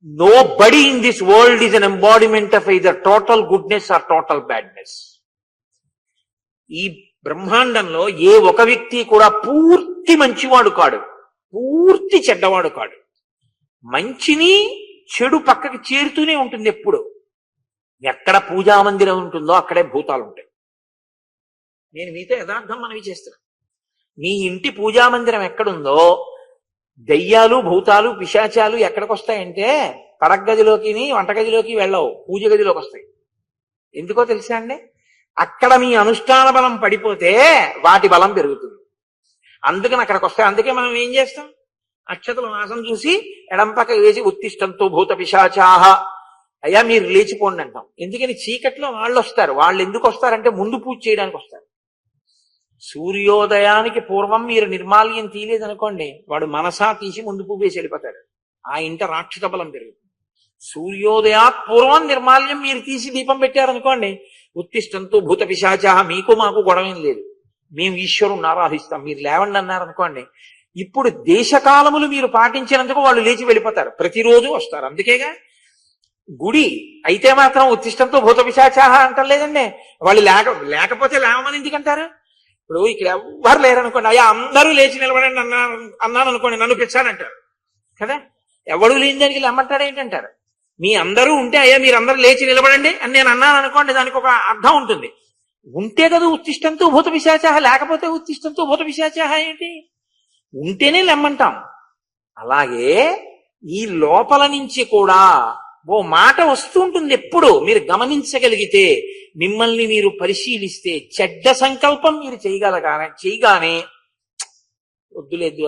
Nobody in this world is an embodiment of either total goodness or total badness. ఈ బ్రహ్మాండంలో ఏ ఒక వ్యక్తి కూడా పూర్తి మంచివాడు కాడు, పూర్తి చెడ్డవాడు కాడు. మంచిని చెడు పక్కకి చేరుతూనే ఉంటుంది ఎప్పుడు. ఎక్కడ పూజా మందిరం ఉంటుందో అక్కడే భూతాలు ఉంటాయి. నేను మీతో యథార్థం మనవి చేస్తున్నాను. మీ ఇంటి పూజా మందిరం ఎక్కడుందో దెయ్యాలు, భూతాలు, పిశాచాలు ఎక్కడికి వస్తాయంటే పడగదిలోకి, వంటగదిలోకి వెళ్ళవు, పూజ గదిలోకి వస్తాయి. ఎందుకో తెలుసా అండి? అక్కడ మీ అనుష్ఠాన బలం పడిపోతే వాటి బలం పెరుగుతుంది. అందుకని అక్కడికి వస్తాయి. అందుకే మనం ఏం చేస్తాం? అక్షతలు నాశం చూసి ఎడంపక్క వేసి ఉత్తిష్టంతో భూత పిశాచాహ, అయ్యా మీరు లేచిపోండి అంటాం. ఎందుకని? చీకట్లో వాళ్ళు వస్తారు. వాళ్ళు ఎందుకు వస్తారంటే ముందు పూజ చేయడానికి వస్తారు. సూర్యోదయానికి పూర్వం మీరు నిర్మాల్యం తీయలేదనుకోండి, వాడు మనసా తీసి ముందు పువ్వు వేసి వెళ్ళిపోతాడు. ఆ ఇంట రాక్షస బలం పెరుగుతుంది. సూర్యోదయాత్ పూర్వం నిర్మాల్యం మీరు తీసి దీపం పెట్టారనుకోండి, ఉత్తిష్టంతో భూత పిశాచాహ, మీకు మాకు గొడవేం లేదు, మేము ఈశ్వరుని ఆరాధిస్తాం, మీరు లేవండి అన్నారనుకోండి, ఇప్పుడు దేశకాలములు మీరు పాటించినందుకు వాళ్ళు లేచి వెళ్ళిపోతారు. ప్రతిరోజు వస్తారు. అందుకేగా గుడి అయితే మాత్రం ఉత్తిష్టంతో భూత పిశాచాహ అంటలేదండి. వాళ్ళు లేకపోతే లేవమని ఎందుకంటారు? ఇప్పుడు ఇక్కడ ఎవ్వరు లేరనుకోండి, అయ్యా అందరూ లేచి నిలబడండి అన్నాను అనుకోండి, నన్ను పిచ్చానంటారు కదా. ఎవడు లేని దానికి లేమంటాడు ఏంటంటారు? మీ అందరూ ఉంటే అయ్యా మీరు అందరూ లేచి నిలబడండి అని నేను అన్నాను అనుకోండి, దానికి ఒక అర్థం ఉంటుంది. ఉంటే కదా ఉత్తిష్టంతో భూత పిశాచాహ, లేకపోతే ఉత్తిష్టంతో భూత పిశాచాహ ఏంటి? ఉంటేనే లెమ్మంటాం. అలాగే ఈ లోపల నుంచి కూడా ఓ మాట వస్తూ ఉంటుంది. ఎప్పుడు మీరు గమనించగలిగితే, మిమ్మల్ని మీరు పరిశీలిస్తే, చెడ్డ సంకల్పం మీరు చేయగానే వద్దులేదు,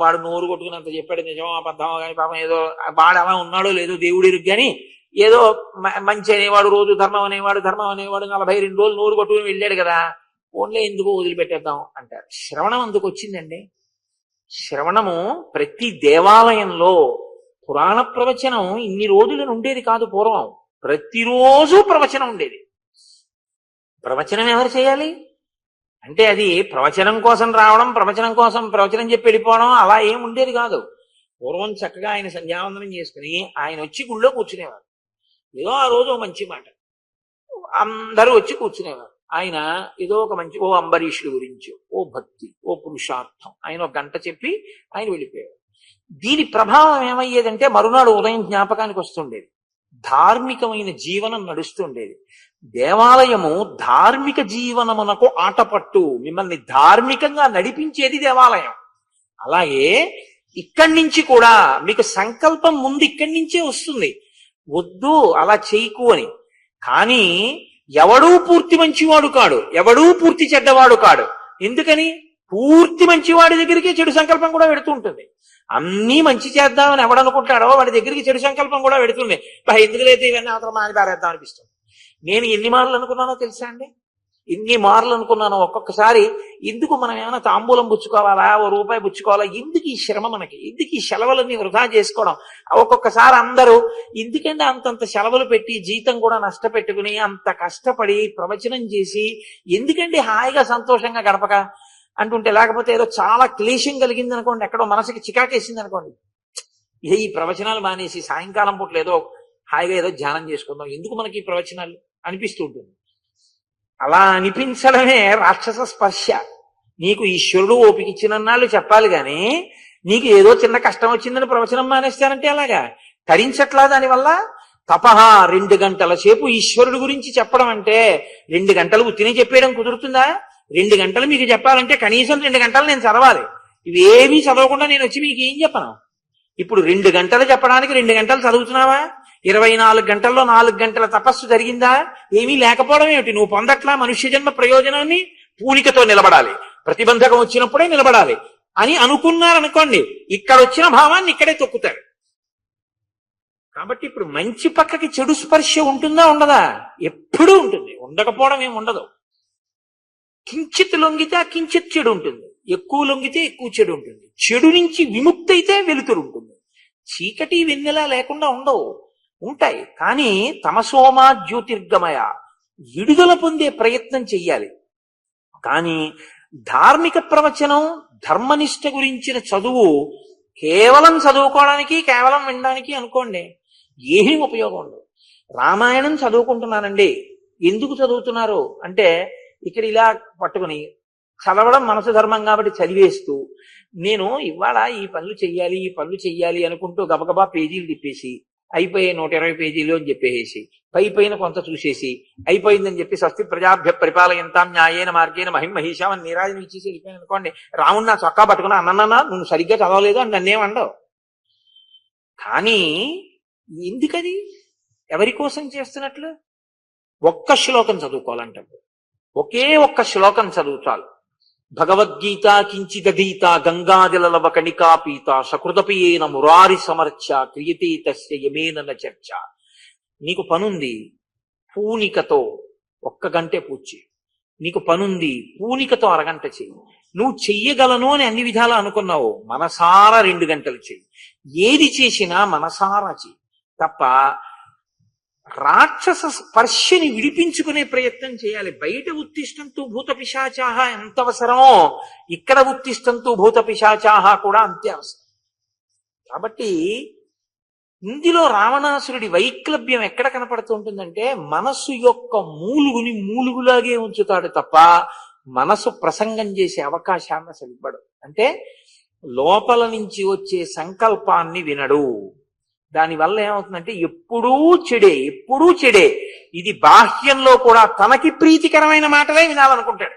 వాడు నోరు కొట్టుకున్నంత చెప్పాడు, నిజమో అబద్ధమో కానీ పాపం ఏదో వాడు అలా ఉన్నాడో లేదో దేవుడికి కానీ ఏదో మంచి అనేవాడు, రోజు ధర్మం అనేవాడు 42 రోజులు నోరు కొట్టుకుని వెళ్ళాడు కదా, ఓన్లీ ఎందుకు వదిలిపెట్టేద్దాం అంటారు. శ్రవణం అందుకు వచ్చిందండి. శ్రవణము ప్రతి దేవాలయంలో పురాణ ప్రవచనం ఇన్ని రోజులు ఉండేది కాదు. పూర్వం ప్రతిరోజు ప్రవచనం ఉండేది. ప్రవచనం ఎవరు చేయాలి అంటే అది ప్రవచనం కోసం రావడం, ప్రవచనం కోసం ప్రవచనం చెప్పి వెళ్ళిపోవడం అలా ఏం ఉండేది కాదు. పూర్వం చక్కగా ఆయన సంధ్యావందనం చేసుకుని ఆయన వచ్చి గుళ్ళో కూర్చునేవారు. ఏదో ఆ రోజు మంచి మాట అందరూ వచ్చి కూర్చునేవారు. ఆయన ఏదో ఒక మంచి ఓ అంబరీషుడి గురించి, ఓ భక్తి, ఓ పురుషార్థం ఆయన ఒక గంట చెప్పి ఆయన వెళ్ళిపోయారు. దీని ప్రభావం ఏమయ్యేదంటే మరునాడు ఉదయం జ్ఞాపకానికి వస్తుండేది. ధార్మికమైన జీవనం నడుస్తుండేది. దేవాలయము ధార్మిక జీవనమునకు ఆటపట్టు, మిమ్మల్ని ధార్మికంగా నడిపించేది దేవాలయం. అలాగే ఇక్కడి నుంచి కూడా మీకు సంకల్పం ముందు ఇక్కడి నుంచే వస్తుంది, వద్దు అలా చేయకు అని. కానీ ఎవడూ పూర్తి మంచివాడు కాడు, ఎవడూ పూర్తి చెడ్డవాడు కాడు. ఎందుకని? పూర్తి మంచివాడి దగ్గరికి చెడు సంకల్పం కూడా పెడుతూ ఉంటుంది. అన్నీ మంచి చేద్దామని ఎవడనుకుంటాడో వాడి దగ్గరికి చెడు సంకల్పం కూడా పెడుతుంది. ఎందుకు లేదు ఇవన్నీ అవతల మాని పారేద్దాం అనిపిస్తుంది. నేను ఎన్ని మార్లు అనుకున్నానో తెలుసా అండి? ఎన్ని మార్లు అనుకున్నానో. ఒక్కొక్కసారి ఎందుకు మనం ఏమైనా తాంబూలం పుచ్చుకోవాలా, ఓ రూపాయి పుచ్చుకోవాలా, ఎందుకు ఈ శ్రమ మనకి, ఎందుకు ఈ సెలవులన్నీ వృధా చేసుకోవడం? ఒక్కొక్కసారి అందరూ ఎందుకంటే అంతంత సెలవులు పెట్టి జీతం కూడా నష్టపెట్టుకుని అంత కష్టపడి ప్రవచనం చేసి ఎందుకంటే హాయిగా సంతోషంగా గడపక అంటుంటే, లేకపోతే ఏదో చాలా క్లేశం కలిగింది అనుకోండి, ఎక్కడో మనసుకి చికాకేసింది అనుకోండి, ఈ ప్రవచనాలు మానేసి సాయంకాలం పూట ఏదో హాయిగా ఏదో ధ్యానం చేసుకుందాం, ఎందుకు మనకి ఈ ప్రవచనాలు అనిపిస్తూ ఉంటుంది. అలా అనిపించడమే రాక్షస స్పర్శ. నీకు ఈశ్వరుడు ఓపిక ఇచ్చినన్నాళ్ళు చెప్పాలి కానీ నీకు ఏదో చిన్న కష్టం వచ్చిందని ప్రవచనం మానేస్తానంటే అలాగా తరించట్లా. దానివల్ల తపహ 2 గంటల సేపు ఈశ్వరుడు గురించి చెప్పడం అంటే 2 గంటలు ఉత్తినే చెప్పేయడం కుదురుతుందా? 2 గంటలు మీకు చెప్పాలంటే కనీసం 2 గంటలు నేను చదవాలి. ఇవేమీ చదవకుండా నేను వచ్చి మీకు ఏం చెప్పను? ఇప్పుడు 2 గంటలు చెప్పడానికి 2 గంటలు చదువుతున్నావా? 24 గంటల్లో 4 గంటల తపస్సు జరిగిందా? ఏమీ లేకపోవడం ఏమిటి? నువ్వు పొందట్లా మనుష్య జన్మ ప్రయోజనాన్ని? పూనికతో నిలబడాలి, ప్రతిబంధకం వచ్చినప్పుడే నిలబడాలి అని అనుకున్నారనుకోండి, ఇక్కడ వచ్చిన భావాన్ని ఇక్కడే తొక్కుతారు. కాబట్టి ఇప్పుడు మంచి పక్కకి చెడు స్పర్శ ఉంటుందా ఉండదా? ఎప్పుడూ ఉంటుంది, ఉండకపోవడం ఏమి ఉండదు. కించిత్ లొంగితే ఆ కించిత్ చెడు ఉంటుంది, ఎక్కువ లొంగితే ఎక్కువ చెడు ఉంటుంది. చెడు నుంచి విముక్తి అయితే వెలుతురు ఉంటుంది. చీకటి వెన్నెల లేకుండా ఉండవు, ఉంటాయి. కానీ తమసోమా జ్యోతిర్గమయ, విడుదల పొందే ప్రయత్నం చెయ్యాలి. కానీ ధార్మిక ప్రవచనం, ధర్మనిష్ట గురించిన చదువు కేవలం చదువుకోవడానికి, కేవలం వినడానికి అనుకోండి, ఏమీ ఉపయోగం ఉండదు. రామాయణం చదువుకుంటున్నానండి, ఎందుకు చదువుతున్నారు అంటే, ఇక్కడ ఇలా పట్టుకుని చదవడం మనసు ధర్మం కాబట్టి చదివేస్తూ, నేను ఇవాళ ఈ పనులు చెయ్యాలి, ఈ పనులు చెయ్యాలి అనుకుంటూ గబగబా పేజీలు తిప్పేసి, అయిపోయే 120 పేజీలు అని చెప్పేసి పైన కొంత చూసేసి అయిపోయిందని చెప్పి స్వస్తి ప్రజాభ్య పరిపాలయంతాం న్యాయేన మార్గేణ మహిమహీషామని నీరాజనం ఇచ్చేసి వెళ్ళిపోయాను అనుకోండి, రాముడు నా చొక్కా పట్టుకున్నా అన్నన్నా నువ్వు సరిగ్గా చదవలేదు అని నన్నేమండవు. కానీ ఎందుకది? ఎవరి కోసం చేస్తున్నట్లు? ఒక్క శ్లోకం చదువుకోవాలంటాడు, ఒకే ఒక్క శ్లోకం చదువుతారు. భగవద్గీత కించిదీత గంగాజలలవ కణికా పీత సకృతపియేన మురారి సమర్చ క్రియతే తస్య యమేన చర్చ. నీకు పనుంది, పూనికతో 1 గంటే పూజ చేయి. నీకు పనుంది, పూనికతో 1 గంట చెయ్యి. నువ్వు చెయ్యగలను అని అన్ని విధాలు అనుకున్నావు, మనసారా 2 గంటలు చెయ్యి. ఏది చేసినా మనసారా చెయ్యి తప్ప రాక్షస స్పర్శని విడిపించుకునే ప్రయత్నం చేయాలి. బయట ఉత్తిష్టంతు భూత పిశాచాహ ఎంత అవసరమో, ఇక్కడ ఉత్తిష్టంతు భూత పిశాచాహ కూడా అంతే అవసరం. కాబట్టి ఇందులో రావణాసురుడి వైక్లభ్యం ఎక్కడ కనపడుతూ ఉంటుందంటే, మనస్సు యొక్క మూలుగుని మూలుగులాగే ఉంచుతాడు తప్ప మనసు ప్రసంగం చేసే అవకాశాన్ని అసలు ఇవ్వడు. అంటే లోపల నుంచి వచ్చే సంకల్పాన్ని వినడు. దానివల్ల ఏమవుతుందంటే ఎప్పుడూ చెడే. ఇది బాహ్యంలో కూడా తనకి ప్రీతికరమైన మాటలే వినాలనుకుంటాడు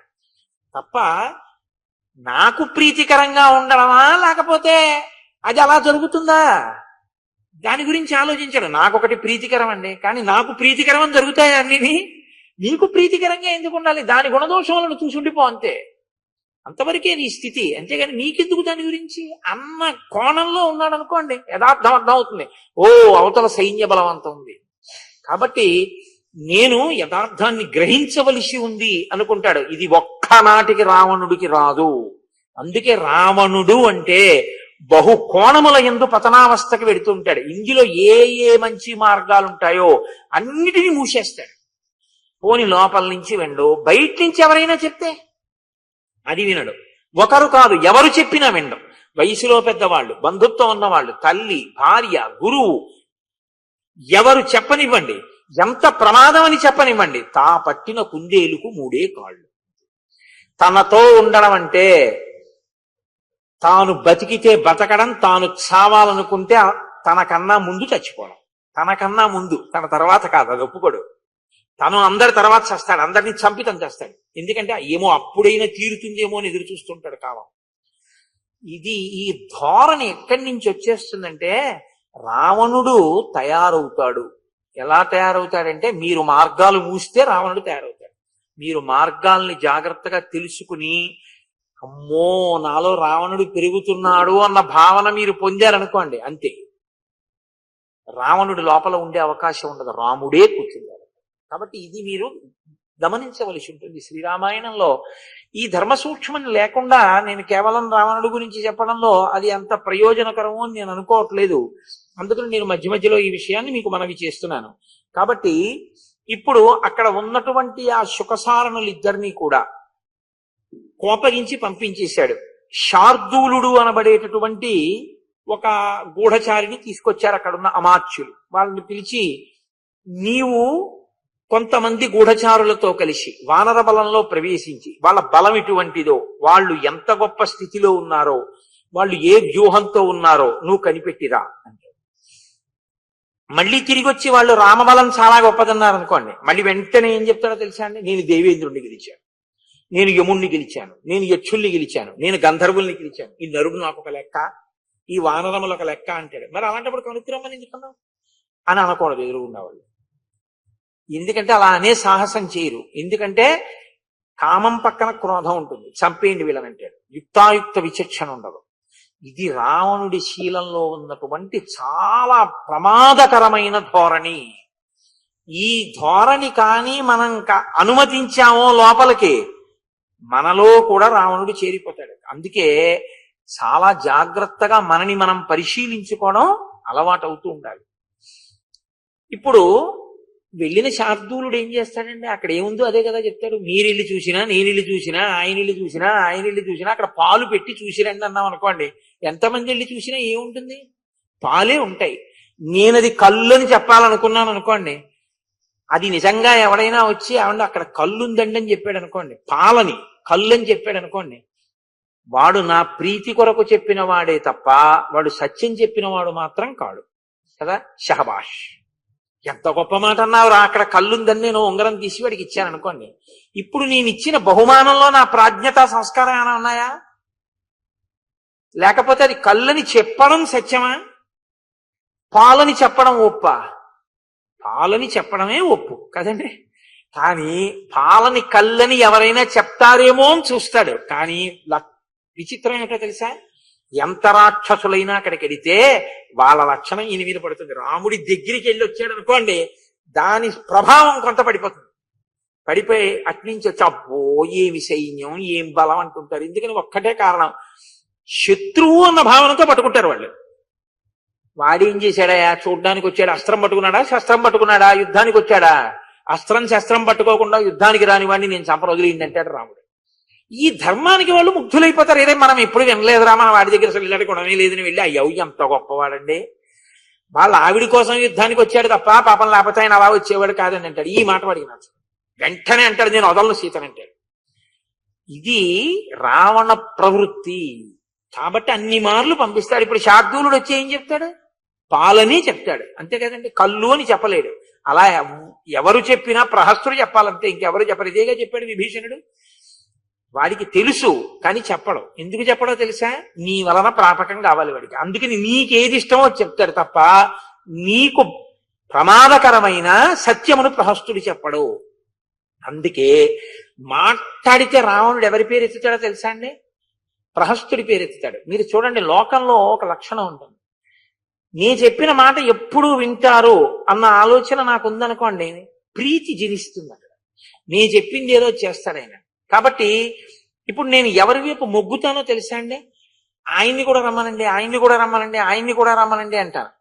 తప్ప నాకు ప్రీతికరంగా ఉండడమా లేకపోతే అది అలా జరుగుతుందా దాని గురించి ఆలోచించాడు. నాకొకటి ప్రీతికరం అండి, కానీ నాకు ప్రీతికరం అని జరుగుతాయి అన్నిని, నీకు ప్రీతికరంగా ఎందుకు ఉండాలి? దాని గుణదోషములను చూసుండిపో అంతే, అంతవరకే నీ స్థితి. అంతేగాని నీకెందుకు దాని గురించి అన్న కోణంలో ఉన్నాడు అనుకోండి, యథార్థం అర్థం అవుతుంది. ఓ అవతల సైన్య బలవంతం ఉంది కాబట్టి నేను యథార్థాన్ని గ్రహించవలసి ఉంది అనుకుంటాడు. ఇది ఒక్కనాటికి రావణుడికి రాదు. అందుకే రావణుడు అంటే బహు కోణముల యందు పతనావస్థకి వెడుతుంటాడు. ఇందులో ఏ మంచి మార్గాలు ఉంటాయో అన్నిటినీ మూసేస్తాడు. పోని లోపల నుంచి వెండు, బయట నుంచి ఎవరైనా చెప్తే అది వినడు. ఒకరు కాదు, ఎవరు చెప్పినా వినడం. వయసులో పెద్దవాళ్ళు, బంధుత్వం ఉన్నవాళ్ళు, తల్లి, భార్య, గురువు, ఎవరు చెప్పనివ్వండి, ఎంత ప్రమాదం అని చెప్పనివ్వండి, తా పట్టిన కుందేలుకు 3 కాళ్ళు. తనతో ఉండడం అంటే తాను బతికితే బతకడం, తాను చావాలనుకుంటే తనకన్నా ముందు చచ్చిపోవడం. తనకన్నా ముందు, తన తర్వాత కాదు, అది ఒప్పుకోడు. తను అందరి తర్వాత చేస్తాడు, అందరినీ చంపితం చేస్తాడు. ఎందుకంటే ఏమో అప్పుడైనా తీరుతుందేమో అని ఎదురు చూస్తుంటాడు కాలం. ఈ ధోరణి ఎక్కడి నుంచి వచ్చేస్తుందంటే, రావణుడు తయారవుతాడు. ఎలా తయారవుతాడంటే, మీరు మార్గాలు మూస్తే రావణుడు తయారవుతాడు. మీరు మార్గాల్ని జాగ్రత్తగా తెలుసుకుని, అమ్మో నాలో రావణుడు పెరుగుతున్నాడు అన్న భావన మీరు పొందారనుకోండి, అంతే, రావణుడు లోపల ఉండే అవకాశం ఉండదు, రాముడే కూర్చున్నాడు. కాబట్టి ఇది మీరు గమనించవలసి ఉంటుంది. శ్రీరామాయణంలో ఈ ధర్మ సూక్ష్మం లేకుండా నేను కేవలం రావణుడు గురించి చెప్పడంలో అది అంత ప్రయోజనకరము అని నేను అనుకోవట్లేదు. అందుకని నేను మధ్య మధ్యలో ఈ విషయాన్ని మీకు మనవి చేస్తున్నాను. కాబట్టి ఇప్పుడు అక్కడ ఉన్నటువంటి ఆ శుకసారణులిద్దరినీ కూడా కోపగించి పంపించేశాడు. శార్దూలుడు అనబడేటటువంటి ఒక గూఢచారిని తీసుకొచ్చారు అక్కడున్న అమాత్యులు. వాళ్ళని పిలిచి, నీవు కొంతమంది గూఢచారులతో కలిసి వానర బలంలో ప్రవేశించి, వాళ్ళ బలం ఎటువంటిదో, వాళ్ళు ఎంత గొప్ప స్థితిలో ఉన్నారో, వాళ్ళు ఏ వ్యూహంతో ఉన్నారో నువ్వు కనిపెట్టిరా అంటే, మళ్ళీ తిరిగి వచ్చి వాళ్ళు రామబలం చాలా గొప్పదన్నారు అనుకోండి, మళ్ళీ వెంటనే ఏం చెప్తాడో తెలుసా అండి, నేను దేవేంద్రుడిని గెలిచాను, నేను యముణ్ణి గెలిచాను, నేను యక్షుల్ని గెలిచాను, నేను గంధర్వుల్ని గెలిచాను, ఈ నరుడు నాకు ఒక లెక్క, ఈ వానరములు ఒక లెక్క అంటాడు. మరి అలాంటప్పుడు కనుక్రమని ఎందుకన్నావు? అని అనకూడదు ఎదురుగున్నవాళ్ళు. ఎందుకంటే అలా అనే సాహసం చేయరు. ఎందుకంటే కామం పక్కన క్రోధం ఉంటుంది, చంపేయండి వీళ్ళనంటాడు. యుక్తాయుక్త విచక్షణ ఉండదు. ఇది రావణుడి శీలంలో ఉన్నటువంటి చాలా ప్రమాదకరమైన ధోరణి. ఈ ధోరణి కానీ మనం అనుమతించామో లోపలికి, మనలో కూడా రావణుడు చేరిపోతాడు. అందుకే చాలా జాగ్రత్తగా మనని మనం పరిశీలించుకోవడం అలవాటు అవుతూ ఉండాలి. ఇప్పుడు వెళ్ళిన శార్దూలుడు ఏం చేస్తాడండి? అక్కడ ఏముందో అదే కదా చెప్తాడు. మీరిల్లు చూసినా, నేనిల్లు చూసినా, ఆయన ఇల్లు చూసినా అక్కడ పాలు పెట్టి చూసిరండి అన్నాం అనుకోండి, ఎంతమంది వెళ్ళి చూసినా ఏముంటుంది? పాలే ఉంటాయి. నేనది కళ్ళు అని చెప్పాలనుకున్నాను అనుకోండి, అది నిజంగా ఎవడైనా వచ్చి ఏమంటే అక్కడ కళ్ళుందండి అని చెప్పాడు అనుకోండి, పాలని కళ్ళు అని చెప్పాడు అనుకోండి, వాడు నా ప్రీతి కొరకు చెప్పిన వాడే తప్ప వాడు సత్యం చెప్పిన వాడు మాత్రం కాడు కదా. షహబాష్, ఎంత గొప్ప మాట అన్నావురా, అక్కడ కళ్ళుందని నేను ఉంగరం తీసి వాడికి ఇచ్చాను అనుకోండి, ఇప్పుడు నేను ఇచ్చిన బహుమానంలో నా ప్రాజ్ఞత సంస్కారం ఏమైనా ఉన్నాయా? లేకపోతే అది కళ్ళని చెప్పడం సత్యమా? పాలని చెప్పడం ఒప్ప? పాలని చెప్పడమే ఒప్పు కదండి. కానీ పాలని కళ్ళని ఎవరైనా చెప్తారేమో అని చూస్తాడు. కానీ విచిత్రం ఏంటో తెలుసా? ఎంత రాక్షసులైనా అక్కడికి వెడితే వాళ్ళ లక్షణం ఈయన మీద పడుతుంది. రాముడి దగ్గరికి వెళ్ళి వచ్చాడు అనుకోండి, దాని ప్రభావం కొంత పడిపోతుంది. పడిపోయి అట్నుంచి వచ్చి అబ్బో ఏమి సైన్యం, ఏం బలం అంటుంటారు. ఎందుకని ఒక్కటే కారణం, శత్రువు అన్న భావనతో పట్టుకుంటారు వాళ్ళు. వాడేం చేశాడా? చూడ్డానికి వచ్చాడు, అస్త్రం పట్టుకున్నాడా, శస్త్రం పట్టుకున్నాడా? యుద్ధానికి వచ్చాడా? అస్త్రం శస్త్రం పట్టుకోకుండా యుద్ధానికి రాని వాడిని నేను చంపన వదిలిండి అంటాడు రాముడు. ఈ ధర్మానికి వాళ్ళు ముగ్ధులైపోతారు. ఏదే మనం ఎప్పుడు వినలేదురా, మన వాడి దగ్గర అసలు ఇలాంటి గుణమే లేదని వెళ్ళి అయ్యో ఎంత గొప్పవాడండి, వాళ్ళ ఆవిడి కోసం యుద్ధానికి వచ్చాడు తప్ప పాపం లేకపోతే ఆయన అలా వచ్చేవాడు కాదని అంటాడు. ఈ మాట వాడికి నచ్చదు. వెంటనే అంటాడు నేను వదలను సీతనంటాడు. ఇది రావణ ప్రవృత్తి. కాబట్టి అన్ని మార్లు పంపిస్తాడు. ఇప్పుడు శార్దూలుడు వచ్చి ఏం చెప్తాడు? పాలని చెప్తాడు, అంతే కదండి. కళ్ళు అని చెప్పలేడు. అలా ఎవరు చెప్పినా ప్రహస్తుడు చెప్పాలంతే, ఇంకెవరు చెప్పరు. ఇదేగా చెప్పాడు విభీషణుడు. వాడికి తెలుసు కానీ చెప్పడం. ఎందుకు చెప్పడో తెలుసా? నీ వలన ప్రాపకం కావాలి వాడికి. అందుకని నీకేది ఇష్టమో చెప్తాడు తప్ప నీకు ప్రమాదకరమైన సత్యమును ప్రహస్తుడు చెప్పడు. అందుకే మాట్లాడితే రావణుడు ఎవరి పేరు ఎత్తుతాడో తెలుసా అండి? ప్రహస్తుడి పేరు ఎత్తుతాడు. మీరు చూడండి, లోకంలో ఒక లక్షణం ఉంటుంది. నేను చెప్పిన మాట ఎప్పుడు వింటారు అన్న ఆలోచన నాకు ఉందనుకోండి, ప్రీతి జనిస్తుంది అక్కడ. నేను చెప్పింది ఏదో చేస్తాడు ఆయన. కాబట్టి ఇప్పుడు నేను ఎవరి వైపు మొగ్గుతానో తెలుసా అండి? ఆయన్ని కూడా రమ్మనండి, ఆయన్ని కూడా రమ్మనండి, ఆయన్ని కూడా రమ్మనండి అంటాను.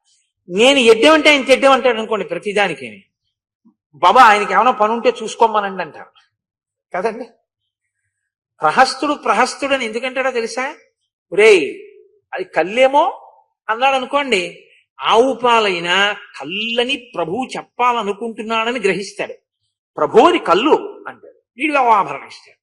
నేను ఎడ్డేమంటే ఆయన తెడ్డేమంటాడు అనుకోండి, ప్రతిదానికి బాబా ఆయనకి ఏమైనా పని ఉంటే చూసుకోమనండి అంటారు కదండి. ప్రహస్తుడు అని ఎందుకంటాడో తెలుసా? రేయ్ అది కళ్ళేమో అన్నాడు అనుకోండి, ఆవు పాలైనా కళ్ళని ప్రభువు చెప్పాలనుకుంటున్నాడని గ్రహిస్తాడు. ప్రభు అది కళ్ళు అంటాడు, వీడు ఆభరణం ఇస్తాడు.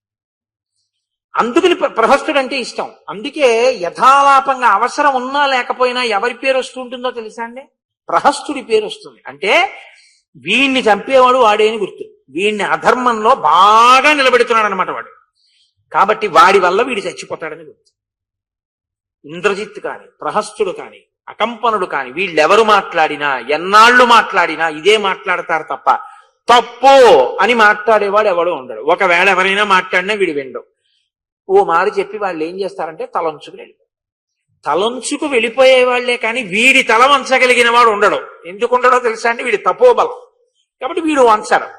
అందుకని ప్రహస్తుడు అంటే ఇష్టం. అందుకే యథాలాపంగా అవసరం ఉన్నా లేకపోయినా ఎవరి పేరు వస్తుంటుందో తెలుసా అండి? ప్రహస్తుడి పేరు వస్తుంది. అంటే వీణ్ణి చంపేవాడు వాడే అని గుర్తు. వీణ్ణి అధర్మంలో బాగా నిలబెడుతున్నాడు అనమాట వాడు. కాబట్టి వాడి వల్ల వీడు చచ్చిపోతాడని గుర్తు. ఇంద్రజిత్ కాని, ప్రహస్తుడు కాని, అకంపనుడు కాని, వీళ్ళెవరు మాట్లాడినా, ఎన్నాళ్ళు మాట్లాడినా ఇదే మాట్లాడతారు తప్ప తప్పు అని మాట్లాడేవాడు ఎవడో ఉండడు. ఒకవేళ ఎవరైనా మాట్లాడినా వీడు వినడు. ఓ మారు చెప్పి వాళ్ళు ఏం చేస్తారంటే తలంచుకు వెళ్ళిపోయే వాళ్లే కానీ వీడి తల వంచగలిగిన వాడు ఉండడు. ఎందుకు ఉండడో తెలుసా అండి? వీడి తపోబలం. కాబట్టి వీడు వంచడు,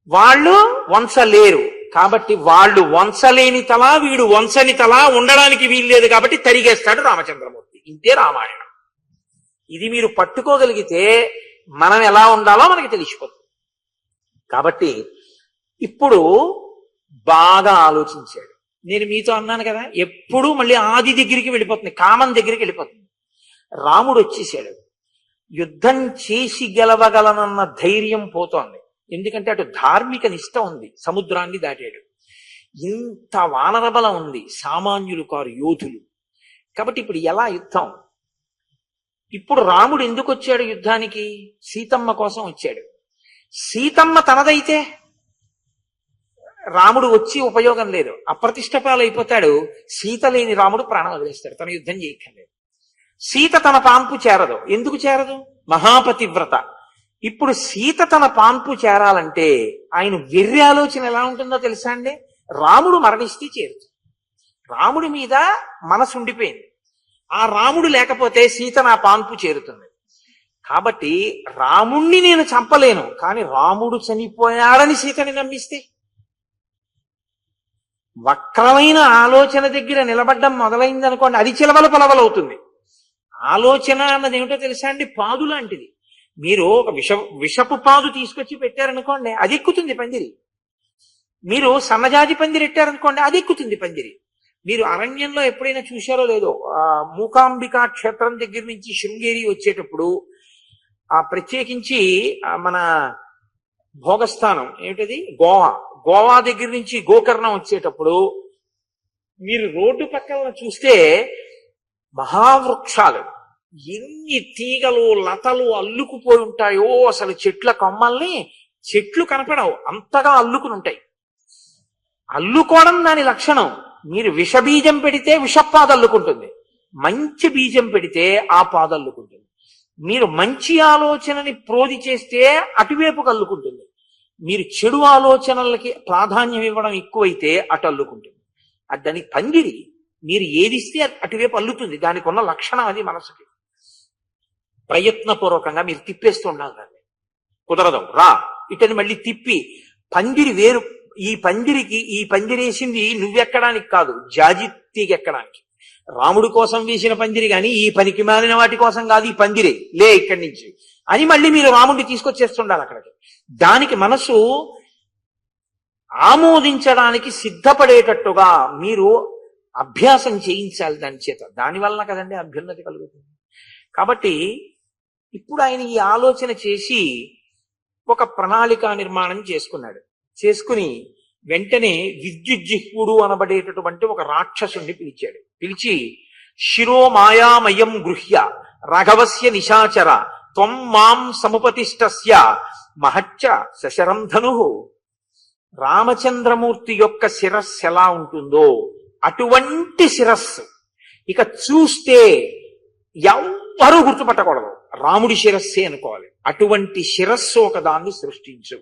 వాళ్ళు వంచలేరు. కాబట్టి వాళ్ళు వంచలేని తల, వీడు వంచని తల ఉండడానికి వీల్లేదు. కాబట్టి తరిగేస్తాడు రామచంద్రమూర్తి. ఇంతే రామాయణం. ఇది మీరు పట్టుకోగలిగితే మనం ఎలా ఉండాలో మనకి తెలిసిపోతుంది. కాబట్టి ఇప్పుడు బాగా ఆలోచించాడు. నేను మీతో అన్నాను కదా, ఎప్పుడూ మళ్ళీ ఆది దగ్గరికి వెళ్ళిపోతుంది, కామం దగ్గరికి వెళ్ళిపోతుంది. రాముడు వచ్చేసాడు. యుద్ధం చేసి గెలవగలనన్న ధైర్యం పోతోంది. ఎందుకంటే అటు ధార్మిక నిష్ట ఉంది, సముద్రాన్ని దాటాడు. ఇంత వానర బలం ఉంది, సామాన్యులు కారు, యోధులు. కాబట్టి ఇప్పుడు ఎలా యుద్ధం? ఇప్పుడు రాముడు ఎందుకు వచ్చాడు యుద్ధానికి? సీతమ్మ కోసం వచ్చాడు. సీతమ్మ తనదైతే రాముడు వచ్చి ఉపయోగం లేదు, అప్రతిష్టపాలైపోతాడు. సీత లేని రాముడు ప్రాణం వదిలేస్తాడు, తన యుద్ధం చేయక్కర్లేదు. సీత తన పాంపు చేరదు. ఎందుకు చేరదు? మహాపతివ్రత. ఇప్పుడు సీత తన పాన్పు చేరాలంటే ఆయన వెర్రి ఆలోచన ఎలా ఉంటుందో తెలుసా అండి? రాముడు మరణిస్తే చేరుతుంది. రాముడి మీద మనసు ఉండిపోయింది. ఆ రాముడు లేకపోతే సీత నా పాన్పు చేరుతుంది. కాబట్టి రాముణ్ణి నేను చంపలేను, కానీ రాముడు చనిపోయాడని సీతని నమ్మిస్తే, వక్రమైన ఆలోచన దగ్గర నిలబడ్డం మొదలైంది అనుకోండి, అది చిలవల పొలవలవుతుంది. ఆలోచన అన్నది ఏమిటో తెలుసా అండి? పాదు లాంటిది. మీరు ఒక విషపు పాదు తీసుకొచ్చి పెట్టారనుకోండి, అది ఎక్కుతుంది పందిరి. మీరు సన్నజాజి పందిరి పెట్టారనుకోండి, అది ఎక్కుతుంది పందిరి. మీరు అరణ్యంలో ఎప్పుడైనా చూశారో లేదో, మూకాంబికా క్షేత్రం దగ్గర నుంచి శృంగేరి వచ్చేటప్పుడు ప్రత్యేకించి మన భోగస్థానం ఏమిటది, గోవా దగ్గర నుంచి గోకర్ణం వచ్చేటప్పుడు మీరు రోడ్డు పక్కన చూస్తే మహావృక్షాలు, ఎన్ని తీగలు లతలు అల్లుకుపోయి ఉంటాయో, అసలు చెట్ల కొమ్మల్ని చెట్లు కనపడవు, అంతగా అల్లుకుని ఉంటాయి. అల్లుకోవడం దాని లక్షణం. మీరు విషబీజం పెడితే విషపాదు అల్లుకుంటుంది, మంచి బీజం పెడితే ఆ పాదు అల్లుకుంటుంది. మీరు మంచి ఆలోచనని ప్రోధి చేస్తే అటువైపు కల్లుకుంటుంది. మీరు చెడు ఆలోచనలకి ప్రాధాన్యం ఇవ్వడం ఎక్కువైతే అటు అల్లుకుంటుంది. అది దాని పందిరి. మీరు ఏదిస్తే అటువైపు అల్లుతుంది. దానికి ఉన్న లక్షణం అది. మనసుకి ప్రయత్నపూర్వకంగా మీరు తిప్పేస్తూ ఉండాలి. దాన్ని కుదరదు, రా ఇటని మళ్ళీ తిప్పి పందిరి వేరు. ఈ పందిరేసింది నువ్వెక్కడానికి కాదు, జాజితీకి ఎక్కడానికి. రాముడి కోసం వేసిన పందిరి కానీ ఈ పనికి మాలిన వాటి కోసం కాదు. ఈ పందిరే లే ఇక్కడి నుంచి అని మళ్ళీ మీరు రాముడిని తీసుకొచ్చేస్తుండాలి అక్కడికి. దానికి మనసు ఆమోదించడానికి సిద్ధపడేటట్టుగా మీరు అభ్యాసం చేయించాలి దాని చేత. దానివల్ల కదండి అభ్యున్నతి కలుగుతుంది. కాబట్టి ఇప్పుడు ఆయన ఈ ఆలోచన చేసి ఒక ప్రణాళిక నిర్మాణం చేసుకుని వెంటనే విద్యుజ్జిహ్వుడు అనబడేటటువంటి ఒక రాక్షసుని పిలిచి శిరో మాయామయం గృహ్య రాఘవస్య నిశాచర త్వం మాం సముపతిష్టస్య మహచ్చ శశరంధను. రామచంద్రమూర్తి యొక్క శిరస్సు ఎలా ఉంటుందో అటువంటి శిరస్సు ఇక చూస్తే ఎవ్వరూ గుర్తుపట్టకూడదు, రాముడి శిరస్సే అనుకోవాలి. అటువంటి శిరస్సు ఒకదాన్ని సృష్టించు.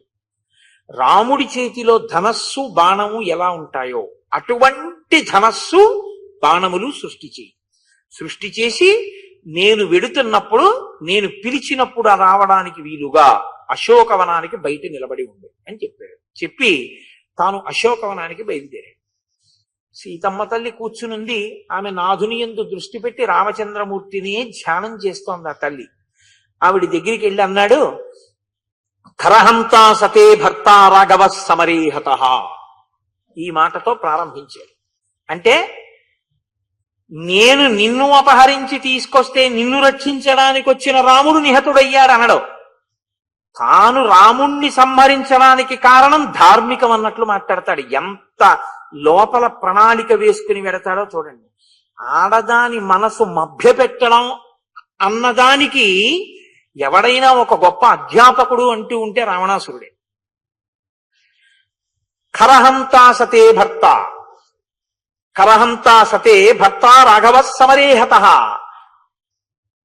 రాముడి చేతిలో ధనస్సు బాణము ఎలా ఉంటాయో అటువంటి ధనస్సు బాణములు సృష్టి చేసి నేను వెడుతున్నప్పుడు, నేను పిలిచినప్పుడు రావడానికి వీలుగా అశోకవనానికి బయట నిలబడి ఉండు అని చెప్పాడు. చెప్పి తాను అశోకవనానికి బయలుదేరాడు. సీతమ్మ తల్లి కూర్చునుంది. ఆమె నాథుని యందు దృష్టి పెట్టి రామచంద్రమూర్తిని ధ్యానం చేస్తోంది. ఆ తల్లి ఆవిడ దగ్గరికి వెళ్ళి అన్నాడు, ఖరహంతా సతే భర్త రాఘవ సమరేహత. ఈ మాటతో ప్రారంభించాడు. అంటే నేను నిన్ను అపహరించి తీసుకొస్తే నిన్ను రక్షించడానికి వచ్చిన రాముడు నిహతుడయ్యాడు అనడం. తాను రాముణ్ణి సంహరించడానికి కారణం ధార్మికం అన్నట్లు మాట్లాడతాడు. ఎంత లోపల ప్రణాళిక వేసుకుని వెడతాడో చూడండి. ఆడదాని మనసు మభ్యపెట్టడం అన్నదానికి ఎవడైనా ఒక గొప్ప అధ్యాపకుడు అంటూ ఉంటే రావణాసురుడే. ఖరహంతా సతే భర్త రాఘవ సమరేహత.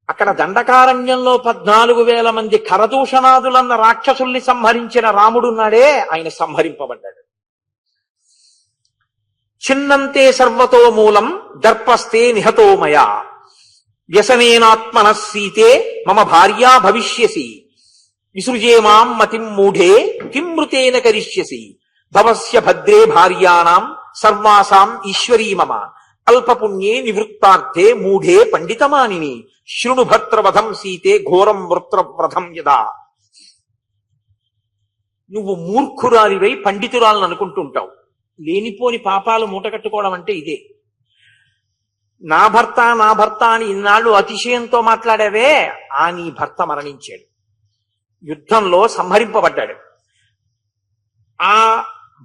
అక్కడ దండకారణ్యంలో 14,000 మంది ఖరదూషణాదులన్న రాక్షసుల్ని సంహరించిన రాముడున్నాడే, ఆయన సంహరింపబడ్డాడు. చిన్నంతే సర్వతో మూలం దర్పస్తే నిహతోమయా వ్యసనేనాత్మన సీతే మమ భార్యా భవిష్యసి విసృజే మాం మతిం మూఢే కిం మృతేన కరిష్యసి భవస్య భద్రే భార్యాణం సర్వాసాం ఈశ్వరీ మమ అల్పపుణ్యే నివృత్తార్థే మూఢే పండితమానిని శృణు భర్తృవధం సీతే ఘోరం వృత్రవ్రధం యదా. నువ్వు మూర్ఖురాలివై పండితురాలను అనుకుంటుంటావు. లేనిపోని పాపాలు మూటకట్టుకోవడం అంటే ఇదే. నా భర్త అని ఇన్నాళ్ళు అతిశయంతో మాట్లాడావే, నీ భర్త మరణించాడు, యుద్ధంలో సంహరింపబడ్డాడు. ఆ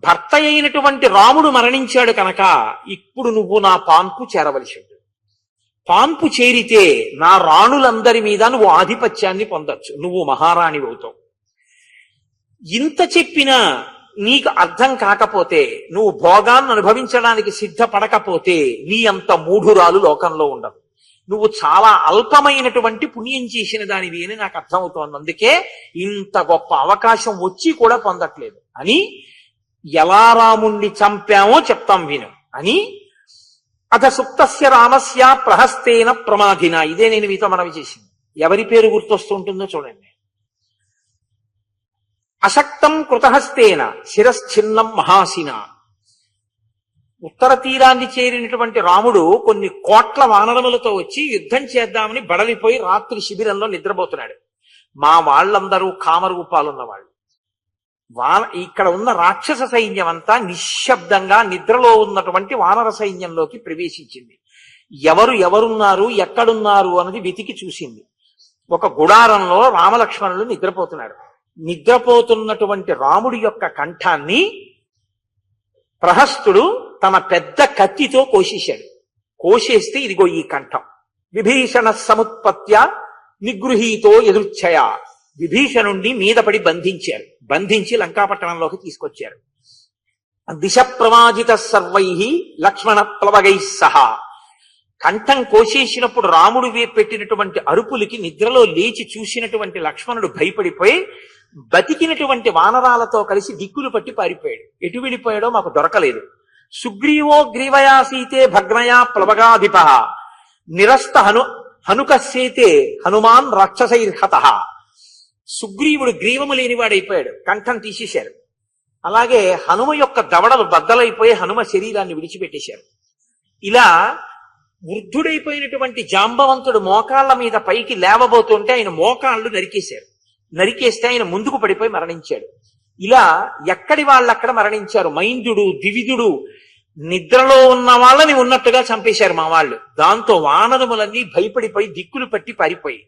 భర్త అయినటువంటి రాముడు మరణించాడు కనుక ఇప్పుడు నువ్వు నా పాన్పు చేరవలసి ఉంటుంది. పాన్పు చేరితే నా రాణులందరి మీద నువ్వు ఆధిపత్యాన్ని పొందొచ్చు, నువ్వు మహారాణి అవుతావు. ఇంత చెప్పినా నీకు అర్థం కాకపోతే, నువ్వు భోగాన్ని అనుభవించడానికి సిద్ధపడకపోతే నీ అంత మూఢురాలు లోకంలో ఉండదు. నువ్వు చాలా అల్పమైనటువంటి పుణ్యం చేసిన దానివి అని నాకు అర్థమవుతోంది. అందుకే ఇంత గొప్ప అవకాశం వచ్చి కూడా పొందట్లేదు అని, ఎలా రాముణ్ణి చంపామో చెప్తాం విను అని. అథ సుప్తస్య రామస్య ప్రహస్తేన ప్రమాధిన. ఇదే నేను మీతో మనవి చేసింది. ఎవరి పేరు గుర్తొస్తుంటుందో చూడండి. అశక్తం కృతహస్తేన శిరశ్చిన్నం మహాసిన. ఉత్తర తీరాన్ని చేరినటువంటి రాముడు కొన్ని కోట్ల వానరములతో వచ్చి యుద్ధం చేద్దామని బడలిపోయి రాత్రి శిబిరంలో నిద్రపోతున్నాడు. మా వాళ్ళందరూ కామరూపాలున్న వాళ్ళు. ఇక్కడ ఉన్న రాక్షస సైన్యం అంతా నిశ్శబ్దంగా నిద్రలో ఉన్నటువంటి వానర సైన్యంలోకి ప్రవేశించింది. ఎవరున్నారు ఎక్కడున్నారు అన్నది వెతికి చూసింది. ఒక గుడారంలో రామలక్ష్మణులు నిద్రపోతున్నారు. నిద్రపోతున్నటువంటి రాముడి యొక్క కంఠాన్ని ప్రహస్తుడు తన పెద్ద కత్తితో కోసేశాడు. కోసేస్తే ఇదిగో ఈ కంఠం. విభీషణ సముత్పత్య నిగృహీతో ఎదుర్ఛయ. విభీషణుణ్ణి మీద పడి బంధించారు. బంధించి లంకాపట్టణంలోకి తీసుకొచ్చారు. దిశ ప్రమాజిత సర్వై లక్ష్మణ ప్లవగై సహా. కంఠం కోసేసినప్పుడు రాముడు పెట్టినటువంటి అరుపులకి నిద్రలో లేచి చూసినటువంటి లక్ష్మణుడు భయపడిపోయి బతికినటువంటి వానరాలతో కలిసి దిక్కులు పట్టి పారిపోయాడు. ఎటు వెళ్ళిపోయాడో మాకు దొరకలేదు. సుగ్రీవో గ్రీవయా సీతే భగ్నయా ప్లవగాధిప నిరస్త హనుకస్యేతే హనుమాన్ రాక్షసైర్హత. సుగ్రీవుడు గ్రీవము లేనివాడైపోయాడు, కంఠం తీసేశారు. అలాగే హనుమ యొక్క దవడలు బద్దలైపోయి హనుమ శరీరాన్ని విడిచిపెట్టేశారు. ఇలా వృద్ధుడైపోయినటువంటి జాంబవంతుడు మోకాళ్ల మీద పైకి లేవబోతుంటే ఆయన మోకాళ్ళు నరికేశారు. నరికేస్తే ఆయన ముందుకు పడిపోయి మరణించాడు. ఇలా ఎక్కడి వాళ్ళక్కడ మరణించారు. మైందుడు, ద్వివిధుడు, నిద్రలో ఉన్న వాళ్ళని ఉన్నట్టుగా చంపేశారు మా వాళ్ళు. దాంతో వానరములన్నీ భయపడిపోయి దిక్కులు పట్టి పారిపోయి,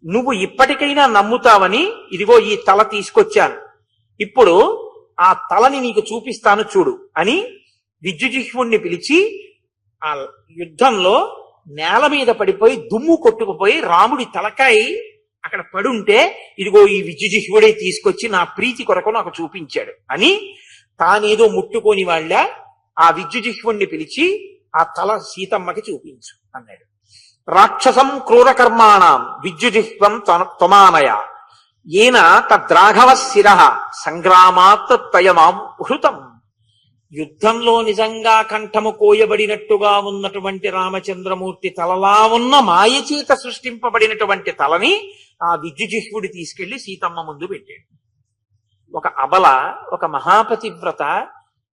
నువ్వు ఇప్పటికైనా నమ్ముతావని ఇదిగో ఈ తల తీసుకొచ్చాను, ఇప్పుడు ఆ తలని నీకు చూపిస్తాను చూడు అని విద్యుజిహ్వుణ్ణి పిలిచి ఆ యుద్ధంలో నేల మీద పడిపోయి దుమ్ము కొట్టుకుపోయి రాముడి తలకాయ అక్కడ పడుంటే ఇదిగో ఈ విద్యుజిహ్వుడే తీసుకొచ్చి నా ప్రీతి కొరకు నాకు చూపించాడు అని తానేదో ముట్టుకోని వాళ్ళ ఆ విద్యుజిహ్వుణ్ణి పిలిచి ఆ తల సీతమ్మకి చూపించు అన్నాడు. రాక్షసం క్రూరకర్మాణం విద్యుజిహ్వం త్వమానయ ఏన తద్రాఘవ శిర సంగ్రామాత్ తయమాం హృతం. యుద్ధంలో నిజంగా కంఠము కోయబడినట్టుగా ఉన్నటువంటి రామచంద్రమూర్తి తలలా ఉన్న మాయచేత సృష్టింపబడినటువంటి తలని ఆ విద్యుజిహ్వుడి తీసుకెళ్లి సీతమ్మ ముందు పెట్టాడు. ఒక అబల, ఒక మహాపతివ్రత,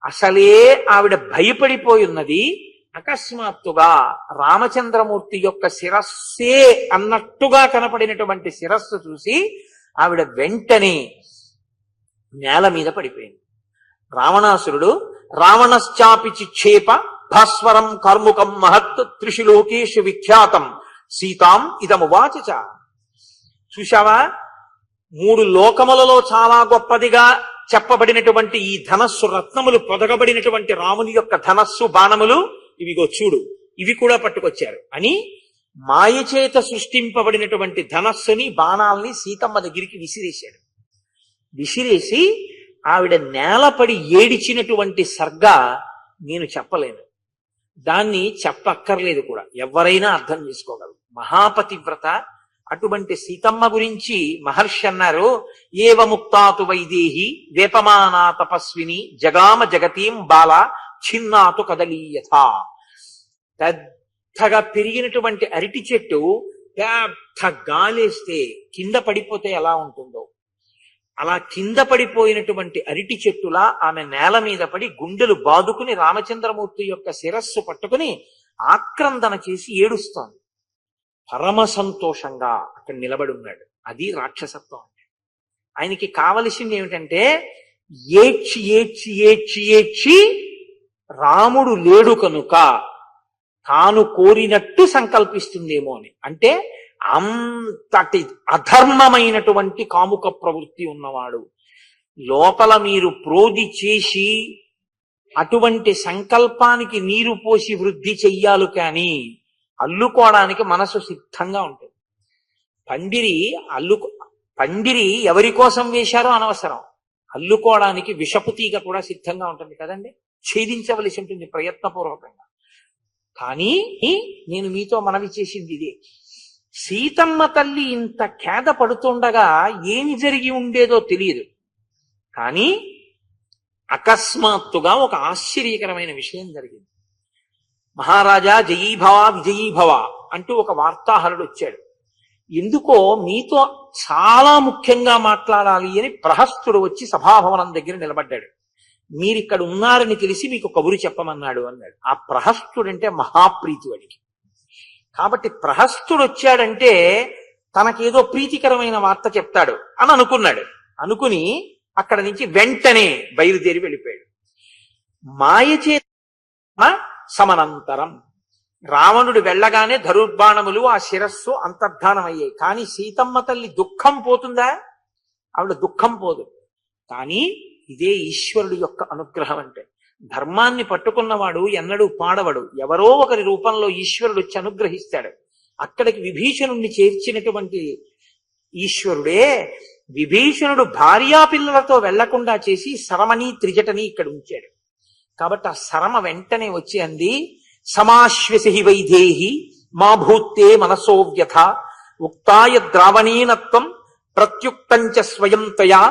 అసలే ఆవిడ భయపడిపోయి ఉన్నది. అకస్మాత్తుగా రామచంద్రమూర్తి యొక్క శిరస్సే అన్నట్టుగా కనపడినటువంటి శిరస్సు చూసి ఆవిడ వెంటనే నేల మీద పడిపోయింది. రావణాసురుడు రావణశ్చాపి చిక్షేప భాస్వరం కార్ముకం మహత్ త్రిషు లోకేషు విఖ్యాతం సీతాం ఇదమువాచ. చూశావా, 3 లోకములలో చాలా గొప్పదిగా చెప్పబడినటువంటి ఈ ధనస్సు రత్నములు పొదగబడినటువంటి రాముని యొక్క ధనస్సు బాణములు ఇవిగో చూడు, ఇవి కూడా పట్టుకొచ్చారు అని మాయచేత సృష్టింపబడినటువంటి ధనస్సుని బాణాల్ని సీతమ్మ దగ్గరికి విసిరేశాడు. విసిరేసి ఆవిడ నేలపడి ఏడిచినటువంటి సర్గ నేను చెప్పలేను, దాన్ని చెప్పక్కర్లేదు కూడా, ఎవరైనా అర్థం చేసుకోగలరు. మహాపతివ్రత అటువంటి సీతమ్మ గురించి మహర్షి అన్నారు, ఏవ ముక్తాతు వైదేహి వేపమానా తపస్విని జగామ జగతీం బాల ఛిన్నాతు కదలీయథ. పెద్దగా పెరిగినటువంటి అరటి చెట్టు పెద్ద గాలేస్తే కింద పడిపోతే ఎలా ఉంటుందో అలా కింద పడిపోయినటువంటి అరటి చెట్టులా ఆమె నేల మీద పడి గుండెలు బాదుకుని రామచంద్రమూర్తి యొక్క శిరస్సు పట్టుకుని ఆక్రందన చేసి ఏడుస్తోంది. పరమ సంతోషంగా అక్కడ నిలబడి ఉన్నాడు. అది రాక్షసత్వం అంటే. ఆయనకి కావలసింది ఏమిటంటే ఏడ్చి ఏడ్చి ఏడ్చి ఏడ్చి రాముడు లేడు కనుక తాను కోరినట్టు సంకల్పిస్తుందేమో అని. అంటే అంతటి అధర్మమైనటువంటి కాముక ప్రవృత్తి ఉన్నవాడు. లోపల మీరు ప్రోధి చేసి అటువంటి సంకల్పానికి నీరు పోసి వృద్ధి చెయ్యాలి, కానీ అల్లుకోవడానికి మనసు సిద్ధంగా ఉంటుంది. పందిరి ఎవరి కోసం వేశారో అనవసరం, అల్లుకోవడానికి విషపు తీగ కూడా సిద్ధంగా ఉంటుంది కదండి, ఛేదించవలసి ఉంటుంది ప్రయత్నపూర్వకంగా. కానీ నేను మీతో మనవి చేసింది ఇదే. సీతమ్మ తల్లి ఇంత ఖేద పడుతుండగా ఏమి జరిగి ఉండేదో తెలియదు. కానీ అకస్మాత్తుగా ఒక ఆశ్చర్యకరమైన విషయం జరిగింది. మహారాజా జయీభవ విజయీభవ అంటూ ఒక వార్తాహరుడు వచ్చాడు. ఎందుకో మీతో చాలా ముఖ్యంగా మాట్లాడాలి అని ప్రహస్తుడు వచ్చి సభాభవనం దగ్గర నిలబడ్డాడు. మీరిక్కడ ఉన్నారని తెలిసి మీకు కబురు చెప్పమన్నాడు అన్నాడు. ఆ ప్రహస్తుడంటే మహాప్రీతి వాడికి. కాబట్టి ప్రహస్తుడు వచ్చాడంటే తనకేదో ప్రీతికరమైన వార్త చెప్తాడు అని అనుకున్నాడు. అనుకుని అక్కడ నుంచి వెంటనే బయలుదేరి వెళ్ళిపోయాడు. మాయచే సమనంతరం రావణుడు వెళ్ళగానే ధనుర్బాణములు ఆ శిరస్సు అంతర్ధానమయ్యాయి. కానీ సీతమ్మ తల్లి దుఃఖం పోతుందా? ఆవిడ దుఃఖం పోదు. కానీ ఇదే ఈశ్వరుడు యొక్క అనుగ్రహం. అంటే ధర్మాన్ని పట్టుకున్నవాడు ఎన్నడూ పాడవడు. ఎవరో ఒకరి రూపంలో ఈశ్వరుడు వచ్చి అనుగ్రహిస్తాడు. అక్కడికి విభీషణుణ్ణి చేర్చినటువంటి ఈశ్వరుడే విభీషణుడు భార్యాపిల్లలతో వెళ్లకుండా చేసి శరమని త్రిజటని ఇక్కడ ఉంచాడు. కాబట్టి ఆ శరమ వెంటనే వచ్చి అంది, సమాశ్వసి వైదేహి మా భూత్తే మనసో వ్యథ ఉక్తాయ ద్రావణీనత్వం ప్రత్యుక్తంచ స్వయం తయా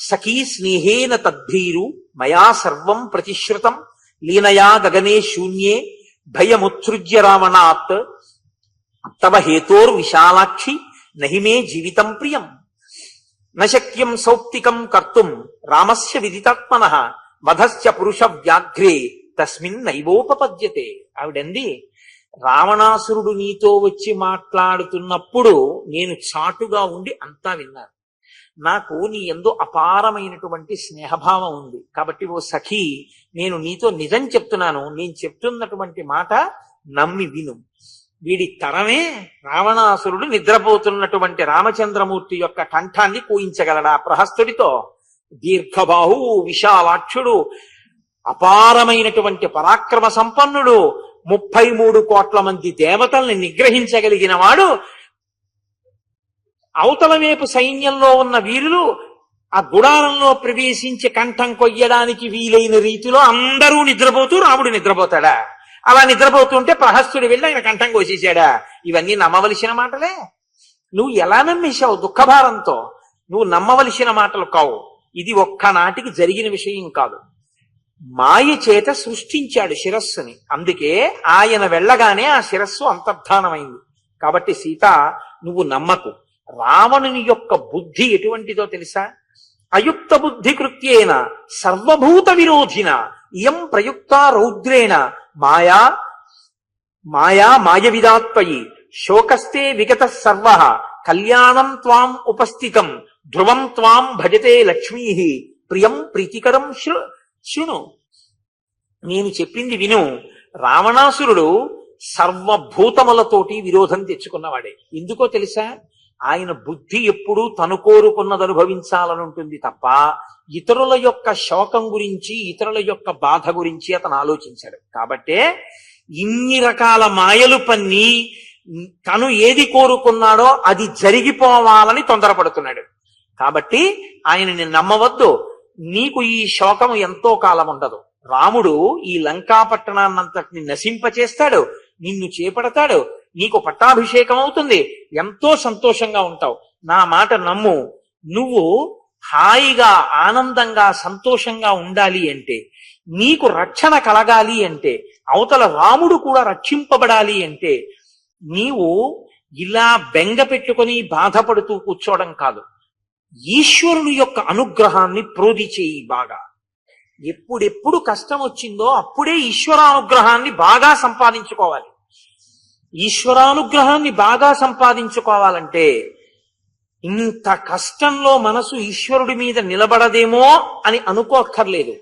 సఖీ స్నేహేన తద్భీరు మయా సర్వం ప్రతిశ్రుతం లీనయా గగనే శూన్యే భయముత్సృజ్య రావణాత్ తవ హేతోర్విశాలాక్షి నహిమే జీవితం ప్రియం నశక్యం సౌప్తికం కర్తుం రామస్య విదితాత్మనః వధస్య పురుష వ్యాఘ్రే తస్మిన్ నైవోపపద్యతే. ఆవిడంది, రావణాసురుడు నీతో వచ్చి మాట్లాడుతున్నప్పుడు నేను చాటుగా ఉండి అంతా విన్నాను. నాకు నీ యందు అపారమైనటువంటి స్నేహభావం ఉంది. కాబట్టి ఓ సఖీ, నేను నీతో నిజం చెప్తున్నాను. నేను చెప్తున్నటువంటి మాట నమ్మి విను. వీడి తరమే రావణాసురుడు నిద్రపోతున్నటువంటి రామచంద్రమూర్తి యొక్క కంఠాన్ని కోయించగలడా ప్రహస్తుడితో? దీర్ఘబాహు, విశాలాక్షుడు, అపారమైనటువంటి పరాక్రమ సంపన్నుడు, 33 కోట్ల మంది దేవతల్ని నిగ్రహించగలిగిన వాడు. అవతల వైపు సైన్యంలో ఉన్న వీరులు ఆ గుడారంలో ప్రవేశించి కంఠం కొయ్యడానికి వీలైన రీతిలో అందరూ నిద్రపోతూ రాముడు నిద్రపోతాడా? అలా నిద్రపోతుంటే ప్రహస్తుడు వెళ్ళి ఆయన కంఠం కోసేశాడా? ఇవన్నీ నమ్మవలసిన మాటలే. నువ్వు ఎలా నమ్మేశావు దుఃఖభారంతో? నువ్వు నమ్మవలసిన మాటలు కావు. ఇది ఒక్కనాటికి జరిగిన విషయం కాదు. మాయ చేత సృష్టించాడు శిరస్సుని. అందుకే ఆయన వెళ్ళగానే ఆ శిరస్సు అంతర్ధానమైంది. కాబట్టి సీత, నువ్వు నమ్మకు. రావణుని యొక్క బుద్ధి ఎటువంటిదో తెలుసా? అయుక్త బుద్ధి కృత్యేన సర్వభూత విరోధిన ఇయం ప్రయుక్త రౌద్రేణ మాయా మాయవిదాత్వయి శోకస్తే విగత సర్వ కళ్యాణం త్వాం ఉపస్థితం ధ్రువం త్వాం భజతే లక్ష్మీ ప్రియం ప్రీతికరం శృణు. నేను చెప్పింది విను. రావణాసురుడు సర్వభూతములతోటి విరోధం తెచ్చుకున్నవాడే. ఎందుకో తెలుసా? ఆయన బుద్ధి ఎప్పుడూ తను కోరుకున్నది అనుభవించాలని ఉంటుంది తప్ప ఇతరుల యొక్క శోకం గురించి, ఇతరుల యొక్క బాధ గురించి అతను ఆలోచించాడు. కాబట్టే ఇన్ని రకాల మాయలు పన్ని తను ఏది కోరుకున్నాడో అది జరిగిపోవాలని తొందరపడుతున్నాడు. కాబట్టి ఆయనని నమ్మవద్దు. నీకు ఈ శోకము ఎంతో కాలం ఉండదు. రాముడు ఈ లంకాపట్టణాన్నంతటిని నశింపచేస్తాడు, నిన్ను చేపడతాడు, నీకు పట్టాభిషేకం అవుతుంది, ఎంతో సంతోషంగా ఉంటావు. నా మాట నమ్ము. నువ్వు హాయిగా, ఆనందంగా, సంతోషంగా ఉండాలి అంటే, నీకు రక్షణ కలగాలి అంటే, అవతల రాముడు కూడా రక్షింపబడాలి అంటే, నీవు ఇలా బెంగ పెట్టుకొని బాధపడుతూ కూర్చోవడం కాదు. ఈశ్వరుని యొక్క అనుగ్రహాన్ని ప్రోధి చేయి బాగా. ఎప్పుడెప్పుడు కష్టం వచ్చిందో అప్పుడే ఈశ్వరానుగ్రహాన్ని బాగా సంపాదించుకోవాలి. ఈశ్వరానుగ్రహాన్ని బాగా సంపాదించుకోవాలంటే ఇంత కష్టంలో మనసు ఈశ్వరుడి మీద నిలబడదేమో అని అనుకోక్కర్లేదు.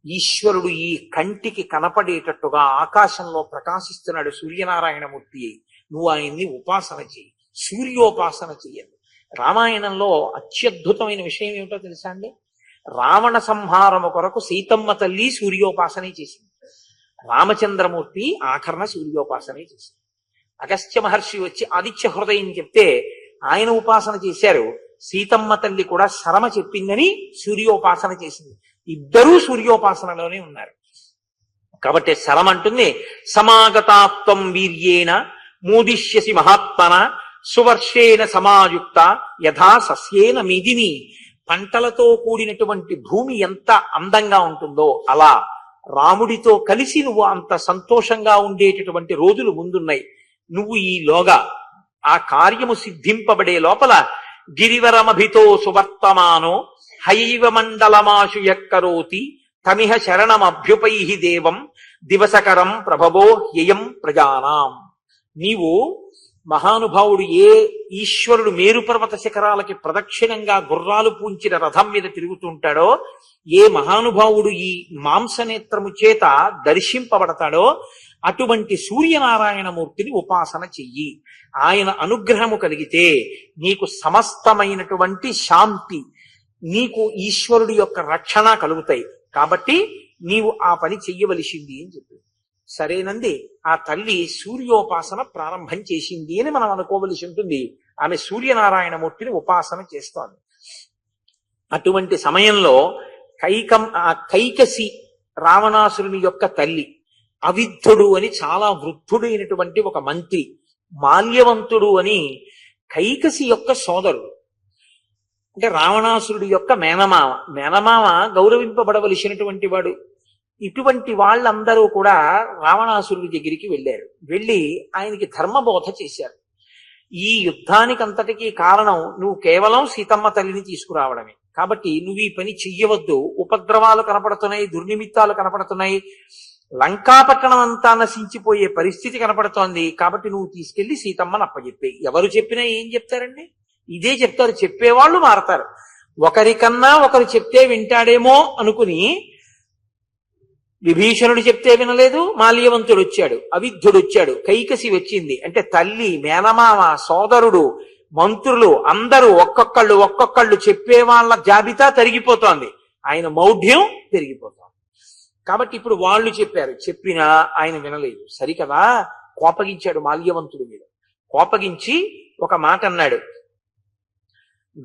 ఈశ్వరుడు ఈ కంటికి కనపడేటట్టుగా ఆకాశంలో ప్రకాశిస్తున్నాడు సూర్యనారాయణమూర్తి. నువ్వు ఆయన్ని ఉపాసన చెయ్యి, సూర్యోపాసన చెయ్యండి. రామాయణంలో అత్యద్భుతమైన విషయం ఏమిటో తెలుసా అండి? రావణ సంహారము కొరకు సీతమ్మ తల్లి సూర్యోపాసనే చేసింది. రామచంద్రమూర్తి ఆఖరణ సూర్యోపాసనే చేసింది. అగస్త్య మహర్షి వచ్చి ఆదిత్య హృదయం చెప్తే ఆయన ఉపాసన చేశారు. సీతమ్మ తల్లి కూడా శరమ చెప్పిందని సూర్యోపాసన చేసింది. ఇద్దరూ సూర్యోపాసనలోనే ఉన్నారు. కాబట్టి శరం అంటుంది సమాగతాత్వం వీర్యేణ మోదిష్యసి మహాత్మన సువర్షేణ సమాయుక్త యథా సస్యేన మిదిని. పంటలతో కూడినటువంటి భూమి ఎంత అందంగా ఉంటుందో అలా రాముడితో కలిసి నువ్వు అంత సంతోషంగా ఉండేటటువంటి రోజులు ముందున్నాయి. నువ్వు ఈలోగా ఆ కార్యము సిద్ధింపబడే లోపల గిరివరమభితో సువర్తమానో హైవ మండలమాశు యక్కరోతి తమిహ శరణమభ్యుపై దేవం దివసకరం ప్రభవో హ్యయం ప్రజానాం. నీవు మహానుభావుడు ఏ ఈశ్వరుడు మేరుపర్వత శిఖరాలకి ప్రదక్షిణంగా గుర్రాలు పూంచిన రథం మీద తిరుగుతుంటాడో, ఏ మహానుభావుడు ఈ మాంసనేత్రము చేత దర్శింపబడతాడో అటువంటి సూర్యనారాయణమూర్తిని ఉపాసన చెయ్యి. ఆయన అనుగ్రహము కలిగితే నీకు సమస్తమైనటువంటి శాంతి, నీకు ఈశ్వరుడి యొక్క రక్షణ కలుగుతాయి. కాబట్టి నీవు ఆ పని చెయ్యవలసింది అని చెప్పి సరేనంది. ఆ తల్లి సూర్యోపాసన ప్రారంభం చేసింది అని మనం అనుకోవలసి ఉంటుంది. ఆమె సూర్యనారాయణమూర్తిని ఉపాసన చేస్తోంది. అటువంటి సమయంలో కైకసి రావణాసురుని యొక్క తల్లి, అవిద్ధుడు అని చాలా వృద్ధుడైనటువంటి ఒక మంత్రి, మాల్యవంతుడు అని కైకసి యొక్క సోదరుడు, అంటే రావణాసురుడి యొక్క మేనమామ. మేనమామ గౌరవింపబడవలసినటువంటి వాడు. ఇటువంటి వాళ్ళందరూ కూడా రావణాసురుడి దగ్గరికి వెళ్ళారు. వెళ్ళి ఆయనకి ధర్మబోధ చేశారు. ఈ యుద్ధానికంతటికీ కారణం నువ్వు కేవలం సీతమ్మ తల్లిని తీసుకురావడమే. కాబట్టి నువ్వు ఈ పని చెయ్యవద్దు. ఉపద్రవాలు కనపడుతున్నాయి, దుర్నిమిత్తాలు కనపడుతున్నాయి, లంకాపట్టణం అంతా నశించిపోయే పరిస్థితి కనపడుతోంది. కాబట్టి నువ్వు తీసుకెళ్లి సీతమ్మని అప్పచెప్పే. ఎవరు చెప్పినా ఏం చెప్తారండి? ఇదే చెప్తారు. చెప్పేవాళ్ళు మారతారు. ఒకరికన్నా ఒకరు చెప్తే వింటాడేమో అనుకుని విభీషణుడు చెప్తే వినలేదు, మాల్యవంతుడు వచ్చాడు, అవిద్ధుడు వచ్చాడు, కైకసి వచ్చింది. అంటే తల్లి, మేనమామ, సోదరుడు, మంత్రులు అందరూ ఒక్కొక్కళ్ళు చెప్పే వాళ్ళ జాబితా తరిగిపోతోంది. ఆయన మౌఢ్యం పెరిగిపోతోంది. కాబట్టి ఇప్పుడు వాళ్ళు చెప్పారు, చెప్పినా ఆయన వినలేదు. సరికదా కోపగించాడు మాల్యవంతుడి మీద. కోపగించి ఒక మాట అన్నాడు,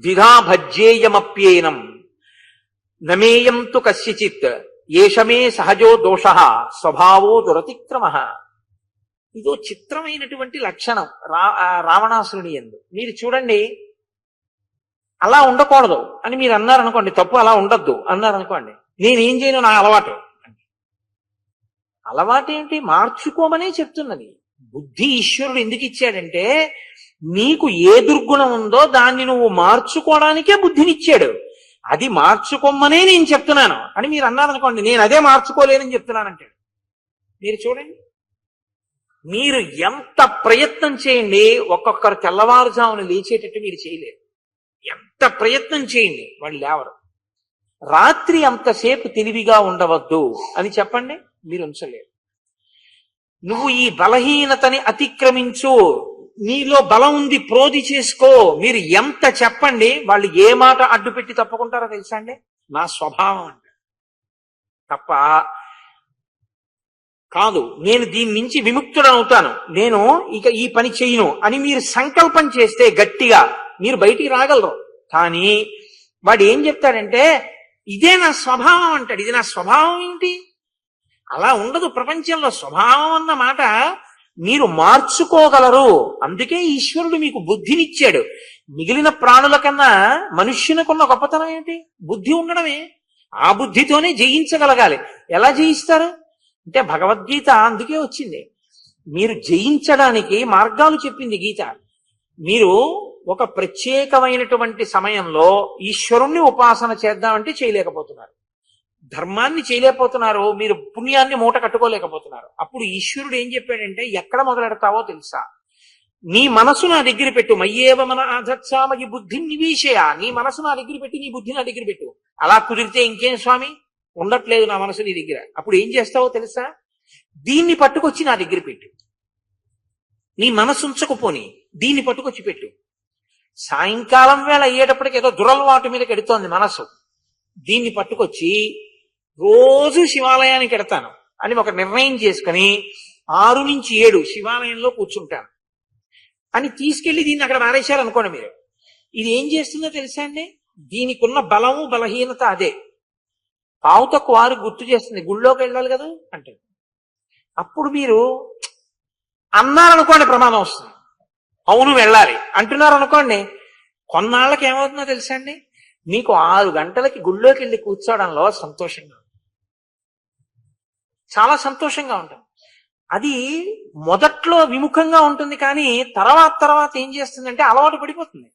ద్విధా భజ్యేయమప్యేనం నమేయం తు కస్యచిత్ ఏషమే సహజో దోష స్వభావో దురతిక్రమ. ఇదో చిత్రమైనటువంటి లక్షణం రావణాసురుని యందు. మీరు చూడండి, అలా ఉండకూడదు అని మీరు అన్నారనుకోండి, తప్పు, అలా ఉండద్దు అన్నారనుకోండి, నేనేం చేయను, నా అలవాటు. అలవాటేంటి? మార్చుకోమనే చెప్తున్నది. బుద్ధి ఈశ్వరుడు ఎందుకు ఇచ్చాడంటే నీకు ఏ దుర్గుణం ఉందో దాన్ని నువ్వు మార్చుకోవడానికే బుద్ధినిచ్చాడు. అది మార్చుకోమనే నేను చెప్తున్నాను అని మీరు అన్నారనుకోండి, నేను అదే మార్చుకోలేనని చెప్తున్నానంటాడు. మీరు చూడండి, మీరు ఎంత ప్రయత్నం చేయండి, ఒక్కొక్కరు తెల్లవారుజామున లేచేటట్టు మీరు చేయలేరు. ఎంత ప్రయత్నం చేయండి, వాళ్ళు లేవరు. రాత్రి అంతసేపు తెలివిగా ఉండవద్దు అని చెప్పండి, మీరు ఉంచలేరు. నువ్వు ఈ బలహీనతని అతిక్రమించు, నీలో బలం ఉంది, ప్రోధి చేసుకో, మీరు ఎంత చెప్పండి, వాళ్ళు ఏ మాట అడ్డు పెట్టి తప్పుకుంటారో తెలుసా అండి? నా స్వభావం అంట. తప్ప కాదు, నేను దీని నుంచి విముక్తుడవుతాను, నేను ఇక ఈ పని చేయను అని మీరు సంకల్పం చేస్తే గట్టిగా మీరు బయటికి రాగలరు. కానీ వాడు ఏం చెప్తాడంటే ఇదే నా స్వభావం అంటాడు. ఇది నా స్వభావం ఏంటి? అలా ఉండదు ప్రపంచంలో. స్వభావం అన్న మాట మీరు మార్చుకోగలరు. అందుకే ఈశ్వరుడు మీకు బుద్ధినిచ్చాడు. మిగిలిన ప్రాణుల కన్నా మనుష్యునికున్న గొప్పతనం ఏంటి? బుద్ధి ఉండడమే. ఆ బుద్ధితోనే జయించగలగాలి. ఎలా జయిస్తారు అంటే భగవద్గీత అందుకే వచ్చింది. మీరు జయించడానికి మార్గాలు చెప్పింది గీత. మీరు ఒక ప్రత్యేకమైనటువంటి సమయంలో ఈశ్వరుణ్ణి ఉపాసన చేద్దామంటే చేయలేకపోతున్నారు, ధర్మాన్ని చేయలేకపోతున్నారు, మీరు పుణ్యాన్ని మూట కట్టుకోలేకపోతున్నారు. అప్పుడు ఈశ్వరుడు ఏం చెప్పాడంటే ఎక్కడ మొదలెడతావో తెలుసా? నీ మనసు నా దగ్గర పెట్టు. మయ్యేవ మన ఆధత్సామగి బుద్ధి నివేశయ. నీ మనసు నా దగ్గర పెట్టి, నీ బుద్ధి నా దగ్గర పెట్టు. అలా కుదిరితే ఇంకేం స్వామి, ఉండట్లేదు నా మనసు నీ దగ్గర. అప్పుడు ఏం చేస్తావో తెలుసా? దీన్ని పట్టుకొచ్చి నా దగ్గర పెట్టు. నీ మనసు ఉంచకపోని దీన్ని పట్టుకొచ్చి పెట్టు. సాయంకాలం వేళ అయ్యేటప్పటికి ఏదో దురలవాటు మీదకి ఎడుతోంది మనసు. దీన్ని పట్టుకొచ్చి రోజు శివాలయానికి ఎడతాను అని ఒక నిర్ణయం చేసుకుని 6 నుంచి 7 శివాలయంలో కూర్చుంటాను అని తీసుకెళ్లి దీన్ని అక్కడ మారేశారనుకోండి మీరు. ఇది ఏం చేస్తుందో తెలుసా అండి? దీనికి ఉన్న బలము బలహీనత అదే. పావుతకు వారు గుర్తు చేస్తుంది, గుళ్ళోకి వెళ్ళాలి కదా అంటే అప్పుడు మీరు అన్నారనుకోండి ప్రమాదం వస్తుంది. అవును వెళ్ళాలి అంటున్నారు అనుకోండి, కొన్నాళ్ళకి ఏమవుతుందో తెలుసా అండి, మీకు 6 గంటలకి గుళ్ళోకి వెళ్ళి కూర్చోవడంలో సంతోషంగా, చాలా సంతోషంగా ఉంటుంది. అది మొదట్లో విముఖంగా ఉంటుంది, కానీ తర్వాత ఏం చేస్తుందంటే అలవాటు పడిపోతుంది.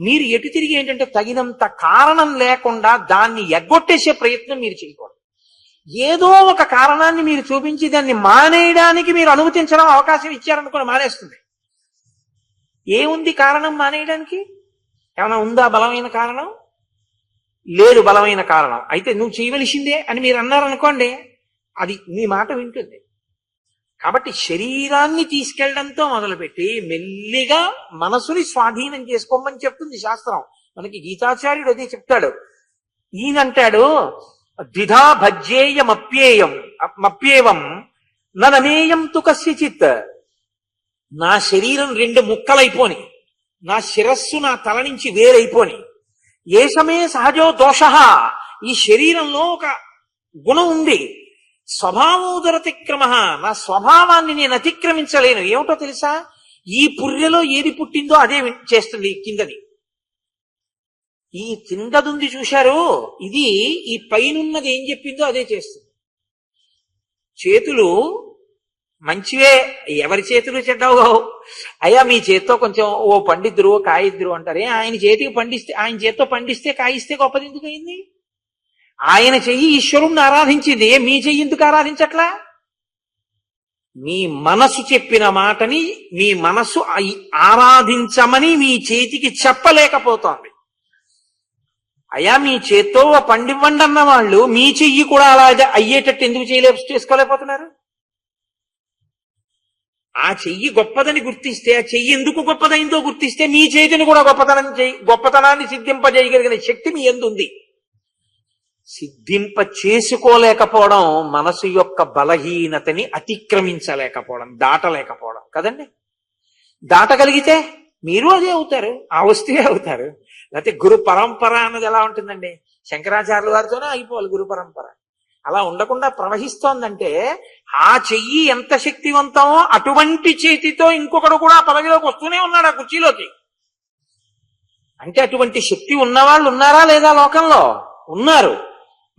మీరు ఎటు తిరిగి ఏంటంటే తగినంత కారణం లేకుండా దాన్ని ఎగ్గొట్టేసే ప్రయత్నం మీరు చేయకూడదు. ఏదో ఒక కారణాన్ని మీరు చూపించి దాన్ని మానేయడానికి మీరు అనుమతించడం, అవకాశం ఇచ్చారనుకోని మానేస్తుంది. ఏముంది కారణం మానేయడానికి? ఏమైనా ఉందా బలమైన కారణం? లేదు బలమైన కారణం. అయితే నువ్వు చేయవలసిందే అని మీరు అన్నారనుకోండి, అది మీ మాట వింటుంది. కాబట్టి శరీరాన్ని తీసుకెళ్లడంతో మొదలుపెట్టి మెల్లిగా మనసుని స్వాధీనం చేసుకోమని చెప్తుంది శాస్త్రం. మనకి గీతాచార్యుడు అదే చెప్తాడు. ఈయనంటాడు, ద్విధా భజ్యేయమప్యేయం ననమేయం తు కస్యచిత్. నా శరీరం 2 ముక్కలైపోని, నా శిరస్సు నా తల నుంచి వేరైపోని, ఏషమే సహజో దోష, ఈ శరీరంలో ఒక గుణం ఉంది, స్వభావోదరతిక్రమ, నా స్వభావాన్ని నేను అతిక్రమించలేను. ఏమిటో తెలుసా? ఈ పుర్రెలో ఏది పుట్టిందో అదే చేస్తుంది కిందది. ఈ కిందదుంది చూశారు, ఇది ఈ పైనున్నది ఏం చెప్పిందో అదే చేస్తుంది. చేతులు మంచివే, ఎవరి చేతులు చెడ్డవు. అయ్యా మీ చేత్తో కొంచెం ఓ పండిద్దురు కాయిద్దురు అంటారే, ఆయన చేత్తో పండిస్తే కాయిస్తే గొప్పది ఎందుకు అయింది? ఆయన చెయ్యి ఈశ్వరుణ్ణి ఆరాధించింది, మీ చెయ్యి ఎందుకు ఆరాధించట్లా? మీ మనసు చెప్పిన మాటని మీ మనసు ఆరాధించమని మీ చేతికి చెప్పలేకపోతోంది. అయ్యా మీ చేత్తో పండివ్వండి అన్న వాళ్ళు మీ చెయ్యి కూడా అలా అయ్యేటట్టు ఎందుకు చేసుకోలేకపోతున్నారు? ఆ చెయ్యి గొప్పదని గుర్తిస్తే, ఆ చెయ్యి ఎందుకు గొప్పదైందో గుర్తిస్తే మీ చేతిని కూడా గొప్పతనాన్ని సిద్ధింపజేయగలిగిన శక్తి మీ యందు ఉంది. సిద్ధింప చేసుకోలేకపోవడం మనసు యొక్క బలహీనతని అతిక్రమించలేకపోవడం, దాటలేకపోవడం కదండి. దాటగలిగితే మీరు అదే అవుతారు, ఆ వస్తువే అవుతారు. లేకపోతే గురు పరంపర అన్నది ఎలా ఉంటుందండి? శంకరాచార్యుల వారితోనే అయిపోవాలి గురు పరంపర. అలా ఉండకుండా ప్రవహిస్తోందంటే ఆ చెయ్యి ఎంత శక్తివంతమో అటువంటి చేతితో ఇంకొకడు కూడా ఆ పదవిలోకి వస్తూనే ఉన్నాడు, ఆ కుర్చీలోకి. అంటే అటువంటి శక్తి ఉన్నవాళ్ళు ఉన్నారా లేదా లోకంలో? ఉన్నారు.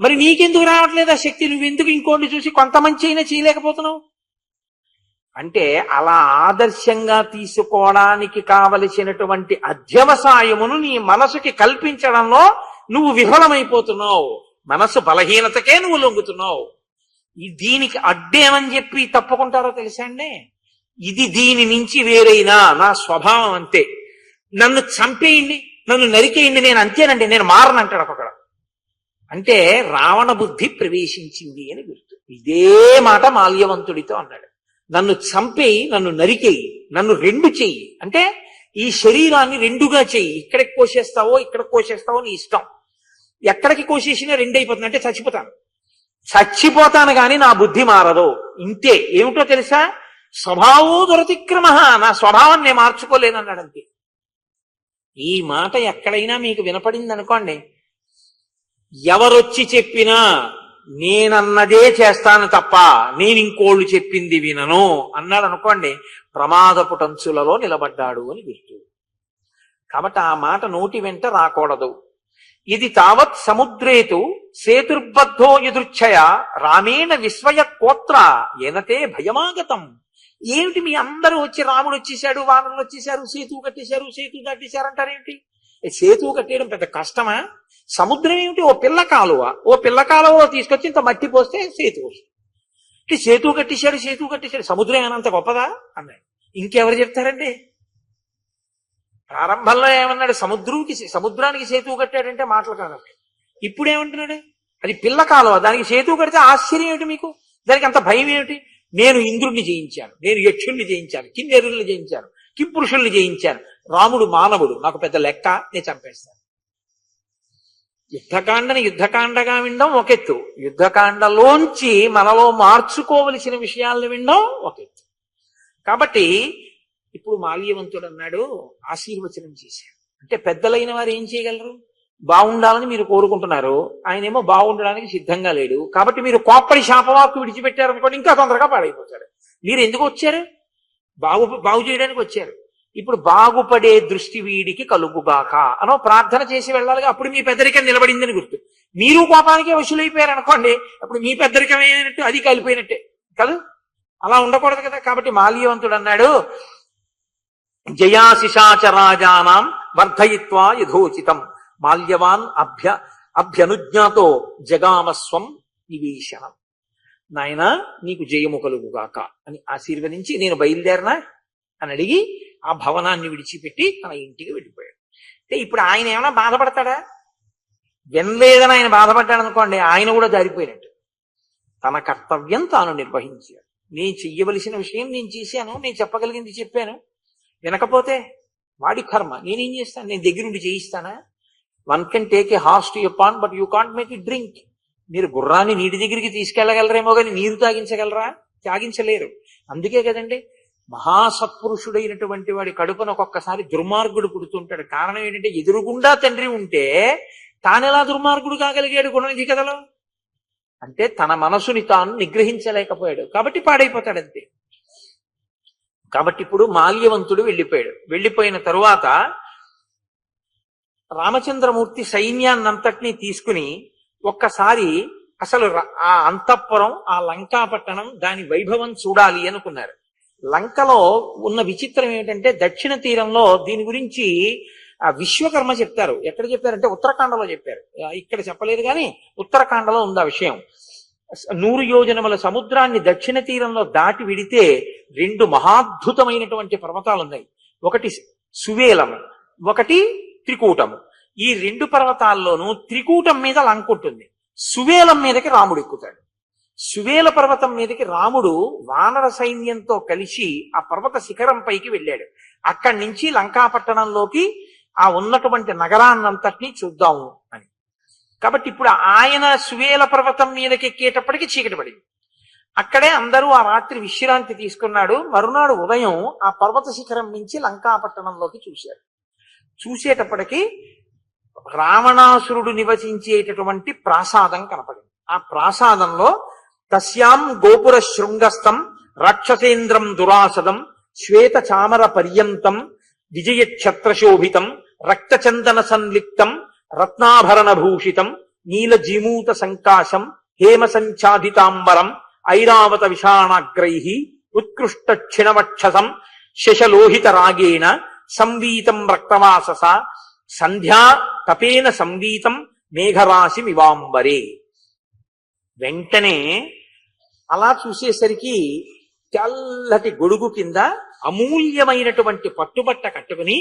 మరి నీకెందుకు రావట్లేదు ఆ శక్తి? నువ్వెందుకు ఇంకోటి చూసి కొంతమంది అయినా చేయలేకపోతున్నావు? అంటే అలా ఆదర్శంగా తీసుకోవడానికి కావలసినటువంటి అధ్యవసాయమును నీ మనసుకి కల్పించడంలో నువ్వు విఫలమైపోతున్నావు. మనసు బలహీనతకే నువ్వు లొంగుతున్నావు. దీనికి అడ్డేమని చెప్పి తప్పుకుంటారో తెలుసా అండి? ఇది దీని నుంచి వేరైనా నా స్వభావం అంతే, నన్ను చంపేయండి, నన్ను నరికేయండి, నేను అంతేనండి, నేను మారనంటాడు ఒకడు. అంటే రావణ బుద్ధి ప్రవేశించింది అని గుర్తు. ఇదే మాట మాల్యవంతుడితో అన్నాడు. నన్ను చంపేయి, నన్ను నరికేయి, నన్ను 2 చెయ్యి. అంటే ఈ శరీరాన్ని 2గా చెయ్యి. ఇక్కడికి కోసేస్తావో ఇక్కడికి కోసేస్తావో నీ ఇష్టం. ఎక్కడికి కోసేసినా 2 అయిపోతుంది, అంటే చచ్చిపోతాను కానీ నా బుద్ధి మారదు. ఇంతే. ఏమిటో తెలుసా? స్వభావో దురతిక్రమ, నా స్వభావం నేను మార్చుకోలేనన్నాడు అంతే. ఈ మాట ఎక్కడైనా మీకు వినపడింది అనుకోండి, ఎవరొచ్చి చెప్పినా నేనన్నదే చేస్తాను తప్ప నేను ఇంకోళ్ళు చెప్పింది వినను అన్నాడు అనుకోండి, ప్రమాదపు టంచులలో నిలబడ్డాడు అని గుర్తు. కాబట్టి ఆ మాట నోటి వెంట రాకూడదు. ఇది తావత్ సముద్రేతు సేతుర్బద్ధో యదృచ్ఛయ రామేణ విస్వయ కోత్ర ఏనతే భయమాగతం. ఏమిటి మీ అందరూ వచ్చి రాముడు వచ్చేసాడు, వానరులు వచ్చేసారు, సేతువు కట్టేశారు, సేతువు దాటేశారంటారేమిటి? సేతువు కట్టేయడం పెద్ద కష్టమా? సముద్రం ఏమిటి? ఓ పిల్ల కాలువలో తీసుకొచ్చి ఇంత మట్టి పోస్తే సేతువు వస్తుంది. సేతువు కట్టేశాడు, సముద్రం ఏమన్నంత గొప్పదా అన్నాడు. ఇంకెవరు చెప్తారండి? ప్రారంభంలో ఏమన్నాడు? సముద్రానికి సేతువు కట్టాడంటే మాటలు కాదండి. ఇప్పుడు ఏమంటున్నాడు? అది పిల్ల కాలువ, దానికి సేతువు కడితే ఆశ్చర్యం ఏమిటి మీకు? దానికి అంత భయం ఏమిటి? నేను ఇంద్రుణ్ణి జయించాను, నేను యక్షుల్ని జయించాను, కిన్నెరుల్ని జయించాను, కింపురుషుల్ని జయించాను, రాముడు మానవుడు, నాకు పెద్ద లెక్క, నేను చంపేస్తాను. యుద్ధకాండగా వినడం ఒక ఎత్తు, యుద్ధకాండలోంచి మనలో మార్చుకోవలసిన విషయాలను వినడం ఒక ఎత్తు. కాబట్టి ఇప్పుడు మాల్యవంతుడు అన్నాడు, ఆశీర్వచనం చేశాడు. అంటే పెద్దలైన వారు ఏం చేయగలరు? బాగుండాలని మీరు కోరుకుంటున్నారు, ఆయనేమో బాగుండడానికి సిద్ధంగా లేడు. కాబట్టి మీరు కోప్పడి శాపవాక్కు విడిచిపెట్టారనుకోండి, ఇంకా తొందరగా పాడైపోతారు. మీరు ఎందుకు వచ్చారు? బాగు చేయడానికి వచ్చారు. ఇప్పుడు బాగుపడే దృష్టి వీడికి కలుగుగాక అనో ప్రార్థన చేసి వెళ్ళాలిగా. అప్పుడు మీ పెద్దరికం నిలబడిందని గుర్తు. మీరు కోపానికే వశులైపోయారు అనుకోండి, అప్పుడు మీ పెద్దరికం ఏమైనట్టు, అది కలిపోయినట్టే కదా. అలా ఉండకూడదు కదా. కాబట్టి మాల్యవంతుడు అన్నాడు, జయాశిషాచరాజానాం వర్ధయిత్వా యథోచితం మాల్యవాన్ అభ్యనుజ్ఞాతో జగామస్వం నివేశనం. నాయన నీకు జయము కలుగుగాక అని ఆశీర్వదించి, నేను బయలుదేరనా అని అడిగి ఆ భవనాన్ని విడిచిపెట్టి తన ఇంటికి వెళ్ళిపోయాడు. అంటే ఇప్పుడు ఆయన ఏమైనా బాధపడతాడా? వినలేదని ఆయన బాధపడ్డాడు అనుకోండి, ఆయన కూడా జారిపోయినట్టు. తన కర్తవ్యం తాను నిర్వహించాడు. నేను చెయ్యవలసిన విషయం నేను చేశాను, నేను చెప్పగలిగింది చెప్పాను. వినకపోతే వాడి కర్మ, నేనేం చేస్తాను? నేను దగ్గరుండి చేయిస్తానా? One can take a horse to your pond but you can't make it drink. మీరు గుర్రాన్ని నీటి దగ్గరికి తీసుకెళ్లగలరేమో కానీ నీరు తాగించగలరా? తాగించలేరు. అందుకే కదండి మహాసత్పురుషుడైనటువంటి వాడి కడుపున ఒక్కొక్కసారి దుర్మార్గుడు పుడుతుంటాడు. కారణం ఏంటంటే ఎదురుగుండా తండ్రి ఉంటే తానెలా దుర్మార్గుడు కాగలిగాడు గుణనిధి కథలో? అంటే తన మనసుని తాను నిగ్రహించలేకపోయాడు, కాబట్టి పాడైపోతాడు అంతే. కాబట్టి ఇప్పుడు మాల్యవంతుడు వెళ్ళిపోయాడు. వెళ్ళిపోయిన తరువాత రామచంద్రమూర్తి సైన్యాన్నంతటినీ తీసుకుని ఒక్కసారి అసలు ఆ అంతఃపురం, ఆ లంకాపట్టణం, దాని వైభవం చూడాలి అనుకున్నారు. లంకలో ఉన్న విచిత్రం ఏమిటంటే దక్షిణ తీరంలో దీని గురించి విశ్వకర్మ చెప్తారు. ఎక్కడ చెప్పారంటే ఉత్తరాఖండలో చెప్పారు. ఇక్కడ చెప్పలేదు కానీ ఉత్తరాఖండలో ఉంది ఆ విషయం. 100 యోజనముల సముద్రాన్ని దక్షిణ తీరంలో దాటి విడితే 2 మహాద్భుతమైనటువంటి పర్వతాలు ఉన్నాయి. ఒకటి సువేలము, ఒకటి త్రికూటము. ఈ 2 పర్వతాల్లోనూ త్రికూటం మీద లంక ఉంటుంది, సువేలం మీదకి రాముడు ఎక్కుతాడు. సువేల పర్వతం మీదకి రాముడు వానర సైన్యంతో కలిసి ఆ పర్వత శిఖరం పైకి వెళ్ళాడు. అక్కడి నుంచి లంకాపట్టణంలోకి ఆ ఉన్నటువంటి నగరాన్నంతటినీ చూద్దాము అని. కాబట్టి ఇప్పుడు ఆయన సువేల పర్వతం మీదకి ఎక్కేటప్పటికి చీకటి పడింది. అక్కడే అందరూ ఆ రాత్రి విశ్రాంతి తీసుకున్నాడు. మరునాడు ఉదయం ఆ పర్వత శిఖరం నుంచి లంకాపట్టణంలోకి చూశారు. చూసేటప్పటికి రావణాసురుడు నివసించేటటువంటి ప్రాసాదం కనపడింది. ఆ ప్రాసాదంలో తస్యాం గోపుర శృంగస్థం రాక్షసేంద్రం దురాసదం శ్వేత చామర పర్యంతం విజయ ఛత్రశోభితం రక్తచందన సంలిప్తం రత్నాభరణ భూషితం నీలజీమూత సంకాశం హేమ సంఛాదితాంబరం ఐరావత విషాణాగ్రై ఉత్కృష్ట క్షిణవక్షసం శశలోహిత రాగేణ సంవీతం రక్తవాసస సంధ్యా తపేన సంవీతం మేఘరాశి మివాంబరే. వెంటనే అలా చూసేసరికి తెల్లటి గొడుగు కింద అమూల్యమైనటువంటి పట్టుబట్ట కట్టుకుని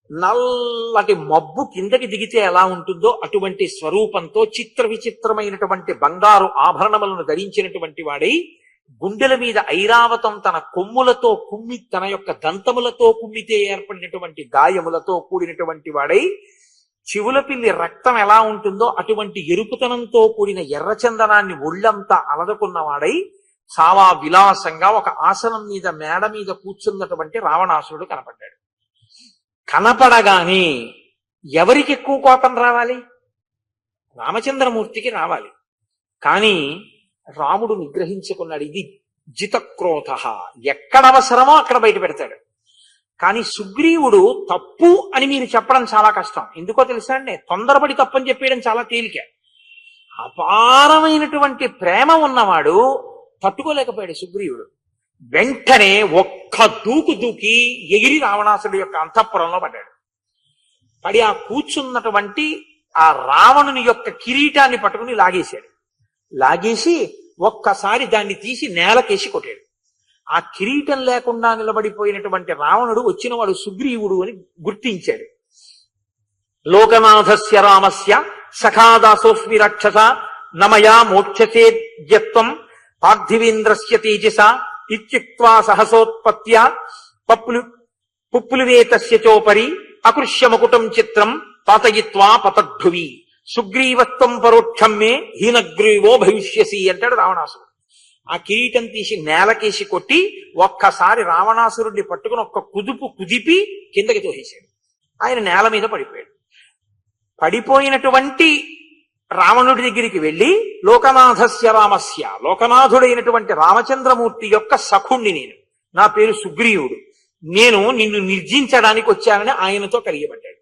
నల్లటి మబ్బు కిందకి దిగితే ఎలా ఉంటుందో అటువంటి స్వరూపంతో చిత్ర విచిత్రమైనటువంటి బంగారు ఆభరణములను ధరించినటువంటి వాడై గుండెల మీద ఐరావతం తన కొమ్ములతో కుమ్మి, తన యొక్క దంతములతో కుమ్మితే ఏర్పడినటువంటి గాయములతో కూడినటువంటి వాడై చెవుల పిల్లి రక్తం ఎలా ఉంటుందో అటువంటి ఎరుపుతనంతో కూడిన ఎర్రచందనాన్ని ఒళ్ళంతా అలదుకున్నవాడై చాలా విలాసంగా ఒక ఆసనం మీద మేడ మీద కూర్చున్నటువంటి రావణాసురుడు కనపడ్డాడు. కనపడగానే ఎవరికి ఎక్కువ కోపం రావాలి? రామచంద్రమూర్తికి రావాలి. కానీ రాముడు నిగ్రహించుకున్నాడు. ఇది జితక్రోధ, ఎక్కడ అవసరమో అక్కడ బయట పెడతాడు. కానీ సుగ్రీవుడు తప్పు అని మీరు చెప్పడం చాలా కష్టం. ఎందుకో తెలుసా అండి? తొందరపడి తప్పని చెప్పేయడం చాలా తేలిక. అపారమైనటువంటి ప్రేమ ఉన్నవాడు తట్టుకోలేకపోయాడు సుగ్రీవుడు. వెంటనే ఒక్క దూకు దూకి ఎగిరి రావణాసుడి యొక్క అంతఃపురంలో పడ్డాడు. పడి ఆ కూర్చున్నటువంటి ఆ రావణుని యొక్క కిరీటాన్ని పట్టుకుని లాగేశాడు. లాగేసి ఒక్కసారి దాన్ని తీసి నేలకేసి కొట్టాడు. ఆ కిరీటం లేకుండా నిలబడిపోయినటువంటి రావణుడు వచ్చినవాడు సుగ్రీవుడు అని గుర్తించాడు. లోకనాథస్య రామస్య సఖాదాసోస్మి రాక్షస నమయా మోక్షసేద్యత్వం పార్థివేంద్రస్య తేజస ఇత్యుక్త్వా సహసోత్పత్య పుప్లువేతస్య చోపరి అకృష్యమకుటం చిత్రం పాతయిత్వా పతద్ధువి సుగ్రీవత్వం పరోక్షం మే హీనగ్రీవో భవిష్యసి అంటాడు రావణాసురుడు. ఆ కిరీటం తీసి నేలకేసి కొట్టి ఒక్కసారి రావణాసురుడిని పట్టుకుని ఒక్క కుదుపు కుదిపి కిందకి తోసేశాడు. ఆయన నేల మీద పడిపోయాడు. పడిపోయినటువంటి రావణుడి దగ్గరికి వెళ్ళి లోకనాథస్య రామస్య, లోకనాథుడైనటువంటి రామచంద్రమూర్తి యొక్క సఖుణ్ణి నేను, నా పేరు సుగ్రీవుడు, నేను నిన్ను నిర్జించడానికి వచ్చానని ఆయనతో కలియబడ్డాడు.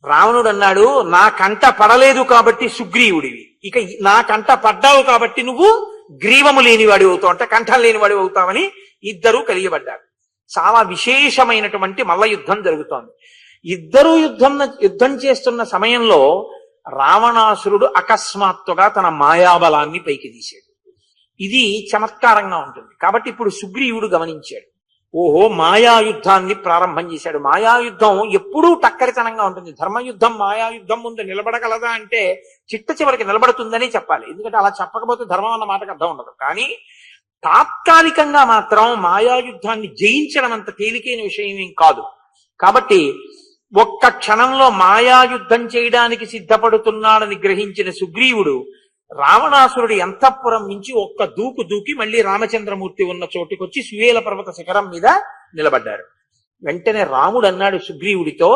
రావణుడు అన్నాడు, నా కంట పడలేదు కాబట్టి సుగ్రీవుడివి, ఇక నా కంట పడ్డావు కాబట్టి నువ్వు గ్రీవము లేనివాడి అవుతావు, అంటే కంఠం లేనివాడి అవుతావని ఇద్దరూ కలియబడ్డారు. చాలా విశేషమైనటువంటి మల్ల యుద్ధం జరుగుతోంది. ఇద్దరూ యుద్ధం చేస్తున్న సమయంలో రావణాసురుడు అకస్మాత్తుగా తన మాయాబలాన్ని పైకి తీశాడు. ఇది చమత్కారంగా ఉంటుంది. కాబట్టి ఇప్పుడు సుగ్రీవుడు గమనించాడు, ఓహో మాయాయుద్ధాన్ని ప్రారంభం చేశాడు. మాయాయుద్ధం ఎప్పుడూ టక్కరితనంగా ఉంటుంది. ధర్మయుద్ధం మాయాయుద్ధం ముందు నిలబడగలదా అంటే చిట్ట చివరికి నిలబడుతుందని చెప్పాలి. ఎందుకంటే అలా చెప్పకపోతే ధర్మం అన్న మాటకు అర్థం ఉండదు. కానీ తాత్కాలికంగా మాత్రం మాయాయుద్ధాన్ని జయించడం అంత తేలికైన విషయం ఏం కాదు. కాబట్టి ఒక్క క్షణంలో మాయాయుద్ధం చేయడానికి సిద్ధపడుతున్నాడని గ్రహించిన సుగ్రీవుడు రావణాసురుడి అంతఃపురం నుంచి ఒక్క దూకు దూకి మళ్ళీ రామచంద్రమూర్తి ఉన్న చోటుకొచ్చి సువేల పర్వత శిఖరం మీద నిలబడ్డారు. వెంటనే రాముడు అన్నాడు సుగ్రీవుడితో,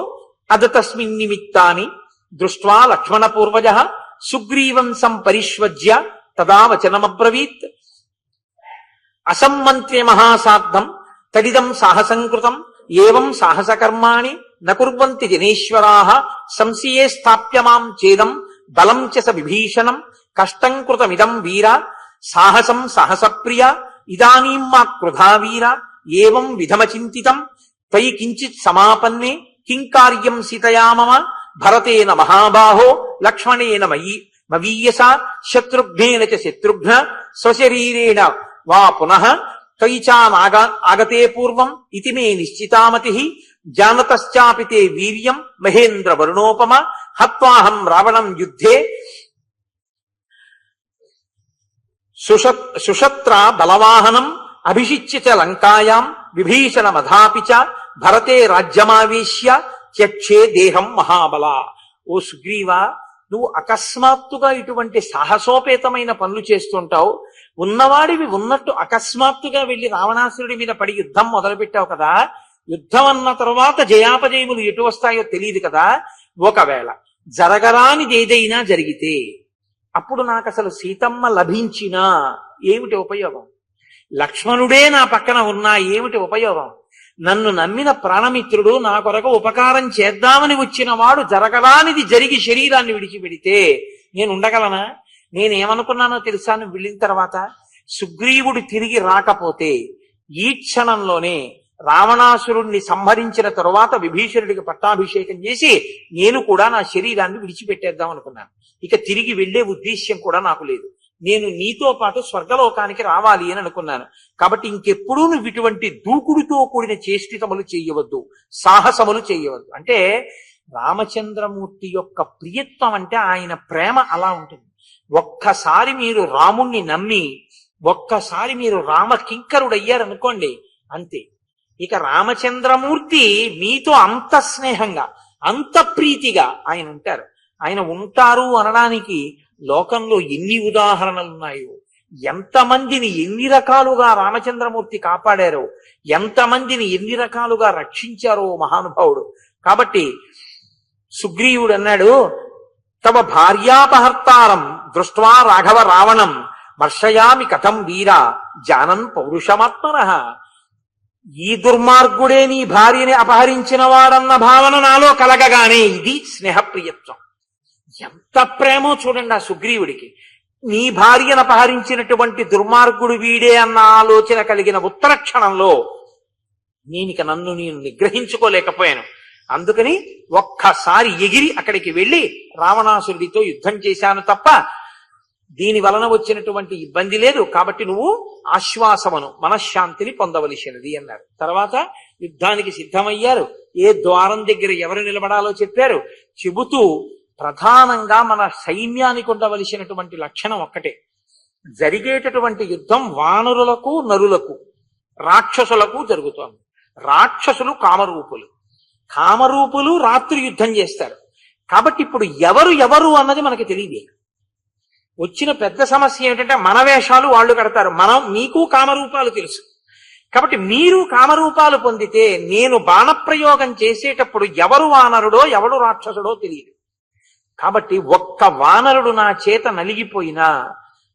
అదతస్మిన్ నిమిత్తాని దృష్ట్వా లక్ష్మణ పూర్వజ సుగ్రీవం సంపరిష్వజ్య తదా వచనమబ్రవీత్ అసమ్మంత్ర్య మహాసార్థం తడిదం సాహసంకృతం ఏవం సాహసకర్మాణి నకుర్వంతి జనేశ్వరాః సంశయే స్థాప్య మాం చేదం బలం చ స విభీషణం కష్టం కృతమిదం వీర సాహసం సాహసప్రియ ఇదానీం మా క్రుధా వీర ఏవం విధమచింతితం త్వయి కించిత్ సమాపన్నే కిం కార్యం సీతయా మమ భరతేన మహాబాహో లక్ష్మణేన మవీయస శత్రుఘ్నేన చ శత్రుఘ్న స్వశరీరేణ వా పునః త్వయి ఆగతే పూర్వం ఇతి మే నిశ్చితామతిః జానతశ్చాపి తే వీర్యం మహేంద్ర వరుణోపమ హత్వాహం రావణం యుద్ధే సుషత్ర బలవాహనం అభిషిచ్య చ లంకాయాం విభీషణ మధాపి చ భరతే రాజ్యమావేశ్య త్యక్షే దేహం మహాబల. ఓ సుగ్రీవా, నువ్వు అకస్మాత్తుగా ఇటువంటి సాహసోపేతమైన పనులు చేస్తుంటావు. ఉన్నవాడివి ఉన్నట్టు అకస్మాత్తుగా వెళ్లి రావణాసురుడి మీద పడి యుద్ధం మొదలుపెట్టావు కదా. యుద్ధం అన్న తర్వాత జయాపజయములు ఎటు వస్తాయో తెలియదు కదా. ఒకవేళ జరగరానిది ఏదైనా జరిగితే అప్పుడు నాకు అసలు సీతమ్మ లభించినా ఏమిటి ఉపయోగం? లక్ష్మణుడే నా పక్కన ఉన్నా ఏమిటి ఉపయోగం? నన్ను నమ్మిన ప్రాణమిత్రుడు నా కొరకు ఉపకారం చేద్దామని వచ్చిన వాడు జరగరానిది జరిగి శరీరాన్ని విడిచిపెడితే నేను ఉండగలనా? నేనేమనుకున్నానో తెలుసా? నువ్వు వెళ్ళిన తర్వాత సుగ్రీవుడు తిరిగి రాకపోతే ఈ క్షణంలోనే రావణాసురుణ్ణి సంహరించిన తరువాత విభీషణుడికి పట్టాభిషేకం చేసి నేను కూడా నా శరీరాన్ని విడిచిపెట్టేద్దాం అనుకున్నాను. ఇక తిరిగి వెళ్లే ఉద్దేశ్యం కూడా నాకు లేదు. నేను నీతో పాటు స్వర్గలోకానికి రావాలి అని అనుకున్నాను. కాబట్టి ఇంకెప్పుడూ నువ్వు ఇటువంటి దూకుడుతో కూడిన చేష్టితములు చేయవద్దు, సాహసములు చేయవద్దు. అంటే రామచంద్రమూర్తి యొక్క ప్రియత్వం అంటే ఆయన ప్రేమ అలా ఉంటుంది. ఒక్కసారి మీరు రాముణ్ణి నమ్మి ఒక్కసారి మీరు రామ కింకరుడయ్యారనుకోండి, అంతే. ఇక రామచంద్రమూర్తి మీతో అంత స్నేహంగా అంత ప్రీతిగా ఆయన ఉంటారు. ఆయన ఉంటారు అనడానికి లోకంలో ఎన్ని ఉదాహరణలున్నాయో, ఎంతమందిని ఎన్ని రకాలుగా రామచంద్రమూర్తి కాపాడారో, ఎంతమందిని ఎన్ని రకాలుగా రక్షించారో మహానుభావుడు. కాబట్టి సుగ్రీవుడు అన్నాడు, తవ భార్యాపహర్తారం దృష్ట్వా రాఘవ రావణం వర్షయామి కథం వీర జానన్ పౌరుషమాత్మనః. ఈ దుర్మార్గుడే నీ భార్యని అపహరించిన వాడన్న భావన నాలో కలగగానే ఇది స్నేహప్రియత్వం. ఎంత ప్రేమో చూడండి ఆ సుగ్రీవుడికి. నీ భార్యను అపహరించినటువంటి దుర్మార్గుడు వీడే అన్న ఆలోచన కలిగిన ఉత్తర క్షణంలో నేనిక నన్ను నేను నిగ్రహించుకోలేకపోయాను. అందుకని ఒక్కసారి ఎగిరి అక్కడికి వెళ్ళి రావణాసురుడితో యుద్ధం చేశాను తప్ప దీని వలన వచ్చినటువంటి ఇబ్బంది లేదు. కాబట్టి నువ్వు ఆశ్వాసమును, మనశ్శాంతిని పొందవలసినది అన్నారు. తర్వాత యుద్ధానికి సిద్ధమయ్యారు. ఏ ద్వారం దగ్గర ఎవరు నిలబడాలో చెప్పారు. చెబుతూ ప్రధానంగా మన సైన్యానికి ఉండవలసినటువంటి లక్షణం ఒక్కటే, జరిగేటటువంటి యుద్ధం వానరులకు నరులకు రాక్షసులకు జరుగుతోంది. రాక్షసులు కామరూపులు, కామరూపులు రాత్రి యుద్ధం చేస్తారు. కాబట్టి ఇప్పుడు ఎవరు ఎవరు అన్నది మనకి తెలియదు. వచ్చిన పెద్ద సమస్య ఏమిటంటే మన వేషాలు వాళ్ళు కడతారు. మీకు కామరూపాలు తెలుసు. కాబట్టి మీరు కామరూపాలు పొందితే నేను బాణప్రయోగం చేసేటప్పుడు ఎవరు వానరుడో ఎవడు రాక్షసుడో తెలియదు. కాబట్టి ఒక్క వానరుడు నా చేత నలిగిపోయినా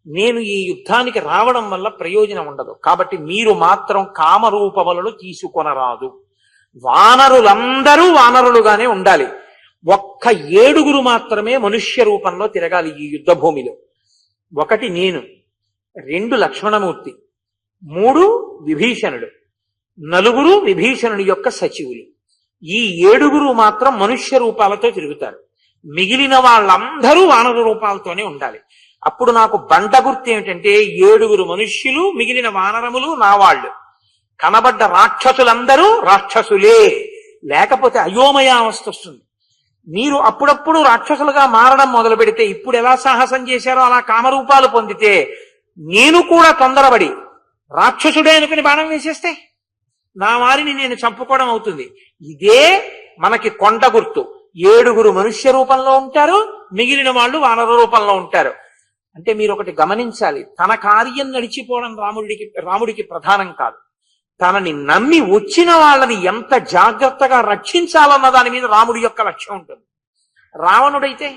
నేను ఈ యుద్ధానికి రావడం వల్ల ప్రయోజనం ఉండదు. కాబట్టి మీరు మాత్రం కామరూపములను తీసుకొనరాదు. వానరులందరూ వానరులుగానే ఉండాలి. ఒక్క 7 మాత్రమే మనుష్య రూపంలో తిరగాలి ఈ యుద్ధ భూమిలో. 1 నేను, 2 లక్ష్మణమూర్తి, 3 విభీషణుడు, 4 విభీషణుడి యొక్క సచివులు. ఈ 7 మాత్రం మనుష్య రూపాలతో తిరుగుతారు. మిగిలిన వాళ్ళందరూ వానర రూపాలతోనే ఉండాలి. అప్పుడు నాకు బండ గుర్తు ఏమిటంటే 7 మనుష్యులు, మిగిలిన వానరములు నా వాళ్ళు. కనబడ్డ రాక్షసులందరూ రాక్షసులే. లేకపోతే అయోమయావస్థ వస్తుంది. మీరు అప్పుడప్పుడు రాక్షసులుగా మారడం మొదలు పెడితే, ఇప్పుడు ఎలా సాహసం చేశారో అలా కామరూపాలు పొందితే, నేను కూడా తొందరపడి రాక్షసుడే అనుకుని బాణం వేసేస్తే నా వారిని నేను చంపుకోవడం అవుతుంది. ఇదే మనకి కొండ గుర్తు. 7 మనుష్య రూపంలో ఉంటారు, మిగిలిన వాళ్ళు వానర రూపంలో ఉంటారు. అంటే మీరు ఒకటి గమనించాలి, తన కార్యం నడిచిపోవడం రాముడికి ప్రధానం కాదు. తనని నమ్మి వచ్చిన వాళ్ళని ఎంత జాగ్రత్తగా రక్షించాలన్న దాని మీద రాముడి యొక్క లక్ష్యం ఉంటుంది. రావణుడైతే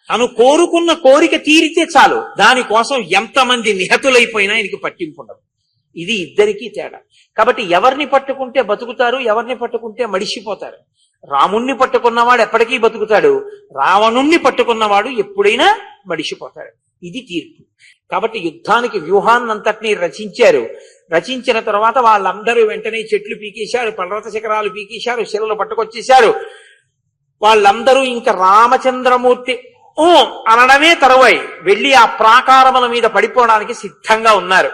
తను కోరుకున్న కోరిక తీరితే చాలు, దానికోసం ఎంతమంది నిహతులైపోయినా ఆయనకి పట్టింపు ఉండదు. ఇది ఇద్దరికీ తేడా. కాబట్టి ఎవరిని పట్టుకుంటే బతుకుతారు, ఎవరిని పట్టుకుంటే మడిసిపోతారు. రాముణ్ణి పట్టుకున్నవాడు ఎప్పటికీ బతుకుతాడు, రావణుణ్ణి పట్టుకున్నవాడు ఎప్పుడైనా మడిసిపోతాడు. ఇది తీర్పు. కాబట్టి యుద్ధానికి వ్యూహాన్నంతటినీ రచించారు. రచించిన తర్వాత వాళ్ళందరూ వెంటనే చెట్లు పీకేశారు, పర్వత శిఖరాలు పీకేశారు, శిలలు పట్టుకొచ్చేశారు. వాళ్ళందరూ ఇంకా రామచంద్రమూర్తి అనడమే తరువాయి వెళ్ళి ఆ ప్రాకారముల మీద పడిపోవడానికి సిద్ధంగా ఉన్నారు.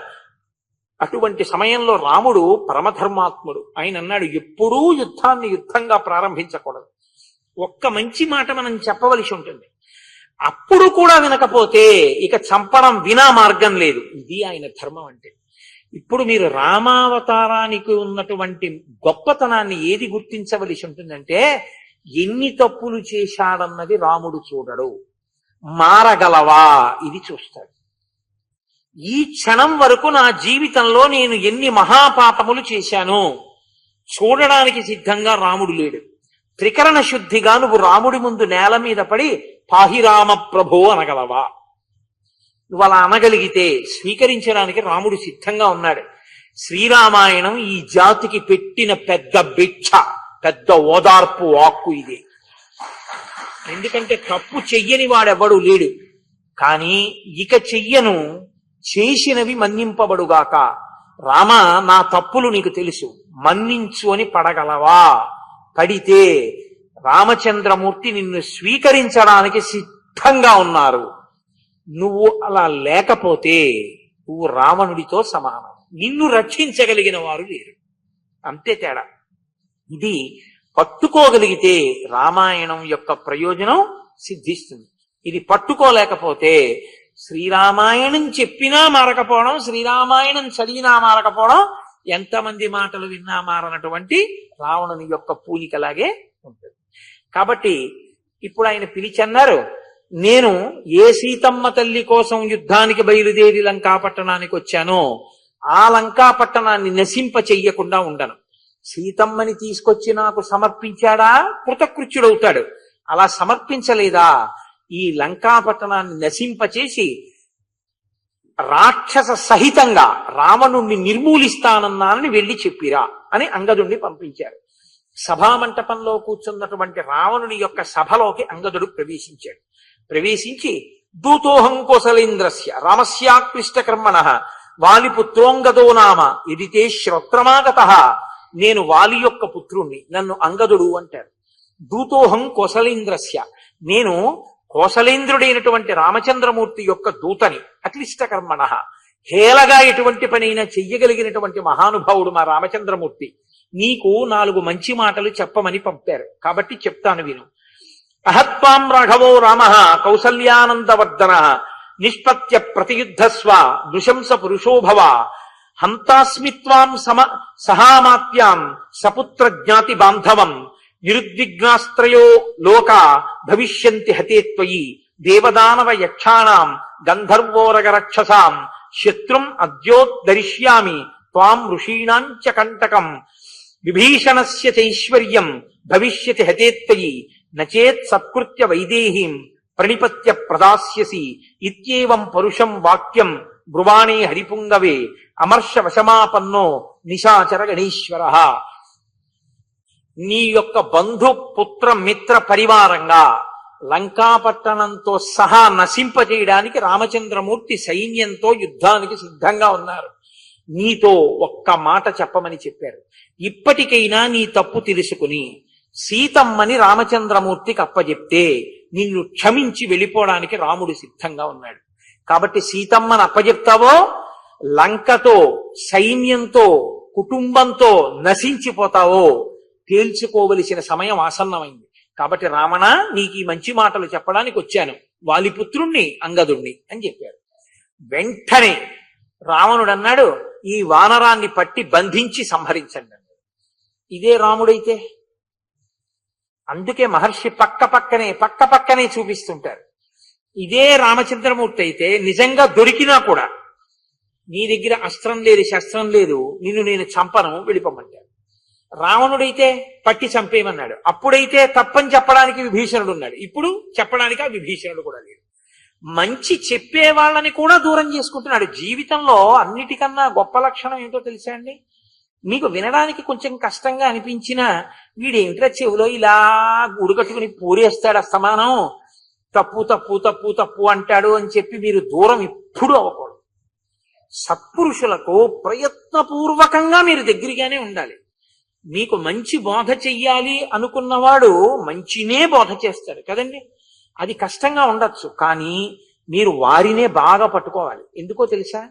అటువంటి సమయంలో రాముడు పరమధర్మాత్ముడు. ఆయన అన్నాడు, ఎప్పుడూ యుద్ధాన్ని యుద్ధంగా ప్రారంభించకూడదు. ఒక్క మంచి మాట మనం చెప్పవలసి ఉంటుంది. అప్పుడు కూడా వినకపోతే ఇక చంపడం వినా మార్గం లేదు. ఇది ఆయన ధర్మం అంటే. ఇప్పుడు మీరు రామావతారానికి ఉన్నటువంటి గొప్పతనాన్ని ఏది గుర్తించవలసి ఉంటుందంటే, ఎన్ని తప్పులు చేశాడన్నది రాముడు చూడడు, మారగలవా ఇది చూస్తాడు. ఈ క్షణం వరకు నా జీవితంలో నేను ఎన్ని మహాపాపములు చేశాను చూడడానికి సిద్ధంగా రాముడు లేడు. త్రికరణ శుద్ధిగా నువ్వు రాముడి ముందు నేల మీద పడి పాహిరామ ప్రభో అనగలవా? నువ్వు అలా అనగలిగితే స్వీకరించడానికి రాముడు సిద్ధంగా ఉన్నాడు. శ్రీరామాయణం ఈ జాతికి పెట్టిన పెద్ద భిక్ష, పెద్ద ఓదార్పు వాక్కు ఇది. ఎందుకంటే తప్పు చెయ్యని వాడెవడు లేడు. కానీ ఇక చెయ్యను, చేసినవి మన్నింపబడుగాక. రామ, నా తప్పులు నీకు తెలుసు, మన్నించు అని పడగలవా? పడితే రామచంద్రమూర్తి నిన్ను స్వీకరించడానికి సిద్ధంగా ఉన్నారు. నువ్వు అలా లేకపోతే నువ్వు రావణుడితో సమానం. నిన్ను రక్షించగలిగిన వారు లేరు. అంతే తేడా. ఇది పట్టుకోగలిగితే రామాయణం యొక్క ప్రయోజనం సిద్ధిస్తుంది. ఇది పట్టుకోలేకపోతే శ్రీరామాయణం చెప్పినా మారకపోవడం, శ్రీరామాయణం చదివినా మారకపోవడం, ఎంతమంది మాటలు విన్నా మారనటువంటి రావణుని యొక్క పూనికలాగే ఉంటుంది. కాబట్టి ఇప్పుడు ఆయన పిలిచన్నారు, నేను ఏ సీతమ్మ తల్లి కోసం యుద్ధానికి బయలుదేరి లంకాపట్టణానికి వచ్చానో ఆ లంకాపట్టణాన్ని నశింప చెయ్యకుండా ఉండను. సీతమ్మని తీసుకొచ్చి నాకు సమర్పించాడా కృతకృత్యుడవుతాడు. అలా సమర్పించలేదా ఈ లంకాపట్టణాన్ని నశింపచేసి రాక్షస సహితంగా రావణుణ్ణి నిర్మూలిస్తానన్నానని వెళ్ళి చెప్పిరా అని అంగదుణ్ణి పంపించారు. సభామంటపంలో కూర్చున్నటువంటి రావణుని యొక్క సభలోకి అంగదుడు ప్రవేశించాడు. ప్రవేశించి, దూతోహం కోసలేంద్రస్య రామస్యాక్లిష్టకర్మణ వాలిపుత్రోంగదో నామ ఎదితే శ్రోత్రమాగత. నేను వాలి యొక్క పుత్రుణ్ణి, నన్ను అంగదుడు అంటారు. దూతోహం కోసలేంద్రస్య, నేను కోసలేంద్రుడైనటువంటి రామచంద్రమూర్తి యొక్క దూతని. అక్లిష్టకర్మణ, హేళగా ఎటువంటి పనైనా చెయ్యగలిగినటువంటి మహానుభావుడు మా రామచంద్రమూర్తి. నీకు 4 మంచి మాటలు చెప్పమని పంపారు, కాబట్టి చెప్తాను విను. అహత్వాం రాఘవో రామ కౌసల్యానందవర్ధన నిష్పత్య ప్రతియుద్ధస్వ నృశంస పురుషోభవ హంతాస్మిత్వాం సహామాత్యాం సపుత్ర జ్ఞాతి బాంధవం నిరుద్విగ్నాస్త్రయో లోక భవిష్యంతి హతే త్వయి దేవదానవ యక్షాణాం గంధర్వోరగ రక్షసాం శత్రుం అద్యోద్ధరిష్యామి త్వాం ఋషీణాంచ కంటకం విభీషణస్య చైశ్వర్యం భవిష్యతి హతే త్వయి నచేత్ సత్కృత్య వైదేహీం ప్రణిపత్య ప్రదాస్యసి ఇత్యేవం పరుషం వాక్యం బ్రువాణే హరిపుంగవే అమర్ష వశమాపన్నో నిశాచర గణేశ్వర. నీ యొక్క బంధు పుత్ర మిత్ర పరివారంగా లంకాపట్టణంతో సహా నశింపజేయడానికి రామచంద్రమూర్తి సైన్యంతో యుద్ధానికి సిద్ధంగా ఉన్నారు. నీతో ఒక్క మాట చెప్పమని చెప్పారు. ఇప్పటికైనా నీ తప్పు తెలుసుకుని సీతమ్మని రామచంద్రమూర్తికి అప్పచెప్తే నిన్ను క్షమించి వెళ్ళిపోవడానికి రాముడు సిద్ధంగా ఉన్నాడు. కాబట్టి సీతమ్మని అప్పచెప్తావో లంకతో సైన్యంతో కుటుంబంతో నశించిపోతావో తేల్చుకోవలసిన సమయం ఆసన్నమైంది. కాబట్టి రావణ, నీకు ఈ మంచి మాటలు చెప్పడానికి వచ్చాను, వాలిపుత్రుణ్ణి అంగదుణ్ణి అని చెప్పారు. వెంటనే రావణుడు అన్నాడు, ఈ వానరాన్ని పట్టి బంధించి సంహరించండి అన్నాడు. ఇదే రాముడైతే. అందుకే మహర్షి పక్క పక్కనే చూపిస్తుంటారు. ఇదే రామచంద్రమూర్తి అయితే నిజంగా దొరికినా కూడా నీ దగ్గర అస్త్రం లేదు శస్త్రం లేదు, నిన్ను నేను చంపను, వెళ్ళిపోమంటాడు. రావణుడైతే పట్టి చంపేయమన్నాడు. అప్పుడైతే తప్పని చెప్పడానికి విభీషణుడు ఉన్నాడు, ఇప్పుడు చెప్పడానికి ఆ విభీషణుడు కూడా లేడు. మంచి చెప్పే వాళ్ళని కూడా దూరం చేసుకుంటున్నాడు. జీవితంలో అన్నిటికన్నా గొప్ప లక్షణం ఏంటో తెలుసా అండి? మీకు వినడానికి కొంచెం కష్టంగా అనిపించినా వీడేమిట్రా చెవులో ఇలా ఉడకట్టుకుని పూరేస్తాడు అస్తమానం, తప్పు తప్పు తప్పు తప్పు అంటాడు అని చెప్పి మీరు దూరం ఎప్పుడూ అవ్వకూడదు. సత్పురుషులకు ప్రయత్నపూర్వకంగా మీరు దగ్గరగానే ఉండాలి. మీకు మంచి బోధ చెయ్యాలి అనుకున్నవాడు మంచినే బోధ చేస్తాడు కదండి. అది కష్టంగా ఉండొచ్చు, కానీ మీరు వారినే బాగా పట్టుకోవాలి. ఎందుకో తెలుసా?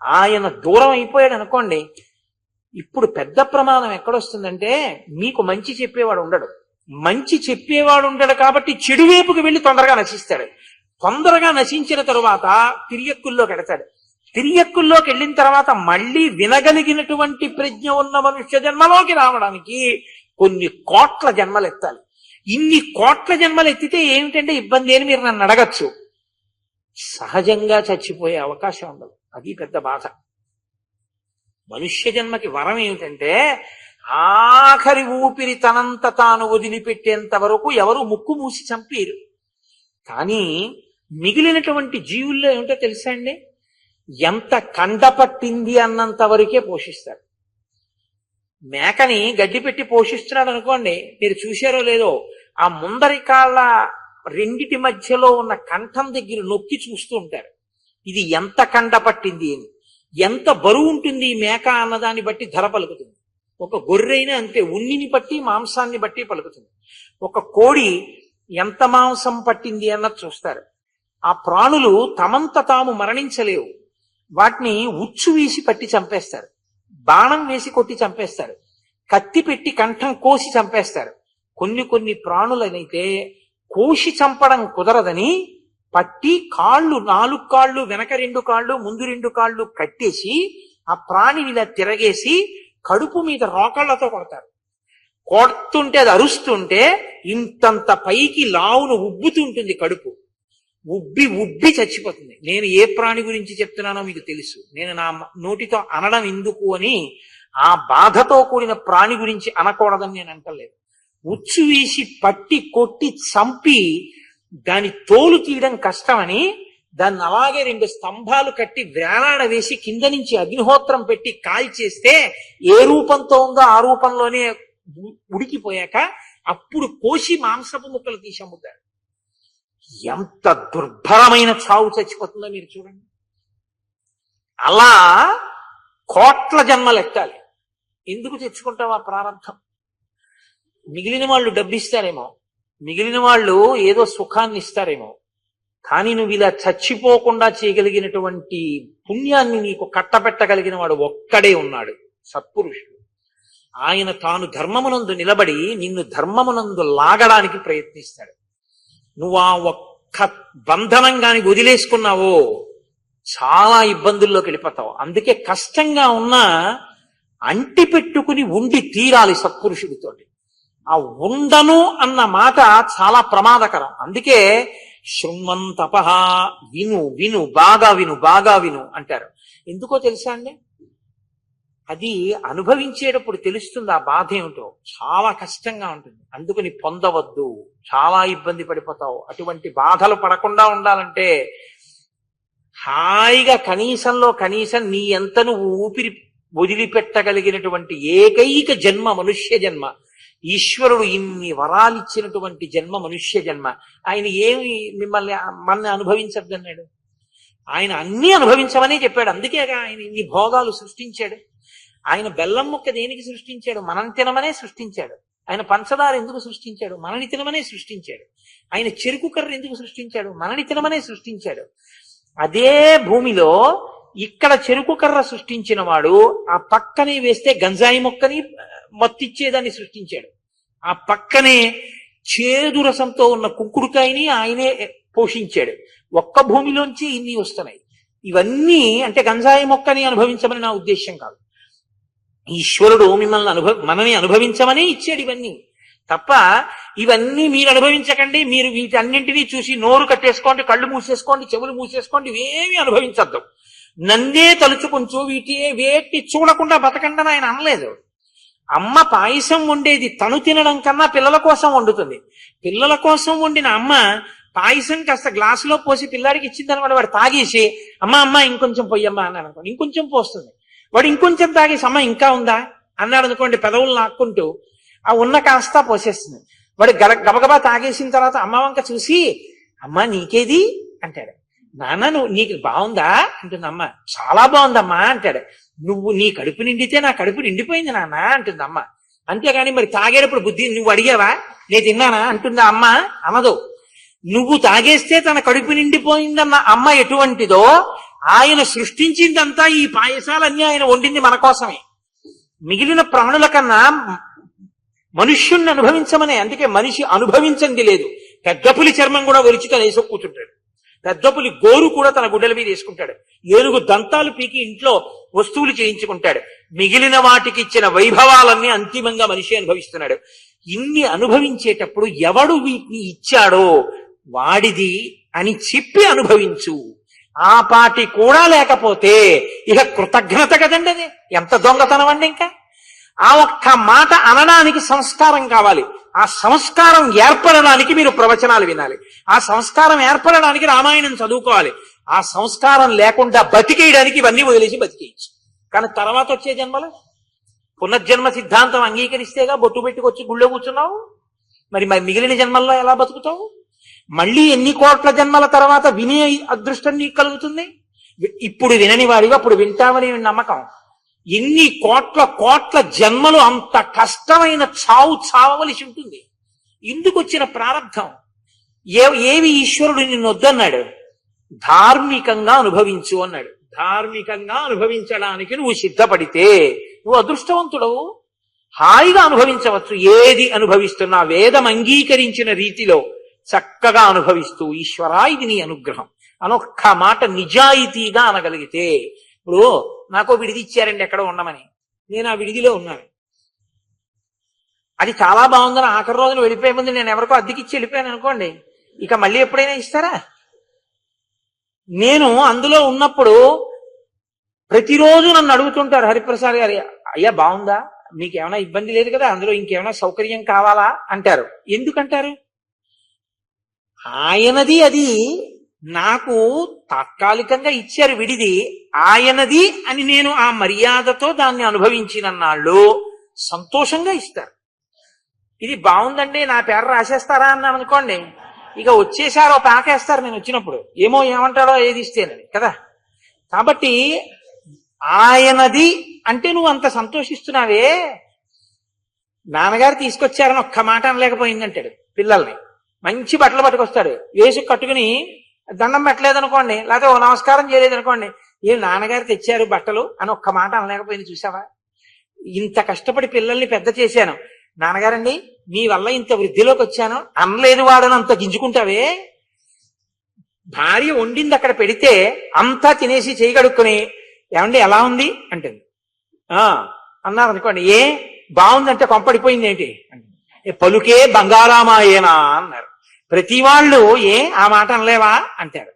ఆయన దూరం అయిపోయాడు అనుకోండి, ఇప్పుడు పెద్ద ప్రమాదం ఎక్కడొస్తుందంటే మీకు మంచి చెప్పేవాడు ఉండడు. మంచి చెప్పేవాడు ఉండడు కాబట్టి చెడు వైపుకి వెళ్ళి తొందరగా నశిస్తాడు. తొందరగా నశించిన తరువాత తిరియక్కుల్లోకి ఎడతాడు. తిరియక్కుల్లోకి వెళ్ళిన తర్వాత మళ్ళీ వినగలిగినటువంటి ప్రజ్ఞ ఉన్న మనుష్య జన్మలోకి రావడానికి కొన్ని కోట్ల జన్మలు ఎత్తాలి. ఇన్ని కోట్ల జన్మలు ఎత్తితే ఏమిటంటే ఇబ్బంది అని మీరు నన్ను అడగచ్చు. సహజంగా చచ్చిపోయే అవకాశం ఉండదు. అది పెద్ద బాధ. మనుష్య జన్మకి వరం ఏమిటంటే ఆఖరి ఊపిరి తనంత తాను వదిలిపెట్టేంత వరకు ఎవరు ముక్కు మూసి చంపేరు. కానీ మిగిలినటువంటి జీవుల్లో ఏమిటో తెలుసా అండి? ఎంత కండపట్టింది అన్నంత వరకే పోషిస్తారు. మేకని గడ్డి పెట్టి పోషిస్తున్నాడు అనుకోండి, మీరు చూశారో లేదో, ఆ ముందరి కాళ్ళ రెండిటి మధ్యలో ఉన్న కంఠం దగ్గర నొక్కి చూస్తూ ఉంటారు ఇది ఎంత కండపట్టింది అని. ఎంత బరువు ఉంటుంది ఈ మేక అన్నదాన్ని బట్టి ధర పలుకుతుంది. ఒక గొర్రెైనా అంతే, ఉన్నిని బట్టి మాంసాన్ని బట్టి పలుకుతుంది. ఒక కోడి ఎంత మాంసం పట్టింది అన్నది చూస్తారు. ఆ ప్రాణులు తమంత తాము మరణించలేవు. వాటిని ఉచ్చు వీసి పట్టి చంపేస్తారు, బాణం వేసి కొట్టి చంపేస్తారు, కత్తి పెట్టి కంఠం కోసి చంపేస్తారు. కొన్ని ప్రాణులనైతే కోసి చంపడం కుదరదని పట్టి కాళ్ళు, 4 కాళ్ళు, వెనక 2 కాళ్ళు, ముందు 2 కాళ్ళు కట్టేసి ఆ ప్రాణి ఇలా తిరగేసి కడుపు మీద రోకళ్లతో కొడతారు. కొడుతుంటే అది అరుస్తుంటే ఇంతంత పైకి లావును ఉబ్బుతుంటుంది కడుపు. ఉబ్బి చచ్చిపోతుంది. నేను ఏ ప్రాణి గురించి చెప్తున్నానో మీకు తెలుసు. నేను నా నోటితో అనడం ఎందుకు అని ఆ బాధతో కూడిన ప్రాణి గురించి అనకూడదని నేను అంటలేదు. ఉచ్చు వేసి పట్టి కొట్టి చంపి దాని తోలు తీయడం కష్టమని దాన్ని అలాగే 2 స్తంభాలు కట్టి వేలాడ వేసి కింద నుంచి అగ్నిహోత్రం పెట్టి కాల్చేస్తే ఏ రూపంతో ఉందో ఆ రూపంలోనే ఉడికిపోయాక అప్పుడు కోసి మాంసపు ముక్కలు తీసి అమ్ముతాడు. ఎంత దుర్భరమైన చావు చచ్చిపోతుందో మీరు చూడండి. అలా కోట్ల జన్మలు ఎత్తాలి. ఎందుకు తెచ్చుకుంటావు ఆ ప్రారంభం? మిగిలిన వాళ్ళు డబ్బిస్తారేమో, మిగిలిన వాళ్ళు ఏదో సుఖాన్ని ఇస్తారేమో, కానీ నువ్వు ఇలా చచ్చిపోకుండా చేయగలిగినటువంటి పుణ్యాన్ని నీకు కట్టబెట్టగలిగిన వాడు ఒక్కడే ఉన్నాడు, సత్పురుషుడు. ఆయన తాను ధర్మమునందు నిలబడి నిన్ను ధర్మమునందు లాగడానికి ప్రయత్నిస్తాడు. నువ్వు ఆ ఒక్క బంధనంగాని వదిలేసుకున్నావో చాలా ఇబ్బందుల్లోకి వెళ్ళిపోతావు. అందుకే కష్టంగా ఉన్నా అంటి పెట్టుకుని ఉండి తీరాలి సత్పురుషుడితోటి. ఆ ఉండను అన్న మాట చాలా ప్రమాదకరం. అందుకే శృణ్వంతపహ, విను విను బాగా విను బాగా విను అంటారు. ఎందుకో తెలుసా అండి? అది అనుభవించేటప్పుడు తెలుస్తుంది ఆ బాధ ఏమిటో. చాలా కష్టంగా ఉంటుంది. అందుకని పొందవద్దు, చాలా ఇబ్బంది పడిపోతావు. అటువంటి బాధలు పడకుండా ఉండాలంటే హాయిగా కనీసంలో కనీసం నీ ఎంత నువ్వు ఊపిరి వదిలిపెట్టగలిగినటువంటి ఏకైక జన్మ మనుష్య జన్మ. ఈశ్వరుడు ఇన్ని వరాలిచ్చినటువంటి జన్మ మనుష్య జన్మ. ఆయన ఏమి మనల్ని అనుభవించద్దన్నాడు? ఆయన అన్ని అనుభవించమనే చెప్పాడు. అందుకేగా ఆయన ఇన్ని భోగాలు సృష్టించాడు. ఆయన బెల్లం ముక్క దేనికి సృష్టించాడు? మనం తినమనే సృష్టించాడు. ఆయన పంచదార ఎందుకు సృష్టించాడు? మనని తినమనే సృష్టించాడు. ఆయన చెరుకు కర్ర ఎందుకు సృష్టించాడు? మనని తినమనే సృష్టించాడు. అదే భూమిలో ఇక్కడ చెరుకు కర్ర సృష్టించిన వాడు ఆ పక్కనే వేస్తే గంజాయి మొక్కని మత్తిచ్చేదాన్ని సృష్టించాడు. ఆ పక్కనే చేదు రసంతో ఉన్న కుంకుడుకాయని ఆయనే పోషించాడు. ఒక్క భూమిలోంచి ఇన్ని వస్తున్నాయి. ఇవన్నీ అంటే గంజాయి మొక్కని అనుభవించమని నా ఉద్దేశ్యం కాదు. ఈశ్వరుడు మిమ్మల్ని మనని అనుభవించమని ఇచ్చాడు ఇవన్నీ తప్ప ఇవన్నీ మీరు అనుభవించకండి, మీరు వీటన్నింటినీ చూసి నోరు కట్టేసుకోండి, కళ్ళు మూసేసుకోండి, చెవులు మూసేసుకోండి, ఇవేమీ అనుభవించద్దు, నన్నే తలుచుకుంటూ వేటి చూడకుండా బతకండి అని ఆయన అనలేదు. అమ్మ పాయసం వండేది తను తినడం కన్నా పిల్లల కోసం వండుతుంది. పిల్లల కోసం వండిన అమ్మ పాయసం కాస్త గ్లాసులో పోసి పిల్లాడికి ఇచ్చిందనమాట. వాడు తాగేసి అమ్మ ఇంకొంచెం పొయ్యమ్మా అన్నాడు అనుకోండి, ఇంకొంచెం పోస్తుంది. వాడు ఇంకొంచెం తాగేసి అమ్మ ఇంకా ఉందా అన్నాడు అనుకోండి, పెదవులు నాక్కుంటూ ఆ ఉన్న కాస్త పోసేస్తుంది. వాడు గబగబా తాగేసిన తర్వాత అమ్మ వంక చూసి అమ్మ నీకేది అంటాడు. నాన్న నువ్వు నీకు బాగుందా అంటుంది అమ్మ. చాలా బాగుందమ్మా అంటాడు. నువ్వు నీ కడుపు నిండితే నా కడుపు నిండిపోయింది నాన్న అంటుంది అమ్మ. అంతేగాని మరి తాగేటప్పుడు బుద్ధి నువ్వు అడిగావా నేను తిన్నానా అంటుందా అమ్మ? అనదు. నువ్వు తాగేస్తే తన కడుపు నిండిపోయిందన్న అమ్మ ఎటువంటిదో ఆయన సృష్టించిందంతా ఈ పాయసాలన్నీ ఆయన వండింది మన కోసమే. మిగిలిన ప్రాణుల కన్నా మనుష్యుణ్ణి అనుభవించమనే. అందుకే మనిషి అనుభవించండి లేదు. పెద్ద పులి చర్మం కూడా ఒలిచి తను వేసుకు కూర్చుంటాడు. పెద్ద పులి గోరు కూడా తన గుడ్డల మీద వేసుకుంటాడు. ఏనుగు దంతాలు పీకి ఇంట్లో వస్తువులు చేయించుకుంటాడు. మిగిలిన వాటికి ఇచ్చిన వైభవాలన్నీ అంతిమంగా మనిషి అనుభవిస్తున్నాడు. ఇన్ని అనుభవించేటప్పుడు ఎవడు వీటిని ఇచ్చాడో వాడిది అని చెప్పి అనుభవించు. ఆ పాటి కూడా లేకపోతే ఇక కృతజ్ఞత కదండి. అది ఎంత దొంగతనం అండి. ఇంకా ఆ ఒక్క మాట అనడానికి సంస్కారం కావాలి. ఆ సంస్కారం ఏర్పడడానికి మీరు ప్రవచనాలు వినాలి. ఆ సంస్కారం ఏర్పడడానికి రామాయణం చదువుకోవాలి. ఆ సంస్కారం లేకుండా బతికేయడానికి ఇవన్నీ వదిలేసి బతికేయచ్చు. కానీ తర్వాత వచ్చే జన్మలు పునర్జన్మ సిద్ధాంతం అంగీకరిస్తేగా బొట్టు పెట్టుకొచ్చి గుళ్ళో కూర్చున్నావు. మరి మిగిలిన జన్మల్లో ఎలా బతుకుతావు? మళ్ళీ ఎన్ని కోట్ల జన్మల తర్వాత వినే అదృష్టం నీకు కలుగుతుంది? ఇప్పుడు వినని వాడివి అప్పుడు వింటామని నమ్మకం. ఎన్ని కోట్ల జన్మలు అంత కష్టమైన చావు చావవలసి ఉంటుంది. ఇందుకు వచ్చిన ప్రారంధం. ఏవి ఈశ్వరుడు నిన్ను వద్దన్నాడు? ధార్మికంగా అనుభవించు అన్నాడు. ధార్మికంగా అనుభవించడానికి నువ్వు సిద్ధపడితే నువ్వు అదృష్టవంతుడవు. హాయిగా అనుభవించవచ్చు. ఏది అనుభవిస్తున్నా వేదం అంగీకరించిన రీతిలో చక్కగా అనుభవిస్తూ ఈశ్వరా ఇది నీ అనుగ్రహం అనొక్క మాట నిజాయితీగా అనగలిగితే. ఇప్పుడు నాకో విడిది ఇచ్చారండి ఎక్కడ ఉండమని, నేను ఆ విడిదిలో ఉన్నాను. అది చాలా బాగుందని ఆఖరి రోజున వెళ్ళిపోయే ముందు నేను ఎవరికో అద్దెకిచ్చి వెళ్ళిపోయాను అనుకోండి, ఇక మళ్ళీ ఎప్పుడైనా ఇస్తారా? నేను అందులో ఉన్నప్పుడు ప్రతిరోజు నన్ను అడుగుతుంటారు, హరిప్రసాద్ గారు అయ్యా బాగుందా, మీకు ఏమైనా ఇబ్బంది లేదు కదా, అందులో ఇంకేమైనా సౌకర్యం కావాలా అంటారు. ఎందుకంటారు? ఆయనది అది, నాకు తాత్కాలికంగా ఇచ్చారు విడిది, ఆయనది అని నేను ఆ మర్యాదతో దాన్ని అనుభవించిన నాళ్ళు సంతోషంగా ఇస్తారు. ఇది బాగుందండి నా పేరు రాసేస్తారా అన్నాను అనుకోండి, ఇక వచ్చేసారో పాకేస్తారు నేను వచ్చినప్పుడు, ఏమో ఏమంటాడో ఏది ఇస్తేనని కదా. కాబట్టి ఆయనది అంటే నువ్వు అంత సంతోషిస్తున్నావే. నాన్నగారు తీసుకొచ్చారని ఒక్క మాట అనలేకపోయిందంటాడు పిల్లల్ని. మంచి బట్టలు పట్టుకొస్తాడు, వేసి కట్టుకుని దండం పెట్టలేదనుకోండి, లేకపోతే ఓ నమస్కారం చేయలేదనుకోండి, ఏ నాన్నగారు తెచ్చారు బట్టలు అని ఒక్క మాట అనలేకపోయింది. చూసావా, ఇంత కష్టపడి పిల్లల్ని పెద్ద చేశాను, నాన్నగారండి మీ వల్ల ఇంత వృద్ధిలోకి వచ్చాను అనలేదు వాడని అంత గింజుకుంటావే. భార్య వండింది అక్కడ పెడితే అంతా తినేసి చేయగడుక్కుని ఏమండి ఎలా ఉంది అంటుంది. అన్నారు అనుకోండి, ఏ బాగుందంటే కొంపడిపోయింది ఏంటి అంటే, పలుకే బంగారామాయేనా అన్నారు. ప్రతి వాళ్ళు ఏ ఆ మాట అనలేవా అంటారు.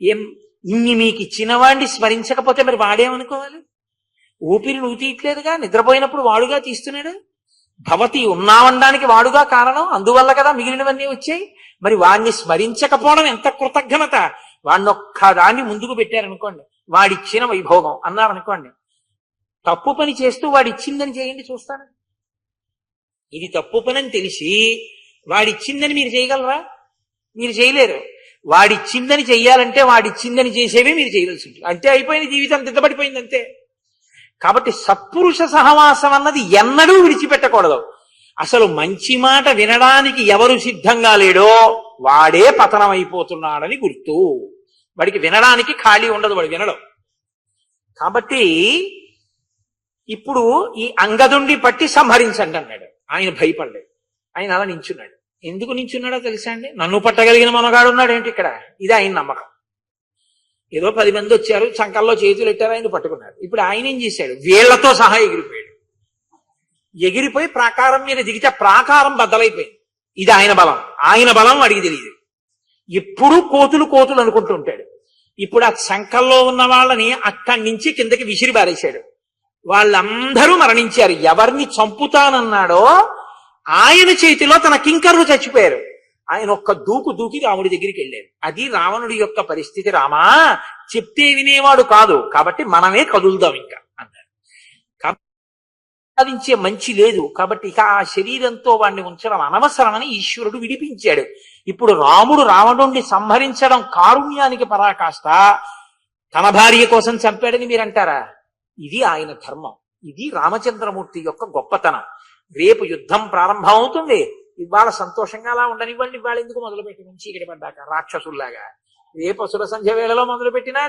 ఏం ఇన్ని మీకు ఇచ్చిన వాడిని స్మరించకపోతే మరి వాడేమనుకోవాలి? ఊపిరి నువ్వు తీయట్లేదుగా, నిద్రపోయినప్పుడు వాడుగా తీస్తున్నాడు. భవతి ఉన్నావనడానికి వాడుగా కారణం, అందువల్ల కదా మిగిలినవన్నీ వచ్చాయి. మరి వాడిని స్మరించకపోవడం ఎంత కృతజ్ఞత. వాడిని ఒక్కదాన్ని ముందుకు పెట్టారనుకోండి, వాడిచ్చిన వైభోగం అన్నారనుకోండి, తప్పు పని చేస్తూ వాడిచ్చిందని చేయండి చూస్తాను. ఇది తప్పు పని అని తెలిసి వాడిచ్చిందని మీరు చేయగలరా? మీరు చేయలేరు. వాడిచ్చిందని చెయ్యాలంటే వాడిచ్చిందని చేసేవే మీరు చేయవలసి ఉంటుంది. అంతే, అయిపోయిన జీవితం దిద్దబడిపోయింది అంతే. కాబట్టి సత్పురుష సహవాసం అన్నది ఎన్నడూ విడిచిపెట్టకూడదు. అసలు మంచి మాట వినడానికి ఎవరు సిద్ధంగా లేడో వాడే పతనమైపోతున్నాడని గుర్తు. వాడికి వినడానికి ఖాళీ ఉండదు, వాడు వినడం. కాబట్టి ఇప్పుడు ఈ అంగదుండి పట్టి సంహరించండి అన్నాడు. ఆయన భయపడలేదు, ఆయన అలా నించున్నాడు. ఎందుకు నించున్నాడో తెలుసా అండి? నన్ను పట్టగలిగిన మనగాడు ఉన్నాడు ఏంటి ఇక్కడ, ఇది ఆయన నమ్మకం. ఏదో 10 మంది వచ్చారు, చంకల్లో చేతులు ఎట్టారు, ఆయన పట్టుకున్నారు. ఇప్పుడు ఆయన ఏం చేశాడు? వీళ్లతో సహా ఎగిరిపోయాడు. ఎగిరిపోయి ప్రాకారం మీద దిగితే ప్రాకారం బద్దలైపోయింది. ఇది ఆయన బలం. ఆయన బలం వాడికి తెలియదు. ఎప్పుడూ కోతులు కోతులు అనుకుంటూ ఉంటాడు. ఇప్పుడు ఆ చంకల్లో ఉన్న వాళ్ళని అక్కడి నుంచి కిందకి విసిరి బారేశాడు. వాళ్ళందరూ మరణించారు. ఎవరిని చంపుతానన్నాడో ఆయన చేతిలో తన కింకర్లు చచ్చిపోయారు. ఆయన ఒక్క దూకు దూకి రాముడి దగ్గరికి వెళ్ళారు. అది రావణుడి యొక్క పరిస్థితి. రామా, చెప్తే వినేవాడు కాదు, కాబట్టి మనమే కదులుదాం ఇంకా అన్నాడు. సాధించే మంచి లేదు, కాబట్టి ఇక ఆ శరీరంతో వాడిని ఉంచడం అనవసరమని ఈశ్వరుడు విడిపించాడు. ఇప్పుడు రాముడు రావణుణ్ణి సంహరించడం కారుణ్యానికి పరాకాష్ట. తన భార్య కోసం చంపాడని మీరంటారా? ఇది ఆయన ధర్మం. ఇది రామచంద్రమూర్తి యొక్క గొప్పతనం. రేపు యుద్ధం ప్రారంభం అవుతుంది. ఇవాళ సంతోషంగా అలా ఉండనివ్వండి. ఇవాళ ఎందుకు మొదలుపెట్టిన చీకటి పడ్డాక రాక్షసుల్లాగా? రేపు అసుర సంధ్య వేళలో మొదలుపెట్టినా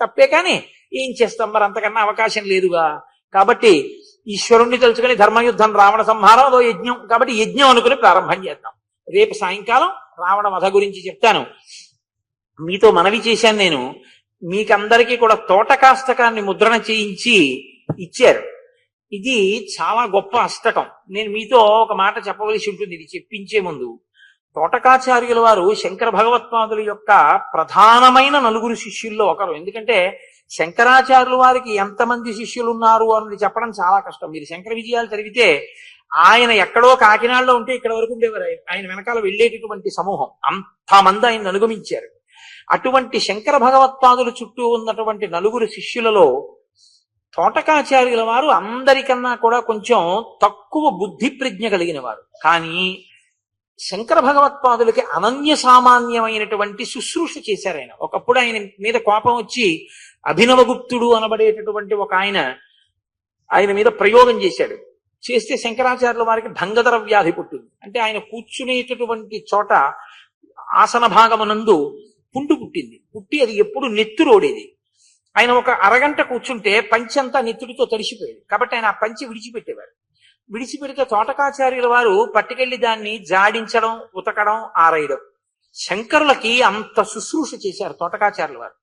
తప్పే, కానీ ఏం చేస్తాం మరి, అంతకన్నా అవకాశం లేదుగా. కాబట్టి ఈశ్వరుణ్ణి తెలుసుకుని ధర్మయుద్ధం, రావణ సంహారం అదో యజ్ఞం. కాబట్టి యజ్ఞం అనుకుని ప్రారంభం చేద్దాం. రేపు సాయంకాలం రావణ వధ గురించి చెప్తాను. మీతో మనవి చేశాను నేను, మీకందరికీ కూడా తోటకాష్టకాన్ని ముద్రణ చేయించి ఇచ్చారు. ఇది చాలా గొప్ప అష్టకం. నేను మీతో ఒక మాట చెప్పవలసి ఉంటుంది. ఇది చెప్పించే ముందు, తోటకాచార్యుల వారు శంకర భగవత్పాదుల యొక్క ప్రధానమైన 9 శిష్యుల్లో ఒకరు. ఎందుకంటే శంకరాచార్యుల వారికి ఎంతమంది శిష్యులు ఉన్నారు అన్నది చెప్పడం చాలా కష్టం. మీరు శంకర విజయాలు చదివితే ఆయన ఎక్కడో కాకినాడలో ఉంటే ఇక్కడ వరకు ఉండేవారు. ఆయన వెనకాల వెళ్ళేటటువంటి సమూహం అంతమంది ఆయన అనుగమించారు. అటువంటి శంకర భగవత్పాదుల చుట్టూ ఉన్నటువంటి 9 శిష్యులలో తోటకాచార్యుల వారు అందరికన్నా కూడా కొంచెం తక్కువ బుద్ధి ప్రజ్ఞ కలిగిన వారు. కానీ శంకర భగవత్పాదులకి అనన్య సామాన్యమైనటువంటి శుశ్రూష చేశారు ఆయన. ఒకప్పుడు ఆయన మీద కోపం వచ్చి అభినవగుప్తుడు అనబడేటటువంటి ఒక ఆయన మీద ప్రయోగం చేశాడు. చేస్తే శంకరాచార్యుల వారికి భంగధర వ్యాధి పుట్టింది. అంటే ఆయన కూర్చునేటటువంటి చోట ఆసన భాగమునందు పుండు పుట్టింది. పుట్టి అది ఎప్పుడు నెత్తురోడేది. ఆయన ఒక అరగంట కూర్చుంటే పంచి అంతా నెత్తుడితో తడిసిపోయేది. కాబట్టి ఆయన ఆ పంచి విడిచిపెట్టేవారు. విడిచిపెడితే తోటకాచార్యుల వారు పట్టుకెళ్లి దాన్ని జాడించడం, ఉతకడం, ఆరేయడం. శంకరులకి అంత శుశ్రూష చేశారు తోటకాచార్యుల వారు.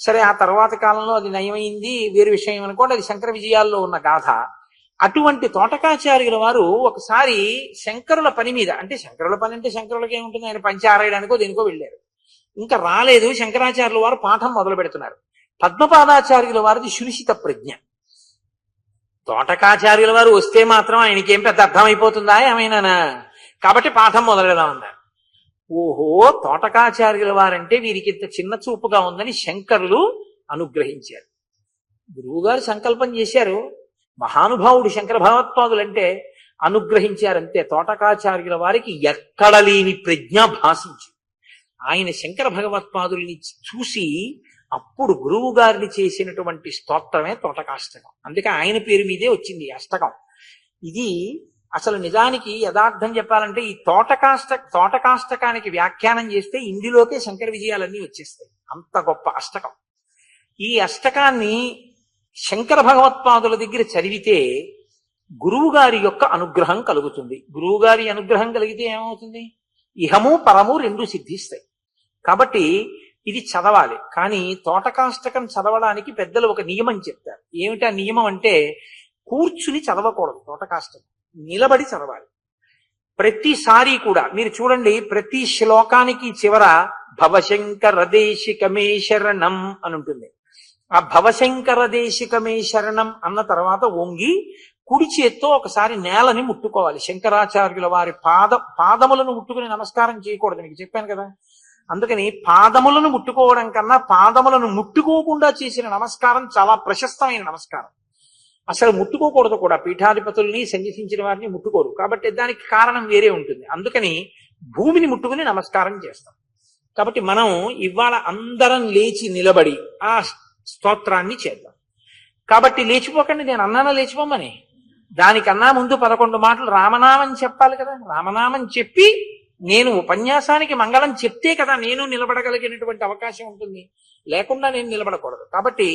సరే, ఆ తర్వాత కాలంలో అది నయమైంది, వేరు విషయం అనుకోండి, అది శంకర విజయాల్లో ఉన్న గాథ. అటువంటి తోటకాచార్యుల వారు ఒకసారి శంకరుల పని మీద, అంటే శంకరుల పని అంటే శంకరులకి ఏముంటుంది, ఆయన పంచి ఆరేయడానికో దేనికో వెళ్ళారు. ఇంకా రాలేదు. శంకరాచార్యుల వారు పాఠం మొదలు పెడుతున్నారు. పద్మపాదాచార్యుల వారిది శునిశిత ప్రజ్ఞ. తోటకాచార్యుల వారు వస్తే మాత్రం ఆయనకేం పెద్ద అర్థమైపోతుందా ఏమైనా? కాబట్టి పాఠం మొదలెడదామన్నారు. ఓహో, తోటకాచార్యుల వారంటే వీరికి ఇంత చిన్న చూపుగా ఉందని శంకరులు అనుగ్రహించారు. గురువుగారు సంకల్పం చేశారు. మహానుభావుడు శంకర భగవత్పాదులంటే అనుగ్రహించారంతే. తోటకాచార్యుల వారికి ఎక్కడ లేని ప్రజ్ఞ భాషించి ఆయన శంకర భగవత్పాదుల్ని చూసి అప్పుడు గురువు గారిని చేసినటువంటి స్తోత్రమే తోటకాష్టకం. అందుకే ఆయన పేరు మీదే వచ్చింది ఈ అష్టకం. ఇది అసలు నిజానికి యథార్థం చెప్పాలంటే ఈ తోటకాష్టకానికి వ్యాఖ్యానం చేస్తే ఇందులోకే శంకర విజయాలన్నీ వచ్చేస్తాయి. అంత గొప్ప అష్టకం. ఈ అష్టకాన్ని శంకర భగవత్పాదుల దగ్గర చదివితే గురువు గారి యొక్క అనుగ్రహం కలుగుతుంది. గురువు గారి అనుగ్రహం కలిగితే ఏమవుతుంది? ఇహము పరము 2 సిద్ధిస్తాయి. కాబట్టి ఇది చదవాలి. కానీ తోటకాష్టకం చదవడానికి పెద్దలు ఒక నియమం చెప్తారు. ఏమిటా నియమం అంటే, కూర్చుని చదవకూడదు తోటకాష్టకం, నిలబడి చదవాలి. ప్రతిసారి కూడా మీరు చూడండి, ప్రతి శ్లోకానికి చివర భవశంకర దేశికమే శరణం అని ఉంటుంది. ఆ భవశంకర దేశికమే శరణం అన్న తర్వాత వంగి కుడి చేత్తో ఒకసారి నేలని ముట్టుకోవాలి. శంకరాచార్యుల వారి పాదములను ముట్టుకుని నమస్కారం చేయకూడదు, మీకు చెప్పాను కదా. అందుకని పాదములను ముట్టుకోవడం కన్నా పాదములను ముట్టుకోకుండా చేసిన నమస్కారం చాలా ప్రశస్తమైన నమస్కారం. అసలు ముట్టుకోకూడదు కూడా, పీఠాధిపతుల్ని సన్యసించిన వారిని ముట్టుకోరు, కాబట్టి దానికి కారణం వేరే ఉంటుంది. అందుకని భూమిని ముట్టుకుని నమస్కారం చేస్తాం. కాబట్టి మనం ఇవాళ అందరం లేచి నిలబడి ఆ స్తోత్రాన్ని చేద్దాం. కాబట్టి లేచిపోకండి, నేను అన్నానా లేచిపోమని. దానికన్నా ముందు 11 మాటలు రామనామం చెప్పాలి కదా. రామనామం చెప్పి నేను ఉపన్యాసానికి మంగళం చెప్తే కదా నేను నిలబడగలిగినటువంటి అవకాశం ఉంటుంది, లేకుండా నేను నిలబడకూడదు. కాబట్టి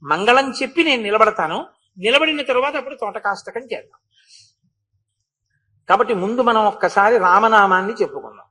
మంగళం చెప్పి నేను నిలబడతాను. నిలబడిన తరువాత అప్పుడు తోటకాష్టకం చేద్దాం. కాబట్టి ముందు మనం ఒక్కసారి రామనామాన్ని చెప్పుకుందాం.